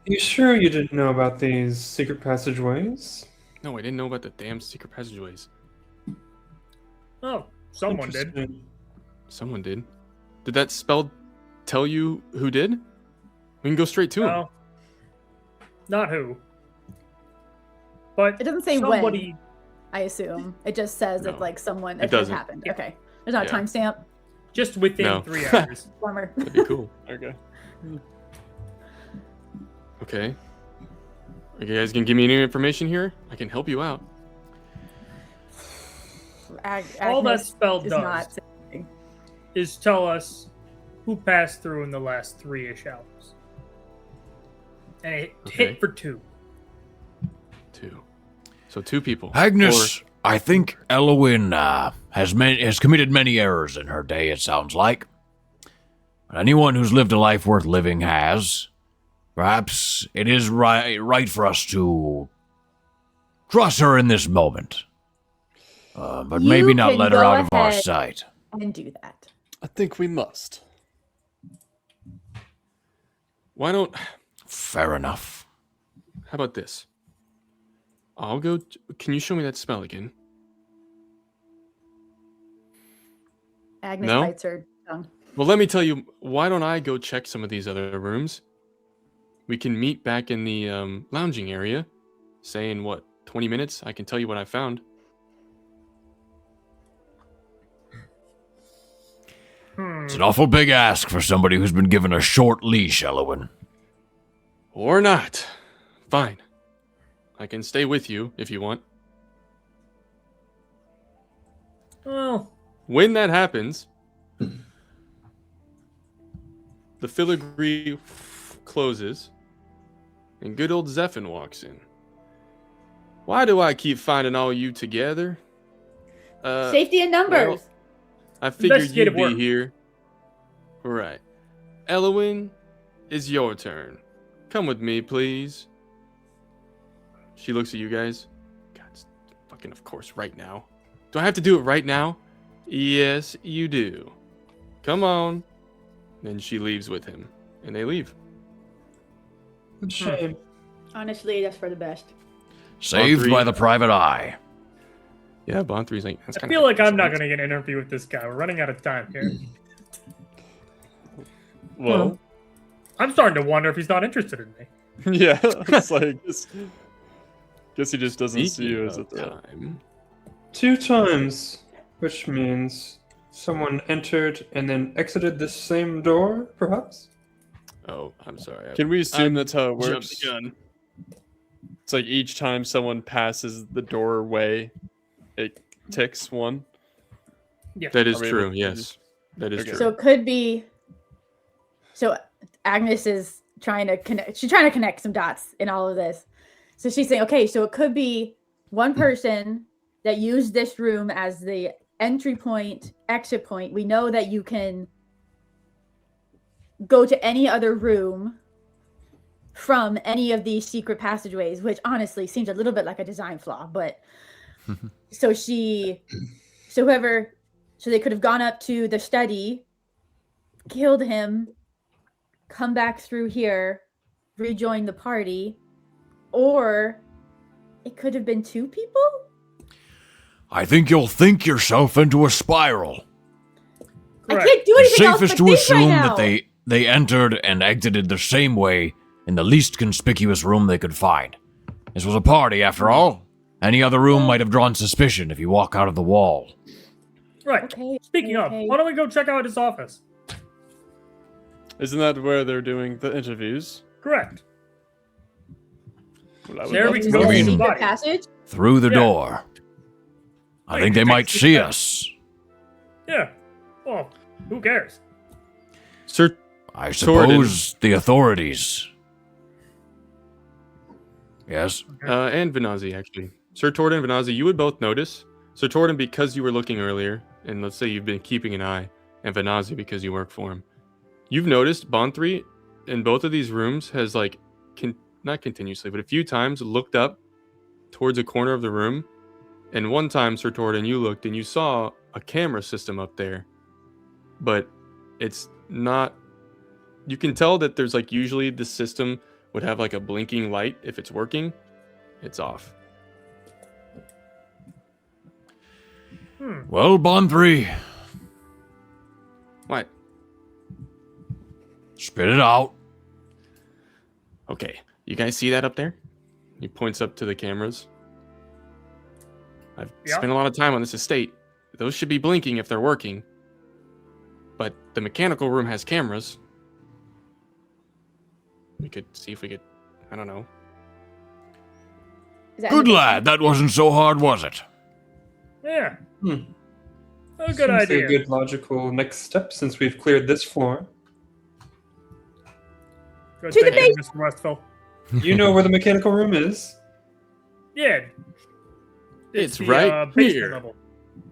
You sure you didn't know about these secret passageways? No, I didn't know about the damn secret passageways. Oh, someone did. Interesting. Someone did. Did that spell tell you who did? We can go straight to him. No. Not who. But It doesn't say somebody... when, I assume. It just says No. if like someone It it doesn't. happened. Yeah. Okay. There's not Yeah. a timestamp. Just within No. 3 hours. Bummer. That'd be cool. Okay. Okay. Are you guys gonna give me any information here? I can help you out. All that Agnes spell is does not saying anything. is tell us who passed through in the last 3-ish hours. And it Okay. hit for 2. 2. So 2 people. Agnes, I think Elwyn has committed many errors in her day, it sounds like. But anyone who's lived a life worth living has. Perhaps it is right for us to trust her in this moment. But You maybe not can let her go out of our ahead. sight. And do that. I think we must. Why don't... Fair enough. How about this? I'll go... Can you show me that spell again? Agnes No? bites her tongue. Well, let me tell you, why don't I go check some of these other rooms? We can meet back in the lounging area. Say in, 20 minutes? I can tell you what I found. It's an awful big ask for somebody who's been given a short leash, Elwyn. Or not. Fine. I can stay with you if you want. Well, When that happens, the filigree closes, and good old Zephin walks in. Why do I keep finding all you together? Safety in numbers. I figured you'd Investigative be work. here. Right. Elwyn, it's your turn. Come with me, please. She looks at you guys. God, it's fucking of course, right now. Do I have to do it right now? Yes, you do. Come on. Then she leaves with him, and they leave. Good shame. Honestly, that's for the best. Saved three. by the private eye. Yeah, Bond 3's like, that's I kind feel like I'm not going to get an interview with this guy. We're running out of time here. Well, I'm starting to wonder if he's not interested in me. yeah. It's like, guess he just doesn't see you as a threat. time. 2 times, which means someone entered and then exited this same door, perhaps? Oh, I'm sorry. Can we assume I that's how it jumped works? the gun. It's like each time someone passes the doorway, it ticks 1. Yeah. That is I mean, true, we- yes. That is Okay. true. So it could be. So Agnes is trying to connect. She's trying to connect some dots in all of this. So she's saying, okay, so it could be one person that used this room as the entry point, exit point. We know that you can go to any other room from any of these secret passageways, which honestly seems a little bit like a design flaw. But so they could have gone up to the study, killed him, come back through here, rejoined the party, or it could have been 2 people? I think you'll think yourself into a spiral. I Correct. can't do It's anything else safest but to think assume right that now. they entered and exited the same way in the least conspicuous room they could find. This was a party, after all. Any other room might have drawn suspicion if you walk out of the wall. Right. Okay. Speaking of, okay. why don't we go check out his office? Isn't that where they're doing the interviews? Correct. Well, I would There love we to go. know. I mean- Secret Body. passage? Through the Yeah. door. I Wait, think they take might the see step. us. Yeah. Well, who cares? Sir, I Torden. suppose the authorities. Yes? and Vinazi, actually. Sir Torden and Vinazi, you would both notice. Sir Torden, because you were looking earlier, and let's say you've been keeping an eye, and Vinazi, because you work for him. You've noticed Bon3 in both of these rooms has, like, not continuously, but a few times looked up towards a corner of the room. And one time, Sir Torden, you looked and you saw a camera system up there. But it's not... You can tell that there's, like, usually the system would have, like, a blinking light if it's working. It's off. Well, Bond 3, What? spit it out. Okay. You guys see that up there? He points up to the cameras. I've Yeah. spent a lot of time on this estate. Those should be blinking if they're working. But the mechanical room has cameras. We could see if we could... I don't know. Is that in Good the lad, that wasn't so hard, was it? Yeah. Hmm. A good Seems like idea. a good logical next step since we've cleared this floor. Good To the thinking, Mr. Westphal. You know where the mechanical room is? Yeah. It's the, right basement here. level.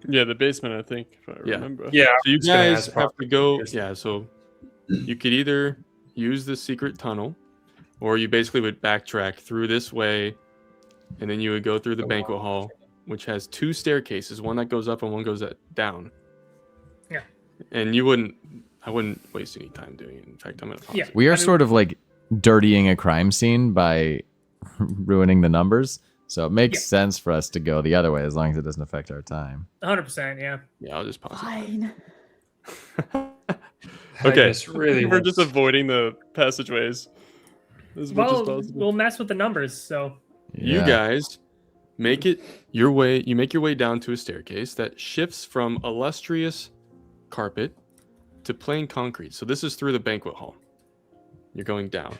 Yeah, the basement, I think, if I Yeah. remember. Yeah. So you was gonna guys ask have probably to go... because- Yeah, so you could either use the secret tunnel, or you basically would backtrack through this way, and then you would go through the banquet hall, which has 2 staircases, one that goes up and one goes down. Yeah. And I wouldn't waste any time doing it. In fact, I'm going to pause Yeah. it. We are I mean- sort of like dirtying a crime scene by ruining the numbers. So it makes Yeah. sense for us to go the other way as long as it doesn't affect our time. 100%, yeah. Yeah, I'll just pause Fine. it. I Okay. just really We're just wants- avoiding the passageways as much as Well, possible. we'll mess with the numbers, so. You Yeah. guys make it your way. You make your way down to a staircase that shifts from illustrious carpet to plain concrete. So this is through the banquet hall. You're going down.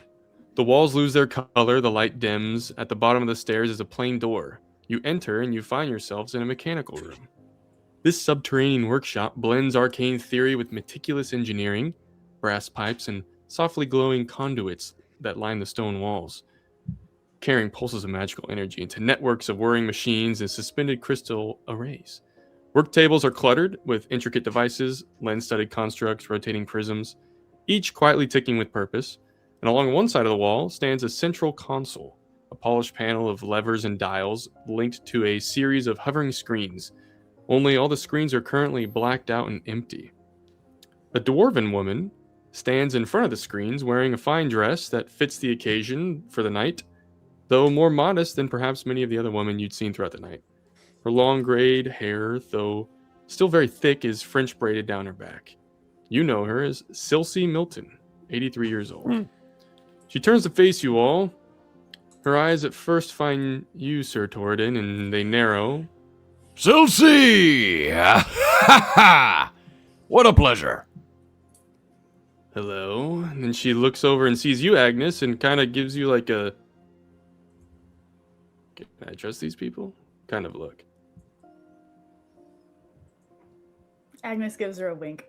The walls lose their color. The light dims. At the bottom of the stairs is a plain door. You enter and you find yourselves in a mechanical room. This subterranean workshop blends arcane theory with meticulous engineering, brass pipes, and softly glowing conduits that line the stone walls, carrying pulses of magical energy into networks of whirring machines and suspended crystal arrays. Work tables are cluttered with intricate devices, lens-studded constructs, rotating prisms, each quietly ticking with purpose. And along one side of the wall stands a central console, a polished panel of levers and dials linked to a series of hovering screens. Only all the screens are currently blacked out and empty. A dwarven woman stands in front of the screens wearing a fine dress that fits the occasion for the night, though more modest than perhaps many of the other women you'd seen throughout the night. Her long grayed hair, though still very thick, is French braided down her back. You know her as Silsey Milton, 83 years old. She turns to face you all. Her eyes at first find you, Sir Torden, and they narrow. Silsey! What a pleasure. Hello. And then she looks over and sees you, Agnes, and kind of gives you like a... Can I trust these people? Kind of look. Agnes gives her a wink.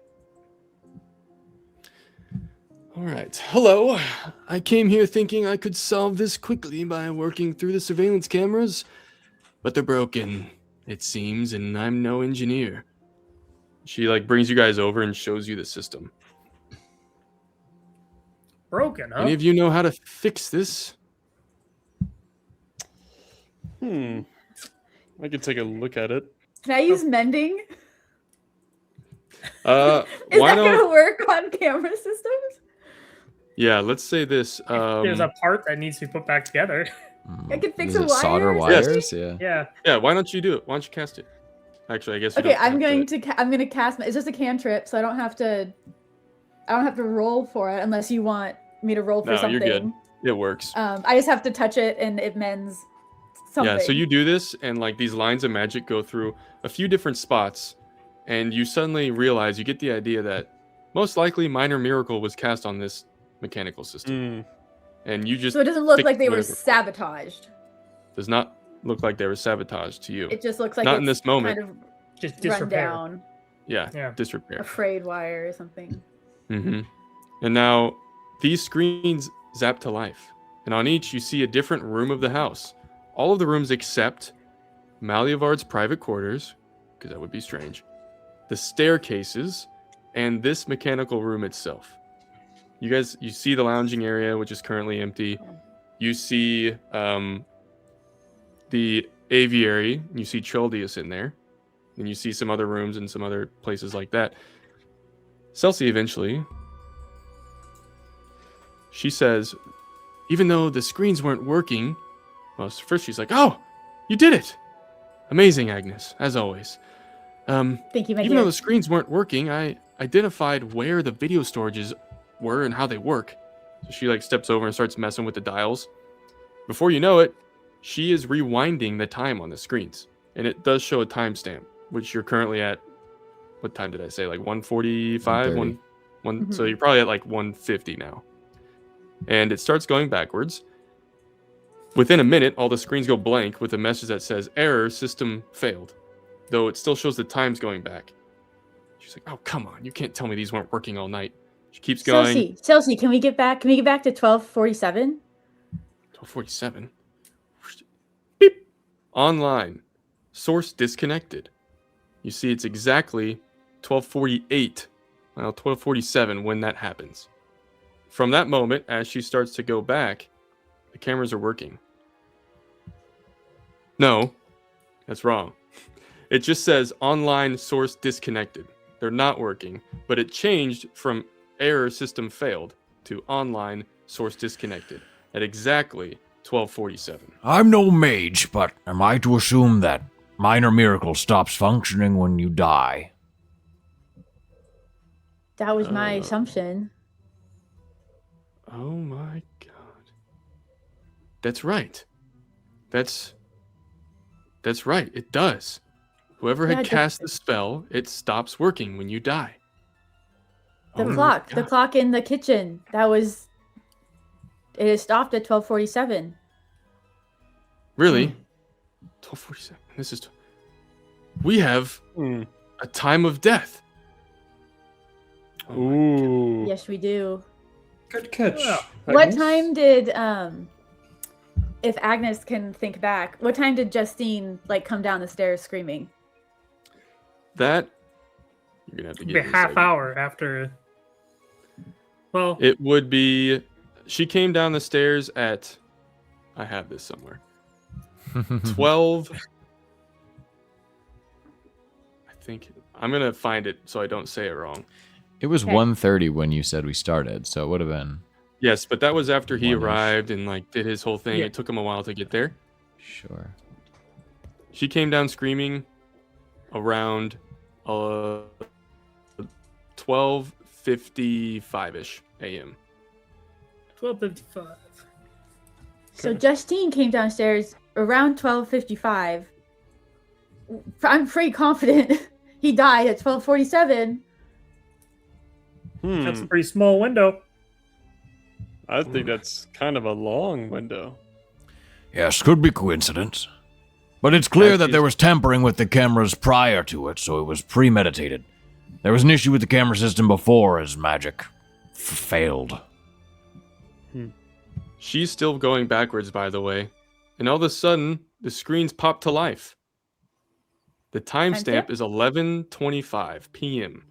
All right. Hello. I came here thinking I could solve this quickly by working through the surveillance cameras, but they're broken, it seems, and I'm no engineer. She like brings you guys over and shows you the system. Broken, huh? Any of you know how to fix this? I could take a look at it. Can I use mending? Is Why that don't gonna work on camera systems? Yeah, let's say this. There's a part that needs to be put back together. I could fix Is a it solder wire. wires? Yeah. Yeah. Yeah, why don't you do it? Why don't you cast it? Actually, I guess. You Okay, don't I'm have going to. I'm going to cast. It's just a cantrip, so I don't have to. I don't have to roll for it unless you want me to roll for No, something. you're good. It works. I just have to touch it and it mends something. Yeah, so you do this, and like these lines of magic go through a few different spots, and you suddenly realize you get the idea that most likely minor miracle was cast on this mechanical system, and you just So it doesn't look fix like they were whatever. sabotaged. Does not look like they were sabotaged to you. It just looks like Not it's in this moment. kind of Just run disrepair. down, Yeah. Disrepair. a frayed wire or something. Mm-hmm. And now these screens zap to life, and on each you see a different room of the house. All of the rooms except Malliavard's private quarters, because that would be strange, the staircases, and this mechanical room itself. You see the lounging area, which is currently empty. You see the aviary. You see Choldius in there. And you see some other rooms and some other places like that. Celsi eventually, she says, even though the screens weren't working, well, first she's like, "Oh, you did it! Amazing, Agnes, as always. Thank you, my Even dear. though the screens weren't working, I identified where the video storages were and how they work." So she like steps over and starts messing with the dials. Before you know it, she is rewinding the time on the screens, and it does show a timestamp, which you're currently at. What time did I say? Like 1:45, 1:30. So you're probably at like 1:50 now. And it starts going backwards. Within a minute, all the screens go blank with a message that says error, system failed. Though it still shows the times going back. She's like, "Oh, come on. You can't tell me these weren't working all night." She keeps going. Chelsea, can we get back? Can we get back to 12:47? 12:47. Beep. Online. Source disconnected. You see it's exactly 12:48. Well, 12:47 when that happens. From that moment, as she starts to go back, the cameras are working. No, that's wrong. It just says online source disconnected. They're not working, but it changed from error system failed to online source disconnected at exactly 12:47. I'm no mage, but am I to assume that minor miracle stops functioning when you die? That was my assumption. Oh my god. That's right. That's right. It does. Whoever Yeah, had cast the spell, it stops working when you die. The Oh my clock, the God. clock in the kitchen. It stopped at 12:47. Really? 12:47. We have Mm. a time of death. Oh my Ooh. Yes, we do. Good catch. Yeah. What Agnes. time did if Agnes can think back, what time did Justine like come down the stairs screaming? That you're gonna have to Be give a me a half second. hour after. Well, It would be. She came down the stairs at. I have this somewhere. 12. I think I'm gonna find it so I don't say it wrong. It was Okay. 1:30 when you said we started, so it would have been Yes, but that was after he One-ish. arrived and like did his whole thing. Yeah. It took him a while to get there. sure. She came down screaming around 12:55ish a.m. 12:55. So Justine came downstairs around 12:55. I'm pretty confident he died at 12:47. That's a Hmm. pretty small window. I think that's kind of a long window. Yes, could be coincidence. But it's clear that there was tampering with the cameras prior to it, so it was premeditated. There was an issue with the camera system before as magic failed. She's still going backwards, by the way. And all of a sudden, the screens pop to life. The timestamp Timestamp? is 11:25 p.m.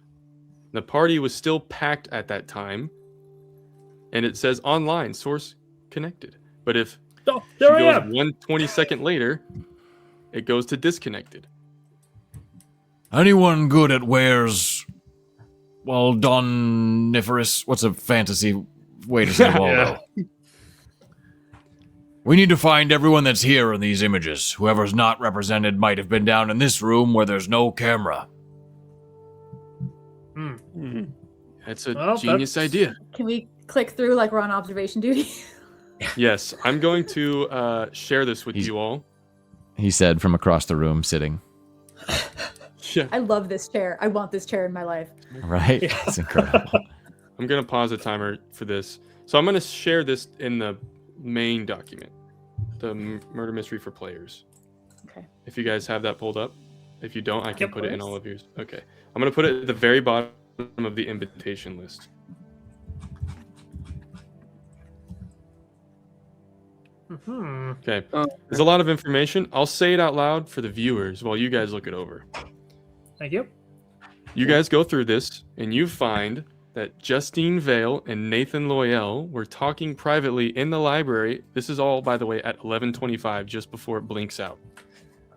The party was still packed at that time. And it says online, source connected. But if Oh, she there I goes am. 1/22 later, it goes to disconnected. Anyone good at Ware's, well, Doniferous, what's a fantasy wait a second, Waldo. We need to find everyone that's here in these images. Whoever's not represented might have been down in this room where there's no camera. That's a genius idea. Can we click through like we're on observation duty? Yes, I'm going to share this with you all. He said from across the room, sitting. Yeah. I love this chair. I want this chair in my life. Right? It's incredible. I'm going to pause the timer for this. So I'm going to share this in the main document, the murder mystery for players. Okay. If you guys have that pulled up. If you don't, I can Of put it in course. all of yours. Okay. I'm going to put it at the very bottom of the invitation list. Okay. There's a lot of information. I'll say it out loud for the viewers while you guys look it over. Thank you. You guys go through this, and you find that Justine Vale and Nathan Loyal were talking privately in the library. This is all, by the way, at 11:25, just before it blinks out.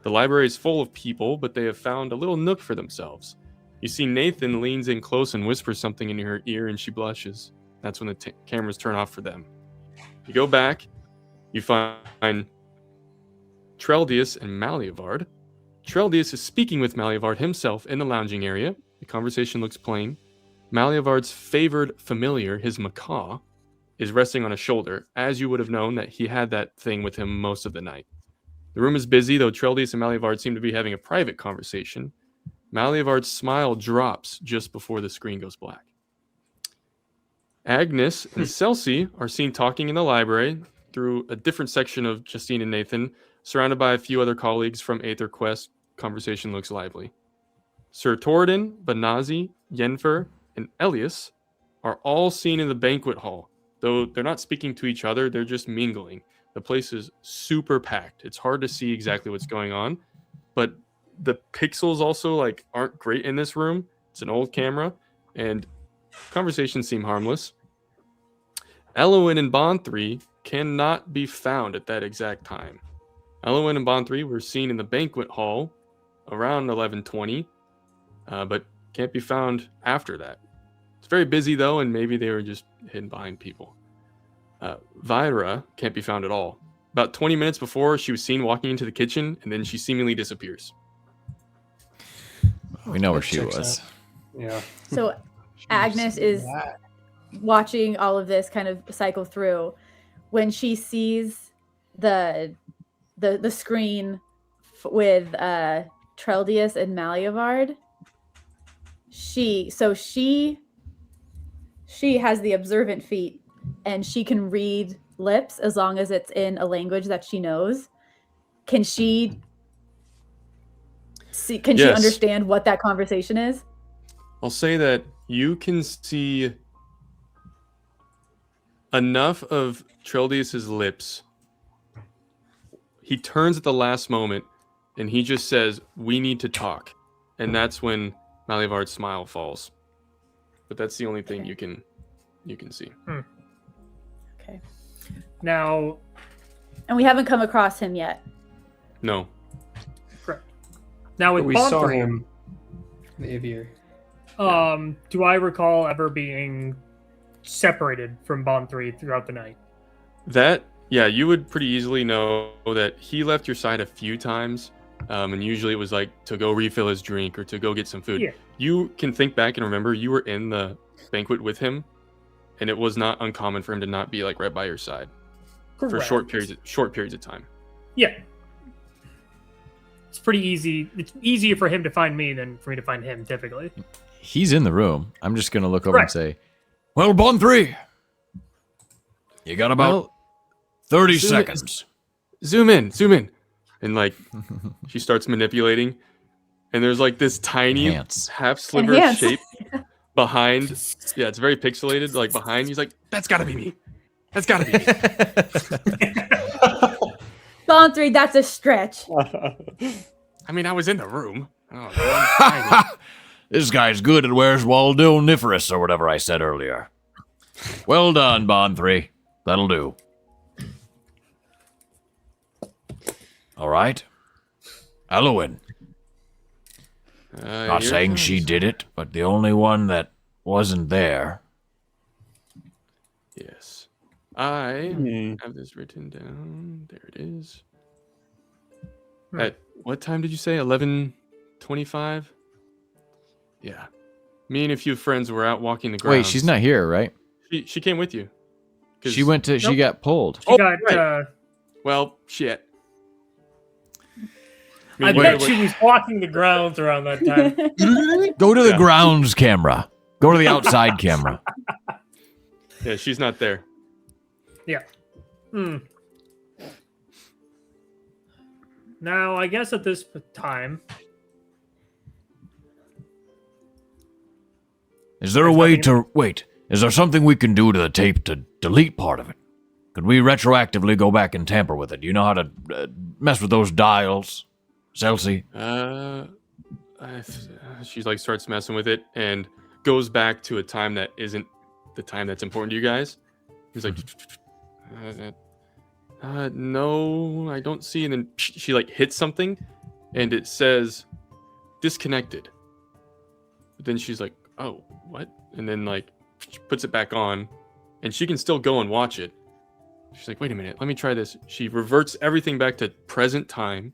The library is full of people, but they have found a little nook for themselves. You see Nathan leans in close and whispers something in her ear, and she blushes. That's when the cameras turn off for them. You go back, you find Treldius and Malliavard. Treldius is speaking with Malliavard himself in the lounging area. The conversation looks plain. Malliavard's favored familiar, his macaw, is resting on his shoulder, as you would have known that he had that thing with him most of the night. The room is busy, though Treldius and Malliavard seem to be having a private conversation. Malliavard's smile drops just before the screen goes black. Agnes and Celsi are seen talking in the library through a different section of Justine and Nathan, surrounded by a few other colleagues from Aether Quest. Conversation looks lively. Sir Torridon, Banazi, Yenfer, and Elias are all seen in the banquet hall. Though they're not speaking to each other, they're just mingling. The place is super packed. It's hard to see exactly what's going on, but the pixels also aren't great in this room. It's an old camera, and conversations seem harmless. Elowen and Bond 3 cannot be found at that exact time. Elowen and Bond 3 were seen in the banquet hall around 11:20, but can't be found after that. It's very busy, though, and maybe they were just hidden behind people. Vyra can't be found at all. About 20 minutes before, she was seen walking into the kitchen, and then she seemingly disappears. We know where she Checks was. out. Yeah. So Agnes is watching all of this kind of cycle through. When she sees the screen with Treldius and Malliavard, she has the observant feat, and she can read lips as long as it's in a language that she knows. Can she see? Can she Yes. understand what that conversation is? I'll say that you can see enough of Treldius's lips. He turns at the last moment, and he just says, "We need to talk," and that's when Malliavard's smile falls. But that's the only thing you can see. Okay. Now, And we haven't come across him yet. No. correct. Now But with we Bond saw 3, him in the aviary. do I recall ever being separated from Bond 3 throughout the night? That, yeah, you would pretty easily know that he left your side a few times, and usually it was to go refill his drink or to go get some food. Yeah. You can think back and remember you were in the banquet with him, and it was not uncommon for him to not be right by your side for short periods of time. Yeah. It's pretty easy. It's easier for him to find me than for me to find him, typically. He's in the room. I'm just going to look over Correct. and say, Well, Bond 3, you got about 30 zoom seconds. Zoom in, and she starts manipulating, and there's this tiny Enhance. half sliver of Enhance. shape behind. Yeah, it's very pixelated. Behind, he's like, "That's gotta be me. That's gotta be me." Bond 3, that's a stretch. I mean, I was in the room. Oh, I'm tiny. This guy's good at where's Waldo Niferous or whatever I said earlier. Well done, Bond 3. That'll do. All right. Elowen. Not Here it saying she comes. did it, but the only one that wasn't there. Yes. I Hmm. have this written down. There it is. Hmm. At what time did you say? 11:25? Yeah. Me and a few friends were out walking the grounds. Wait, she's not here, right? She came with you. 'Cause- She went to. She Nope. got pulled. She got. right. Well, shit. I mean, bet wait, she was walking the grounds around that time. Go to the Yeah. grounds camera. Go to the outside camera. Yeah, she's not there. Hmm. Now, I guess at this time, Is there a There's way nothing- to wait? Is there something we can do to the tape to delete part of it? Could we retroactively go back and tamper with it? Do you know how to mess with those dials, Celsi? She's like starts messing with it and goes back to a time that isn't the time that's important to you guys. He's like, no, I don't see. And then she like hits something, and it says disconnected. But then she's like, oh, what? And then like puts it back on, and she can still go and watch it. She's like, wait a minute, let me try this. She reverts everything back to present time.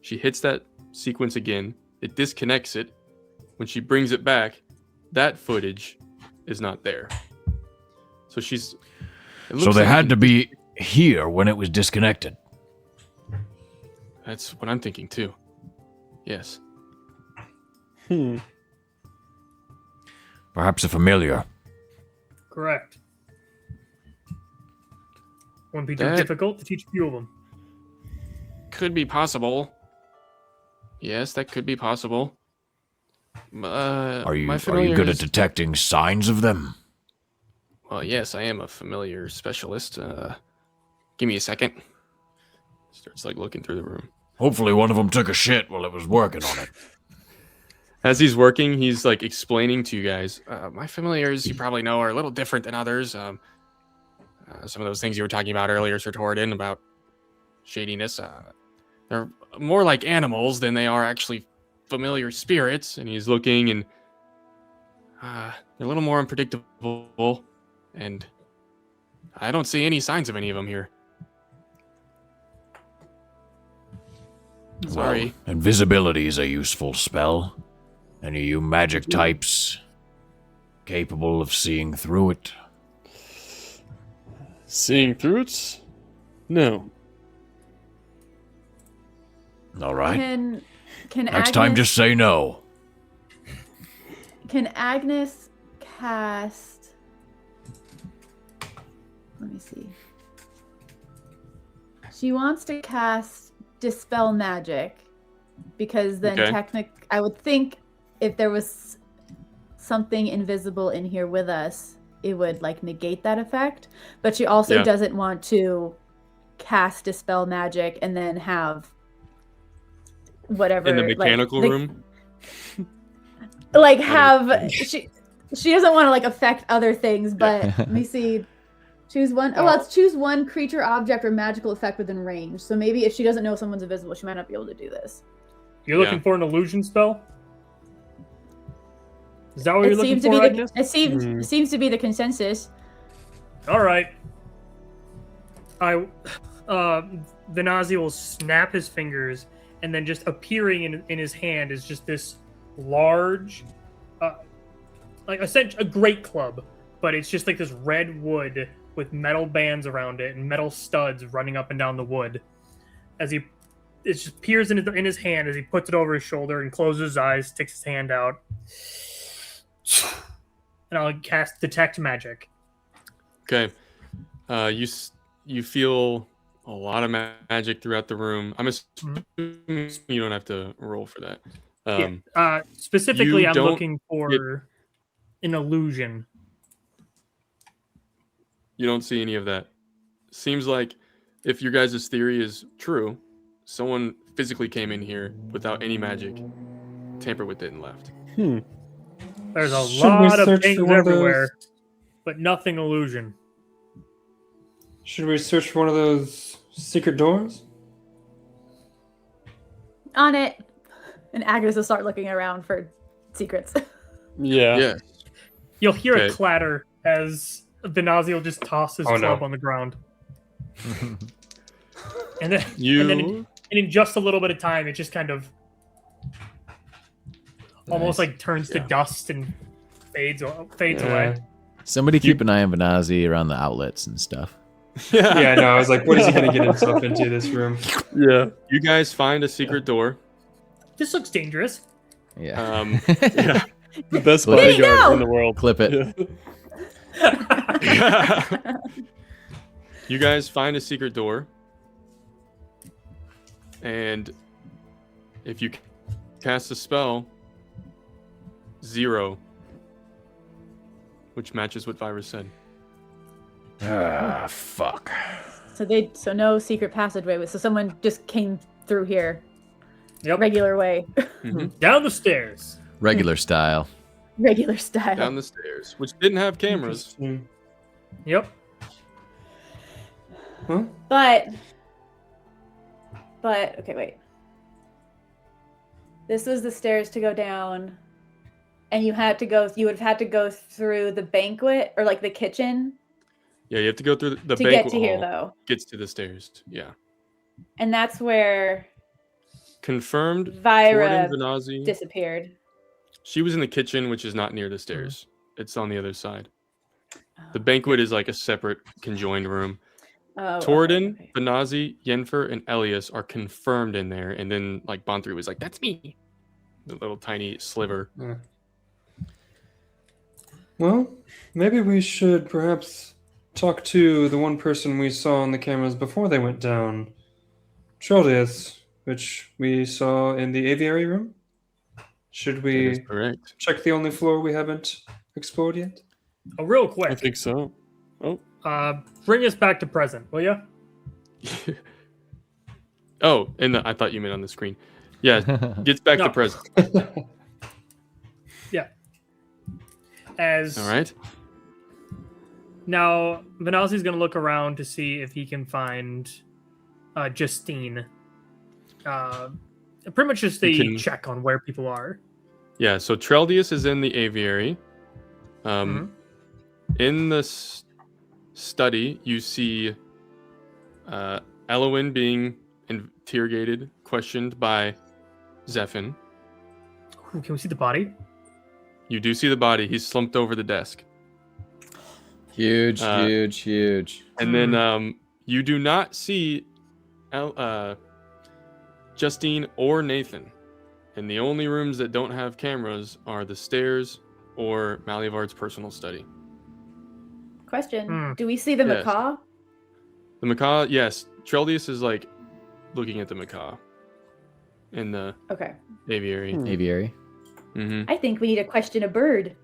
She hits that sequence again. It disconnects it. When she brings it back, that footage is not there. So she's. So they had to be here when it was disconnected. That's what I'm thinking too. Yes. Hmm. Perhaps a familiar. correct. Wouldn't be too That- difficult to teach a few of them. Could be possible. Yes, that could be possible. Are you my good at familiars- detecting signs of them? Well, yes, I am a familiar specialist. Give me a second. Starts like looking through the room. Hopefully one of them took a shit while it was working on it. As he's working, he's like explaining to you guys. My familiars, you probably know, are a little different than others. Some of those things you were talking about earlier, Sir Torridon, about shadiness. They're more like animals than they are actually familiar spirits. And he's looking, and they're a little more unpredictable. And I don't see any signs of any of them here. Sorry. Well, invisibility is a useful spell. Any of you magic types capable of seeing through it? Seeing through it? No. All right. Can Next time, Agnes- just say no. Can Agnes cast? Let me see. She wants to cast Dispel Magic because then Okay. I would think if there was something invisible in here with us, it would like negate that effect. But she also Yeah. doesn't want to cast Dispel Magic and then have whatever In the like, mechanical room? like have she doesn't want to like affect other things, but let me see. Choose one. Oh, well, it's choose one creature, object, or magical effect within range. So maybe if she doesn't know someone's invisible, she might not be able to do this. You're looking Yeah. for an illusion spell? Is that what It you're looking seems to for, be Agnes? it seems to be the consensus. All right. The Nazi will snap his fingers, and then just appearing in his hand is just this large, like a great club, but it's just like this red wood with metal bands around it and metal studs running up and down the wood. It just appears in his hand as he puts it over his shoulder and closes his eyes, sticks his hand out, and I'll cast Detect Magic. Okay. You feel a lot of magic throughout the room. I'm assuming you don't have to roll for that. Specifically, you I'm don't looking for an illusion. You don't see any of that. Seems like if your guys' theory is true, someone physically came in here without any magic, tampered with it, and left. There's a Should we lot of search for things one of those? everywhere, but nothing illusion. Should we search for one of those secret doors? On it. And Agnes will start looking around for secrets. Yeah. Yeah. You'll hear a Okay. clatter as Benazi will just toss his Oh, club no. on the ground. And then, You and then in just a little bit of time, it just kind of almost Nice. like turns to Yeah. dust and fades Yeah. away. Somebody keep an eye on Benazi around the outlets and stuff. Yeah, no, I was like, what is he going to get himself into this room? Yeah. You guys find a secret door. This looks dangerous. Yeah. Yeah. The best There you bodyguard go! in the world. Clip it. Yeah. You guys find a secret door. And if you cast a spell, 0. Which matches what Virus said. Ah, fuck. So no secret passageway. So someone just came through here. Yep. Regular way. Down the stairs. Regular style. Regular style. Down the stairs, which didn't have cameras. Interesting. Yep. Huh? But okay, wait. This was the stairs to go down, and you would have had to go through the banquet or like the kitchen Yeah, you have to go through the to banquet get to here hall, though. Gets to the stairs. Yeah. And that's where Confirmed. Vyra Torden Venazi. disappeared. She was in the kitchen, which is not near the stairs. It's on the other side. The banquet is like a separate conjoined room. Oh, Torden, okay. Venazi, Yenfer, and Elias are confirmed in there, and then like Bonthri was like, "That's me." The little tiny sliver. Yeah. Well, maybe we should perhaps talk to the one person we saw on the cameras before they went down. Troldius, which we saw in the aviary room. Should That is we correct. check the only floor we haven't explored yet? Oh, real I quick. think so. Oh, Bring us back to present, will you? Oh, and I thought you meant on the screen. Yeah, gets back to No. present. As All right. now, Benazi's going to look around to see if he can find Justine. Pretty much just a You can- check on where people are. Yeah. So Treldius is in the aviary. In the study, you see Elowin being interrogated, questioned by Zephin. Ooh, can we see the body? You do see the body. He's slumped over the desk. Huge, Uh, huge. And then you do not see Justine or Nathan. And the only rooms that don't have cameras are the stairs or Malliavard's personal study. Question: Do we see the Yes. macaw? The macaw, yes. Treldius is like looking at the macaw in the Okay. aviary. Aviary. Mm-hmm. I think we need to question a bird.